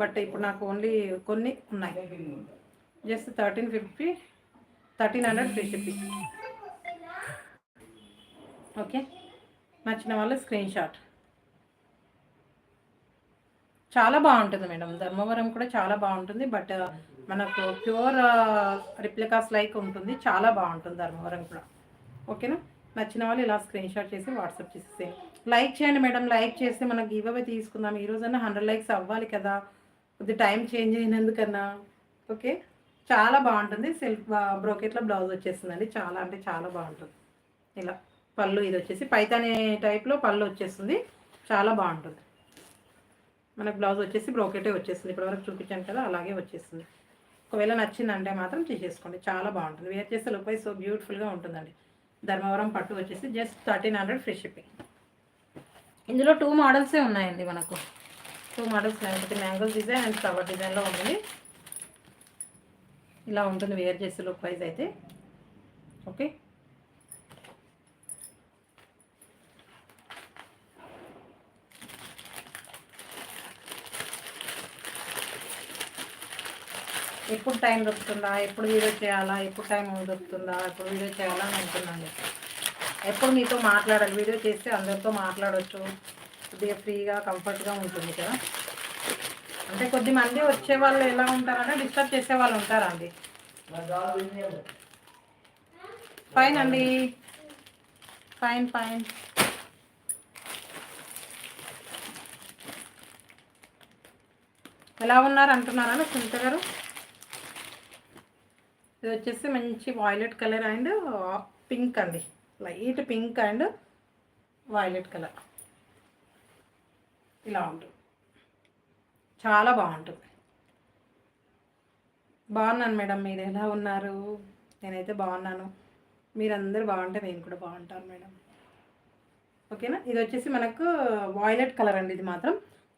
బట్ ఇప్పుడు నాకు ఓన్లీ కొన్ని ఉన్నాయి. Just 1300 free shipping. ఓకే, నచ్చిన వాళ్ళు స్క్రీన్ షాట్. చాలా బాగుంటుంది మేడం. ధర్మవరం కూడా చాలా బాగుంటుంది. బట్ మనకు ప్యూర్ రిప్లికాస్ లైక్ ఉంటుంది. చాలా బాగుంటుంది ధర్మవరం కూడా. ఓకేనా? నచ్చిన వాళ్ళు ఇలా స్క్రీన్ షాట్ చేసి వాట్సాప్ చేసేసేయండి. లైక్ చేయండి మేడం. లైక్ చేస్తే మనకు గివ్ అవే తీసుకుందాం. ఈ రోజన్నా 100 లైక్స్ అవ్వాలి కదా, కొద్ది టైం చేంజ్ అయినందుకన్నా. ఓకే, చాలా బాగుంటుంది. సెల్ఫ్ బ్రోకెట్లో బ్లౌజ్ వచ్చేస్తుందండి. చాలా అంటే చాలా బాగుంటుంది. ఇలా పళ్ళు ఇది వచ్చేసి పైతాని టైప్లో పళ్ళు వచ్చేస్తుంది. చాలా బాగుంటుంది. మనకు బ్లౌజ్ వచ్చేసి బ్రోకెటే వచ్చేస్తుంది. ఇప్పటివరకు చూపించాను కదా, అలాగే వచ్చేస్తుంది. ఒకవేళ నచ్చిందంటే మాత్రం తీసేసుకోండి. చాలా బాగుంటుంది. వేర్ చేస్తే లుక్ వైజ్ సో బ్యూటిఫుల్గా ఉంటుందండి. ధర్మవరం పట్టు వచ్చేసి జస్ట్ 1300 ఫ్రీ షిప్పింగ్. ఇందులో 2 మోడల్సే ఉన్నాయండి మనకు. 2 మోడల్స్ ఉన్నాయి. ఒకటి మ్యాంగోస్ డిజైన్ అండ్ ఫ్లవర్ డిజైన్లో ఉంటుంది. ఇలా ఉంటుంది వేర్ చేస్తే లుక్ వైజ్ అయితే. ఓకే, ఎప్పుడు టైం దొరుకుతుందా, ఎప్పుడు వీడియో చేయాలా, ఎప్పుడు టైం దొరుకుతుందా, ఎప్పుడు వీడియో చేయాలా అని అనుకున్నాను. ఎప్పుడు మీతో మాట్లాడాలి. వీడియో చేస్తే అందరితో మాట్లాడవచ్చు, కొద్దిగా ఫ్రీగా కంఫర్ట్గా ఉంటుంది కదా. అంటే కొద్దిమంది వచ్చే వాళ్ళు ఎలా ఉంటారంటే డిస్టర్బ్ చేసే వాళ్ళు ఉంటారండి. ఫైన్ అండి, ఫైన్ ఫైన్. ఎలా ఉన్నారు అంటున్నారా సునీత గారు? ఇది వచ్చేసి మంచి వాయిలెట్ కలర్ అండ్ పింక్ అండి. Light pink and violet colour ఇలా ఉంటుంది. చాలా బాగుంటుంది. బాగున్నాను మేడం. మీరు ఎలా ఉన్నారు? నేనైతే బాగున్నాను. మీరందరూ బాగుంటే నేను కూడా బాగుంటాను మేడం. ఓకేనా? ఇది వచ్చేసి మనకు వాయిలెట్ కలర్ అండి. ఇది మాత్రం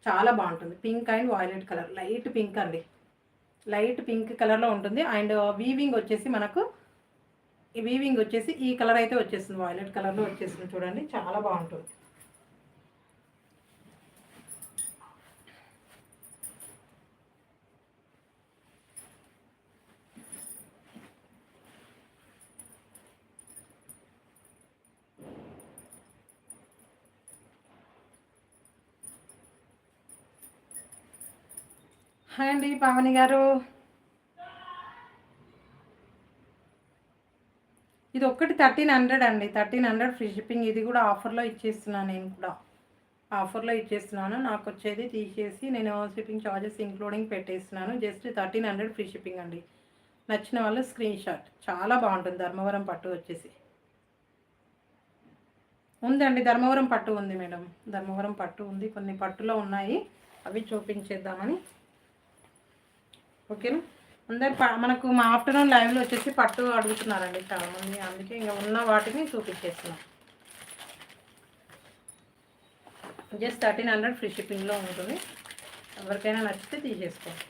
చాలా బాగుంటుంది. Pink and violet colour, light pink అండి. లైట్ పింక్ కలర్లో ఉంటుంది. అండ్ వీవింగ్ వచ్చేసి మనకు ఈ వీవింగ్ వచ్చేసి ఈ కలర్ అయితే వచ్చేస్తుంది. వాయిలెట్ కలర్లో వచ్చేస్తుంది. చూడండి, చాలా బాగుంటుంది. హాయ్ అండి పావని గారు. ఇది ఒక్కటి 1300 అండి. 1300 ఫ్రీ షిప్పింగ్. ఇది కూడా ఆఫర్లో ఇచ్చేస్తున్నాను. నేను కూడా ఆఫర్లో ఇచ్చేస్తున్నాను. నాకు వచ్చేది తీసేసి నేను షిప్పింగ్ ఛార్జెస్ ఇంక్లూడింగ్ పెట్టేస్తున్నాను. జస్ట్ 1300 ఫ్రీ షిప్పింగ్ అండి. నచ్చిన వాళ్ళు స్క్రీన్ షాట్. చాలా బాగుంటుంది. ధర్మవరం పట్టు వచ్చేసి ఉందండి. ధర్మవరం పట్టు ఉంది మేడం. ధర్మవరం పట్టు ఉంది. కొన్ని పట్టులో ఉన్నాయి, అవి చూపించేద్దామని. ఓకేనా? అందరు మనకు మా ఆఫ్టర్నూన్ లైవ్లో వచ్చేసి పట్టు అడుగుతున్నారండి చాలామంది. అందుకే ఇంకా ఉన్న వాటిని చూపించేస్తున్నాం. జస్ట్ 1300 ఫ్రీ షిప్పింగ్లో ఉంటుంది. ఎవరికైనా నచ్చితే తీసేసుకోండి.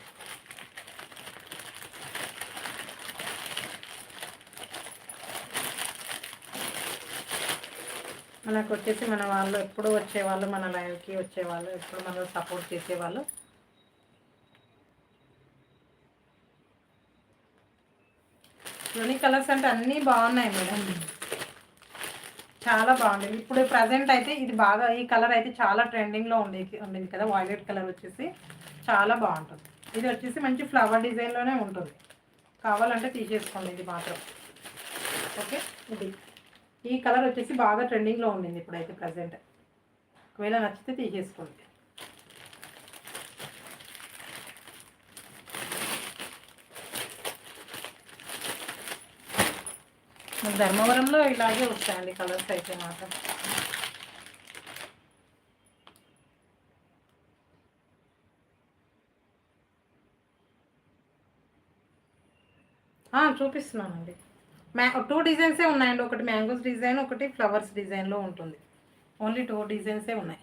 మనకు వచ్చేసి మన వాళ్ళు ఎప్పుడు వచ్చేవాళ్ళు, మన లైవ్కి వచ్చేవాళ్ళు, ఎప్పుడు మనల్ని సపోర్ట్ చేసేవాళ్ళు. యూనిక్ కలర్స్ అంటే అన్నీ బాగున్నాయి మేడం. చాలా బాగుంది. ఇప్పుడు ప్రజెంట్ అయితే ఇది బాగా, ఈ కలర్ అయితే చాలా ట్రెండింగ్లో ఉండేది కదా. వాయిలెట్ కలర్ వచ్చేసి చాలా బాగుంటుంది. ఇది వచ్చేసి మంచి ఫ్లవర్ డిజైన్లోనే ఉంటుంది. కావాలంటే తీసేసుకోండి. ఇది మాత్రం ఓకే. ఇది ఈ కలర్ వచ్చేసి బాగా ట్రెండింగ్లో ఉండింది ఇప్పుడైతే ప్రజెంట్. ఒకవేళ నచ్చితే తీసేసుకోండి. ధర్మవరంలో ఇలాగే వస్తాయండి కలర్స్ అయితే మాత్రం. చూపిస్తున్నానండి. 2 డిజైన్సే ఉన్నాయండి. ఒకటి మ్యాంగోస్ డిజైన్, ఒకటి ఫ్లవర్స్ డిజైన్లో ఉంటుంది. ఓన్లీ 2 డిజైన్సే ఉన్నాయి.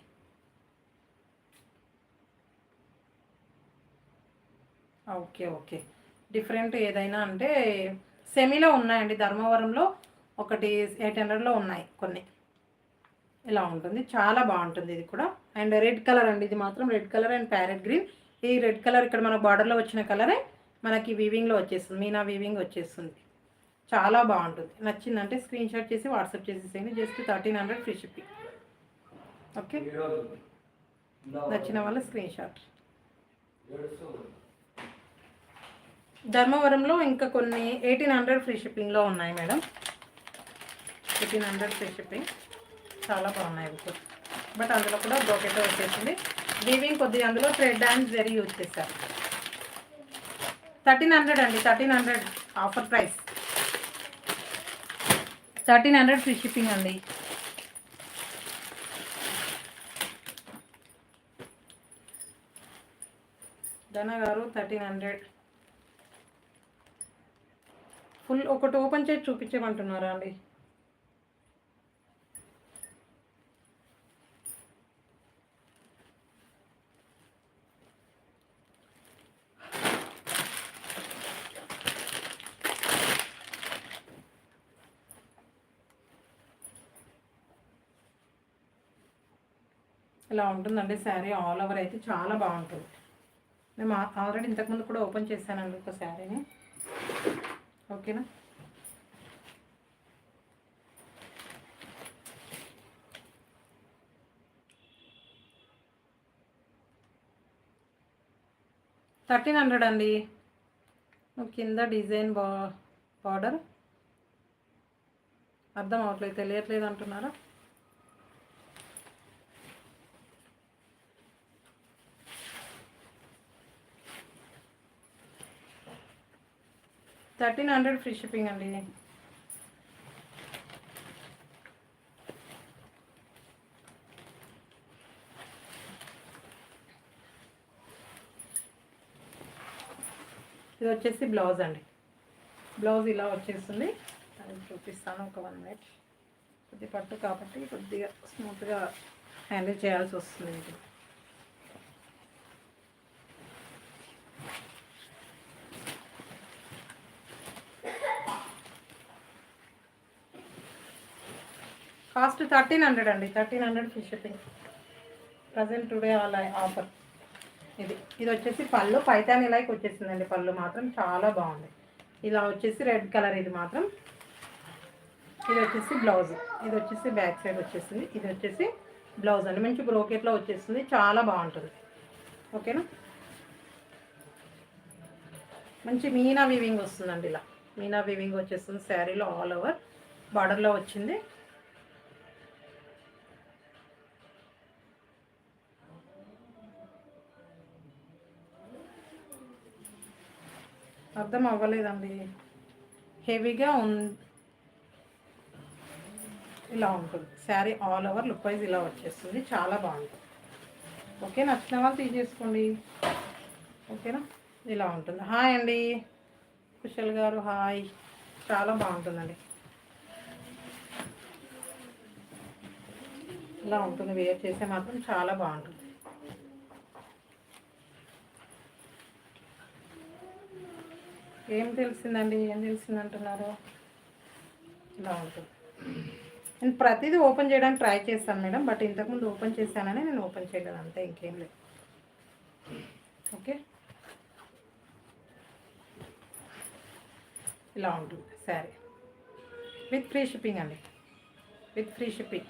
Okay okay. డిఫరెంట్ ఏదైనా అంటే సెమీలో ఉన్నాయండి. ధర్మవరంలో ఒకటి 800లో ఉన్నాయి కొన్ని. ఇలా ఉంటుంది. చాలా బాగుంటుంది ఇది కూడా. అండ్ రెడ్ కలర్ అండి. ఇది మాత్రం red colour and parrot green. ఈ రెడ్ కలర్ ఇక్కడ మన బార్డర్లో వచ్చిన కలరే మనకి వీవింగ్లో వచ్చేస్తుంది. మీనా వీవింగ్ వచ్చేస్తుంది. చాలా బాగుంటుంది. నచ్చిందంటే స్క్రీన్ షాట్ చేసి వాట్సాప్ చేసేసేయండి. Just 1300 free shipping. ఓకే, నచ్చిన వాళ్ళు స్క్రీన్ షాట్. ధర్మవరంలో ఇంకా కొన్ని 1800 ఫ్రీ షిప్పింగ్లో ఉన్నాయి మేడం. 1800 ఫ్రీ షిప్పింగ్, చాలా బాగున్నాయి ఇప్పుడు. బట్ అందులో కూడా బ్రోకెట్ వచ్చేసింది. వీవింగ్ కొద్దిగా అందులో థ్రెడ్ అండ్ జరీ యూజ్ చేశారు. 1300 అండి, 1300 ఆఫర్ ప్రైస్. 1300 ఫ్రీ షిప్పింగ్ అండి. ధన గారు 1300 ఫుల్. ఒకటి ఓపెన్ చేసి చూపించమంటున్నారా అండి? ఇలా ఉంటుందండి శారీ. ఆల్ ఓవర్ అయితే చాలా బాగుంటుంది. మేము ఆల్రెడీ ఇంతకుముందు కూడా ఓపెన్ చేశానండి ఒక శారీని. ఓకేనా? $1300 అండి. కింద డిజైన్ బార్డర్ అర్థం అవట్లేదు, తెలియట్లేదు అంటున్నారా? $1300 ఫ్రీ షిప్పింగ్ అండి. ఇది వచ్చేసి బ్లౌజ్ అండి. బ్లౌజ్ ఇలా వచ్చేస్తుంది. అది చూపిస్తాను ఒక 1 మినిట్. కొద్ది పట్టు కాబట్టి కొద్దిగా స్మూత్గా హ్యాండిల్ చేయాల్సి వస్తుంది. ఇది కాస్ట్ 1300 అండి. 1300 free shipping. Present today all offer. ఇది వచ్చేసి పళ్ళు పైతాని లైక్ వచ్చేసిందండి. పళ్ళు మాత్రం చాలా బాగుంది. ఇలా వచ్చేసి రెడ్ కలర్. ఇది మాత్రం ఇది వచ్చేసి బ్లౌజ్. ఇది వచ్చేసి బ్యాక్ సైడ్ వచ్చేసింది. ఇది వచ్చేసి బ్లౌజ్ అండి. మంచి బ్రోకెట్లో వచ్చేస్తుంది, చాలా బాగుంటుంది. ఓకేనా? మంచి మీనా వీవింగ్ వస్తుందండి. ఇలా మీనా వీవింగ్ వచ్చేస్తుంది శారీలో. ఆల్ ఓవర్ బార్డర్లో వచ్చింది. అర్థం అవ్వలేదండి. హెవీగా ఇలా ఉంటుంది sari. All over look wise ఇలా వచ్చేస్తుంది, చాలా బాగుంటుంది. ఓకే, నచ్చిన వాళ్ళు తీసేసుకోండి. ఓకేనా? ఇలా ఉంటుంది. హాయ్ అండి కుశల్ గారు, హాయ్. చాలా బాగుంటుందండి. ఇలా ఉంటుంది. వేర్ చేస్తే మాత్రం చాలా బాగుంటుంది. ఏం తెలిసిందండి? ఏం తెలిసింది అంటున్నారు? ఇలా ఉంటుంది. నేను ప్రతిదీ ఓపెన్ చేయడానికి ట్రై చేస్తాను మేడం. బట్ ఇంతకుముందు ఓపెన్ చేశానని నేను ఓపెన్ చేయలేదు, అంతే, ఇంకేం లేదు. ఓకే, ఇలా ఉంటుంది శారీ. విత్ ఫ్రీ షిప్పింగ్ అండి. With free shipping.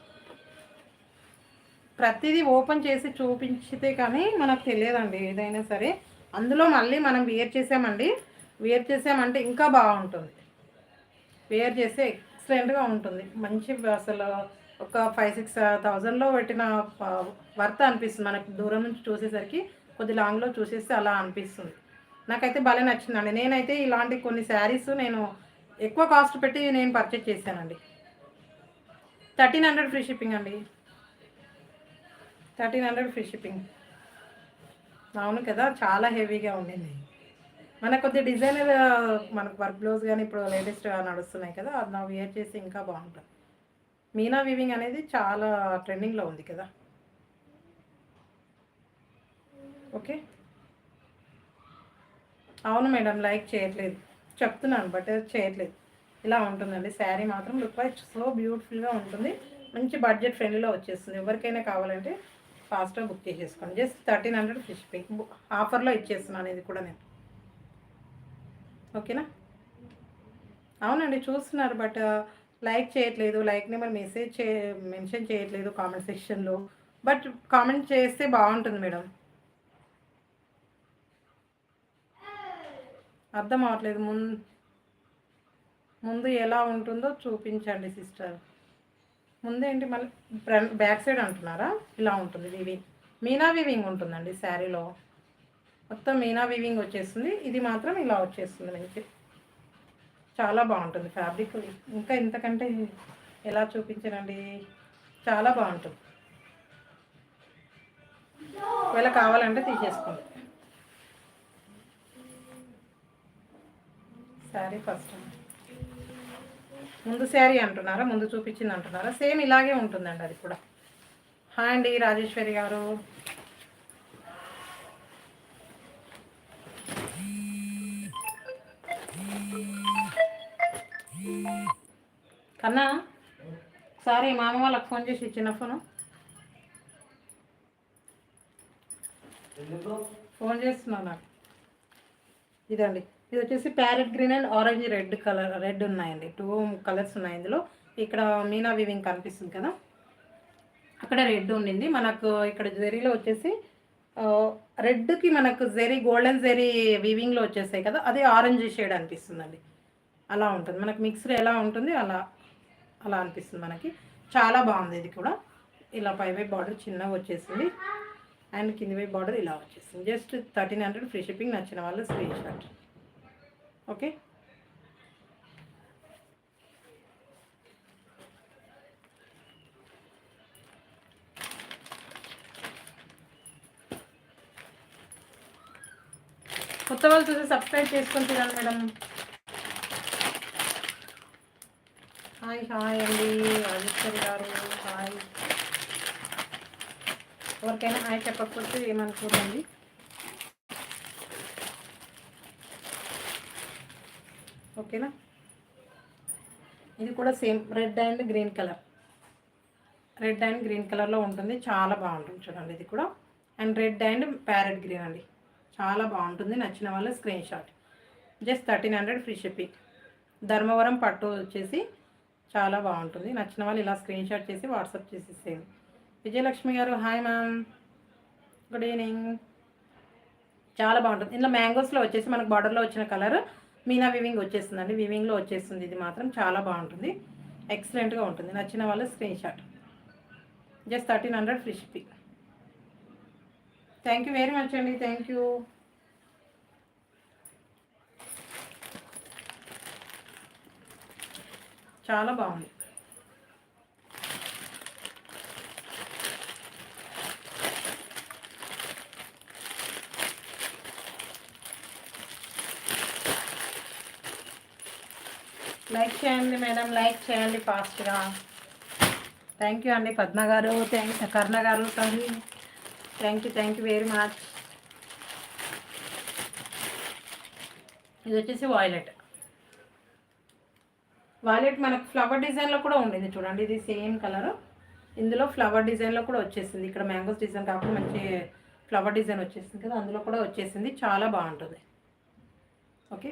ప్రతిదీ ఓపెన్ చేసి చూపించితే కానీ మనకు తెలియదండి ఏదైనా సరే. అందులో మళ్ళీ మనం వేర్ చేసామంటే ఇంకా బాగుంటుంది. వేర్ చేస్తే ఎక్సలెంట్గా ఉంటుంది. మంచి అసలు ఒక 5-6 thousandలో పెట్టిన వర్త్ అనిపిస్తుంది మనకు. దూరం నుంచి చూసేసరికి, కొద్ది లాంగ్లో చూసేస్తే అలా అనిపిస్తుంది. నాకైతే భలే నచ్చిందండి. నేనైతే ఇలాంటి కొన్ని శారీస్ నేను ఎక్కువ కాస్ట్ పెట్టి నేను పర్చేజ్ చేశానండి. 1300 ఫ్రీ షిప్పింగ్ అండి. 1300 ఫ్రీ షిప్పింగ్. అవును కదా, చాలా హెవీగా ఉండింది. మనకు కొద్దిగా డిజైనర్ మనకు వర్క్ బ్లౌజ్ కానీ ఇప్పుడు లేటెస్ట్గా నడుస్తున్నాయి కదా, అది నా వేర్ చేసి ఇంకా బాగుంటుంది. మీనా వీవింగ్ అనేది చాలా ట్రెండింగ్లో ఉంది కదా. ఓకే, అవును మేడం, లైక్ చేయట్లేదు చెప్తున్నాను, బట్ చేయట్లేదు. ఇలా ఉంటుందండి శారీ మాత్రం. లుక్ వైజ్ సో బ్యూటిఫుల్గా ఉంటుంది. మంచి బడ్జెట్ ఫ్రెండ్లీలో వచ్చేస్తుంది. ఎవరికైనా కావాలంటే ఫాస్ట్గా బుక్ చేసేసుకోండి. జస్ట్ 1300 ఫ్రీ షిప్పింగ్ ఆఫర్లో ఇచ్చేస్తున్నాను ఇది కూడా నేను. ఓకేనా? అవునండి, చూస్తున్నారు బట్ లైక్ చేయట్లేదు. లైక్ నెంబర్ మెన్షన్ చేయట్లేదు కామెంట్ సెక్షన్లో. బట్ కామెంట్ చేస్తే బాగుంటుంది మేడం. అర్థం అవ్వట్లేదు. ముందు ఎలా ఉంటుందో చూపించండి సిస్టర్. ముందేంటి మళ్ళీ బ్యాక్ సైడ్ అంటున్నారా? ఇలా ఉంటుంది వివింగ్, మీనా వివింగ్ ఉంటుందండి శారీలో. మొత్తం మీనా వివింగ్ వచ్చేస్తుంది. ఇది మాత్రం ఇలా వచ్చేస్తుంది మనకి. చాలా బాగుంటుంది ఫ్యాబ్రిక్. ఇంకా ఇంతకంటే ఎలా చూపించనండి, చాలా బాగుంటుంది. ఒకవేళ కావాలంటే తీసేసుకోండి. శారీ ఫస్ట్ ముందు శారీ అంటున్నారా, ముందు చూపించింది అంటున్నారా? సేమ్ ఇలాగే ఉంటుందండి అది కూడా. హాయ్ అండి రాజేశ్వరి గారు. కన్నా సారీ మామ వాళ్ళకి ఫోన్ చేసి ఇచ్చిన ఫోన్ చేస్తున్నాను నాకు. ఇదండి, ఇది వచ్చేసి parrot green and orange red ఉన్నాయండి. 2 కలర్స్ ఉన్నాయి ఇందులో. ఇక్కడ మీనా వివింగ్ కనిపిస్తుంది కదా, అక్కడ రెడ్ ఉండింది మనకు. ఇక్కడ జెరీలో వచ్చేసి రెడ్కి మనకు జెరీ, గోల్డెన్ జెరీ వివింగ్లో వచ్చేసాయి కదా, అది ఆరెంజ్ షేడ్ అనిపిస్తుందండి. అలా ఉంటుంది మనకు. మిక్స్డ్ ఎలా ఉంటుంది అలా అలా అనిపిస్తుంది మనకి. చాలా బాగుంది ఇది కూడా. ఇలా పైవైపు బార్డర్ చిన్నగా వచ్చేసింది అండ్ కింది వైపు బార్డర్ ఇలా వచ్చేసింది. Just 1300 free shipping. నచ్చిన వాళ్ళు స్క్రీన్ షాట్. ఓకే, కొత్త వాళ్ళు చూసి సబ్స్క్రైబ్ చేసుకొని చూడండి మేడం. హాయ్ అండి రాజేశ్వరి గారు, హాయ్. ఎవరికైనా హాయ్ చెప్పకపోతే ఏమనుకోండి. ఓకేనా, ఇది కూడా సేమ్ రెడ్ అండ్ గ్రీన్ కలర్లో ఉంటుంది. చాలా బాగుంటుంది చూడండి ఇది కూడా. And red and parrot green అండి, చాలా బాగుంటుంది. నచ్చిన వాళ్ళు screen shot. Just 1300 free shipping. Dharmavaram పట్టు వచ్చేసి చాలా బాగుంటుంది. నచ్చిన వాళ్ళు ఇలా స్క్రీన్ షాట్ చేసి వాట్సాప్ చేసేసేయండి. విజయలక్ష్మి గారు హాయ్ మ్యామ్, గుడ్ ఈవినింగ్. చాలా బాగుంటుంది. ఇందులో మ్యాంగోస్లో వచ్చేసి మనకు బార్డర్లో వచ్చిన కలర్ మీనా వివింగ్ వచ్చేస్తుందండి. వివింగ్లో వచ్చేస్తుంది. ఇది మాత్రం చాలా బాగుంటుంది, ఎక్సలెంట్గా ఉంటుంది. నచ్చిన వాళ్ళు screen shot. Just 1300 free shipping. Thank you very much అండి, థ్యాంక్ యూ. చాలా బాగుంది. లైక్ చేయండి మేడం, లైక్ చేయండి ఫాస్ట్గా. థ్యాంక్ యూ అండి పద్మ గారు, కర్ణ గారు, sorry. Thank you very much. ఇది వచ్చేసి వాయిలెట్ మనకు ఫ్లవర్ డిజైన్లో కూడా ఉండేది చూడండి. ఇది సేమ్ కలర్. ఇందులో ఫ్లవర్ డిజైన్లో కూడా వచ్చేసింది. ఇక్కడ మ్యాంగోస్ డిజైన్ కాకుండా మంచి ఫ్లవర్ డిజైన్ వచ్చేసింది కదా, అందులో కూడా వచ్చేసింది. చాలా బాగుంటుంది. ఓకే,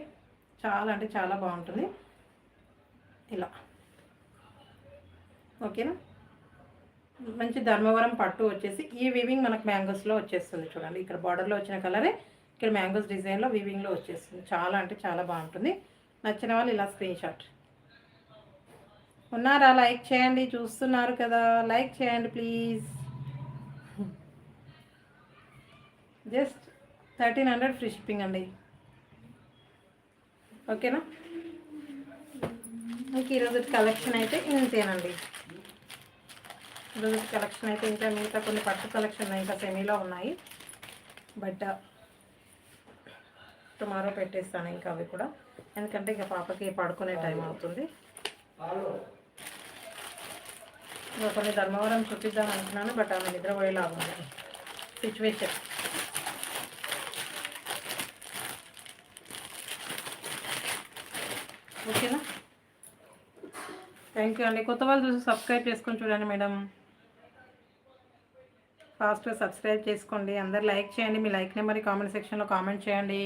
చాలా అంటే చాలా బాగుంటుంది ఇలా. ఓకేనా, మంచి ధర్మవరం పట్టు వచ్చేసి ఈ వివింగ్ మనకు మ్యాంగోస్లో వచ్చేస్తుంది చూడండి. ఇక్కడ బార్డర్లో వచ్చిన కలరే ఇక్కడ మ్యాంగోస్ డిజైన్లో వివింగ్లో వచ్చేస్తుంది. చాలా అంటే చాలా బాగుంటుంది. నచ్చిన వాళ్ళు ఇలా స్క్రీన్ షాట్. ఉన్నారా? లైక్ చేయండి, చూస్తున్నారు కదా, లైక్ చేయండి ప్లీజ్. జస్ట్ 1300 ఫ్రీ షిప్పింగ్ అండి. ఓకేనా, మీకు ఈరోజు కలెక్షన్ అయితే ఇంతేనండి. ఈరోజు కలెక్షన్ అయితే ఇంకా మిగతా కొన్ని పట్టు కలెక్షన్ ఇంకా సెమీలో ఉన్నాయి, బట్ టుమారో పెట్టేస్తాను ఇంకా అవి కూడా. ఎందుకంటే ఇంకా పాపకి పడుకునే టైం అవుతుంది. ఇంకా కొన్ని ధర్మవరం చూపిద్దాం అనుకున్నాను, బట్ ఆమె నిద్రపోయేలాగా ఉంది సిచ్యువేషన్. ఓకేనా, థ్యాంక్ యూ అండి. కొత్త వాళ్ళు చూసి సబ్స్క్రైబ్ చేసుకొని చూడండి మేడం. ఫాస్ట్గా సబ్స్క్రైబ్ చేసుకోండి. అందరు లైక్ చేయండి. మీ లైక్ నెంబర్ కామెంట్ సెక్షన్లో కామెంట్ చేయండి.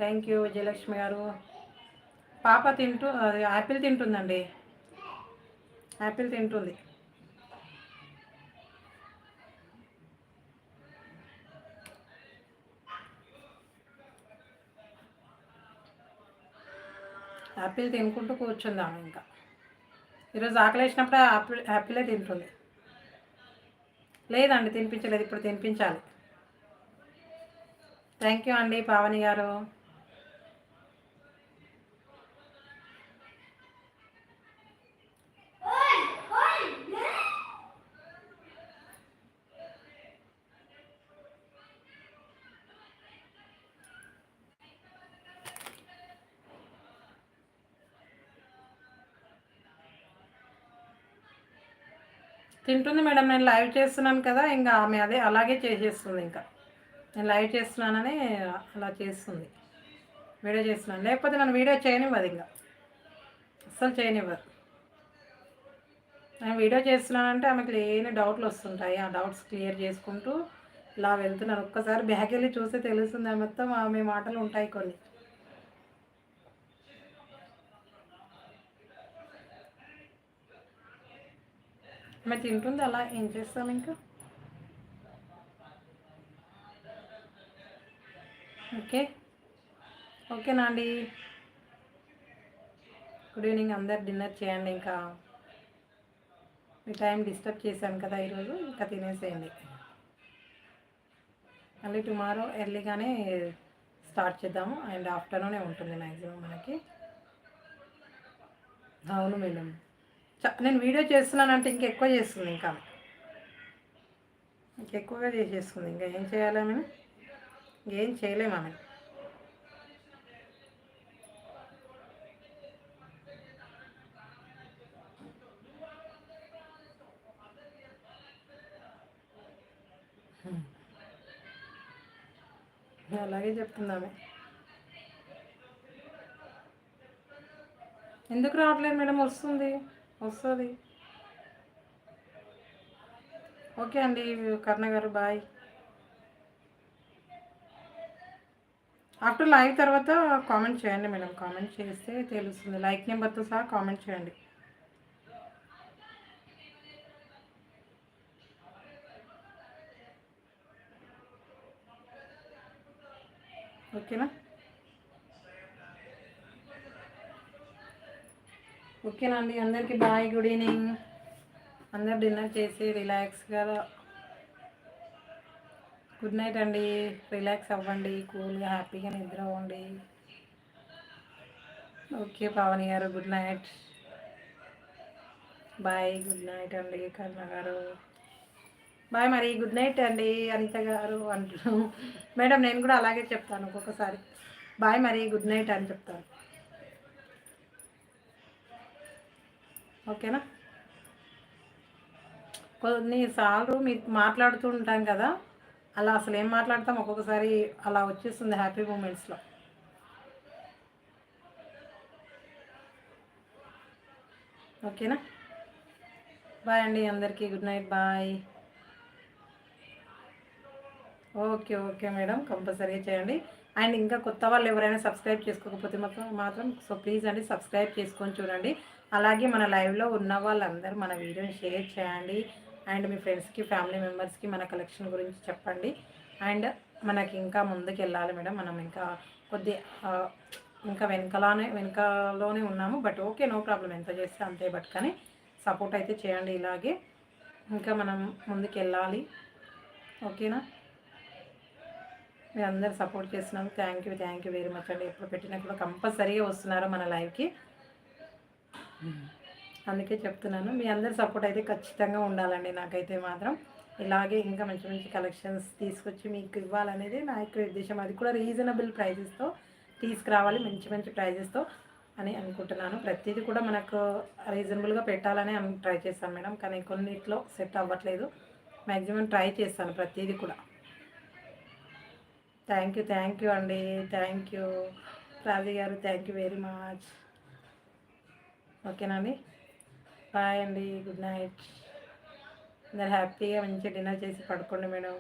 థ్యాంక్ యూ విజయలక్ష్మి గారు. పాప యాపిల్ తింటుందండి, యాపిల్ తింటుంది. యాపిల్ తినుకుంటూ కూర్చుందాము ఇంకా. ఈరోజు ఆకలి వేసినప్పుడు యాపిలే తింటుంది. లేదండి తినిపించలేదు, ఇప్పుడు తినిపించాలి. థ్యాంక్ యూ అండి పావని గారు. తింటుంది మేడం, నేను లైవ్ చేస్తున్నాను కదా, ఇంకా ఆమె అదే అలాగే చేసేస్తుంది. ఇంకా నేను లైవ్ చేస్తున్నానని అలా చేస్తుంది, వీడియో చేస్తున్నాను. లేకపోతే నన్ను వీడియో చేయనివ్వదు, ఇంకా అస్సలు చేయనివ్వదు. నేను వీడియో చేస్తున్నానంటే ఆమెకు లేని డౌట్లు వస్తుంటాయి, ఆ డౌట్స్ క్లియర్ చేసుకుంటూ ఇలా వెళ్తున్నాను. ఒక్కసారి బ్యాక్ వెళ్ళి చూస్తే తెలుస్తుంది, మొత్తం ఆమె మాటలు ఉంటాయి కొన్ని. ఆమె తింటుంది, అలా ఏం చేస్తాం ఇంకా. ఓకే, ఓకేనా అండి. గుడ్ ఈవినింగ్, అందరు డిన్నర్ చేయండి. ఇంకా మీ టైం డిస్టర్బ్ చేశాను కదా ఈరోజు, ఇంకా తినేసేయండి. మళ్ళీ టుమారో ఎర్లీగానే స్టార్ట్ చేద్దాము, అండ్ ఆఫ్టర్నూనే ఉంటుంది మ్యాక్సిమం మనకి. అవును మేడం, నేను వీడియో చేస్తున్నానంటే ఇంకెక్కువ చేస్తుంది, ఇంకా ఇంకెక్కువగా చేసేస్తుంది. ఇంకా ఏం చేయాలి ఆమె, ఇంకేం చేయలేము ఆమె. అలాగే చెప్తుంది ఆమె. ఎందుకు రావట్లేదు మేడం, వస్తుంది వస్తుంది. ఓకే అండి కర్ణ గారు, బాయ్. ఆఫ్టర్ లైవ్ తర్వాత కామెంట్ చేయండి మేడం, కామెంట్ చేస్తే తెలుస్తుంది. లైక్ నెంబర్తో సహా కామెంట్ చేయండి. ఓకేనా, ఓకేనా అండి. అందరికీ బాయ్, గుడ్ ఈవినింగ్. అందరు డిన్నర్ చేసి రిలాక్స్గా గుడ్ నైట్ అండి. రిలాక్స్ అవ్వండి, కూల్గా హ్యాపీగా నిద్ర అవ్వండి. Okay Pavani garu, good night, bye. Good night అండి కర్ణ గారు, బాయ్. మరి గుడ్ నైట్ అండి అనిత గారు అంటారు మేడం. నేను కూడా అలాగే చెప్తాను ఒక్కొక్కసారి, బాయ్ మరి గుడ్ నైట్ అని చెప్తాను. ఓకేనా, కొన్నిసార్లు మీకు మాట్లాడుతూ ఉంటాం కదా, అలా అసలు ఏం మాట్లాడతాం ఒక్కొక్కసారి అలా వచ్చేస్తుంది హ్యాపీ మూమెంట్స్లో. ఓకేనా, బాయ్ అండి అందరికీ, good night, bye. Okay okay madam, కంపల్సరీగా చేయండి. అండ్ ఇంకా కొత్త వాళ్ళు ఎవరైనా సబ్స్క్రైబ్ చేసుకోకపోతే మాత్రం సో ప్లీజ్ అండి సబ్స్క్రైబ్ చేసుకొని చూడండి. అలాగే మన లైవ్లో ఉన్న వాళ్ళందరూ మన వీడియోని షేర్ చేయండి. అండ్ మీ ఫ్రెండ్స్కి, ఫ్యామిలీ మెంబర్స్కి మన కలెక్షన్ గురించి చెప్పండి. అండ్ మనకి ఇంకా ముందుకు వెళ్ళాలి మేడం, మనం ఇంకా కొద్ది ఇంకా వెనకలోనే ఉన్నాము. బట్ ఓకే, నో ప్రాబ్లం, ఎంత చేస్తే అంతే. బట్ కానీ సపోర్ట్ అయితే చేయండి ఇలాగే, ఇంకా మనం ముందుకు వెళ్ళాలి. ఓకేనా, మీరు అందరు సపోర్ట్ చేస్తున్నారు, థ్యాంక్ యూ వెరీ మచ్ అండి. ఎప్పుడు పెట్టినా కూడా కంపల్సరీగా వస్తున్నారు మన లైవ్కి, అందుకే చెప్తున్నాను. మీ అందరి సపోర్ట్ అయితే ఖచ్చితంగా ఉండాలండి. నాకైతే మాత్రం ఇలాగే ఇంకా మంచి మంచి కలెక్షన్స్ తీసుకొచ్చి మీకు ఇవ్వాలనేది నా యొక్క ఉద్దేశం. అది కూడా రీజనబుల్ ప్రైజెస్తో తీసుకురావాలి, మంచి మంచి ప్రైజెస్తో అని అనుకుంటున్నాను. ప్రతిదీ కూడా మనకు రీజనబుల్గా పెట్టాలని ట్రై చేస్తాను మేడం, కానీ కొన్నిట్లో సెట్ అవ్వట్లేదు. మ్యాక్సిమం ట్రై చేస్తాను ప్రతిదీ కూడా. థ్యాంక్ యూ అండి, థ్యాంక్ యూ రాజీ గారు, థ్యాంక్ యూ వెరీ మచ్. ఓకేనా అండి, బాయ్ అండి, గుడ్ నైట్. అందరు హ్యాపీగా మంచిగా డిన్నర్ చేసి పడుకోండి మేడం.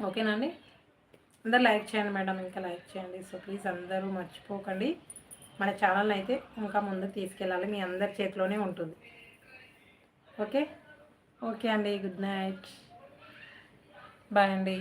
ఓకేనండి, అందరు లైక్ చేయండి మేడం, ఇంకా లైక్ చేయండి. సో ప్లీజ్ అందరూ మర్చిపోకండి, మన ఛానల్ అయితే ఇంకా ముందుకు తీసుకెళ్ళాలి, మీ అందరి చేతిలోనే ఉంటుంది. ఓకే ఓకే అండి, గుడ్ నైట్, బాయ్ అండి.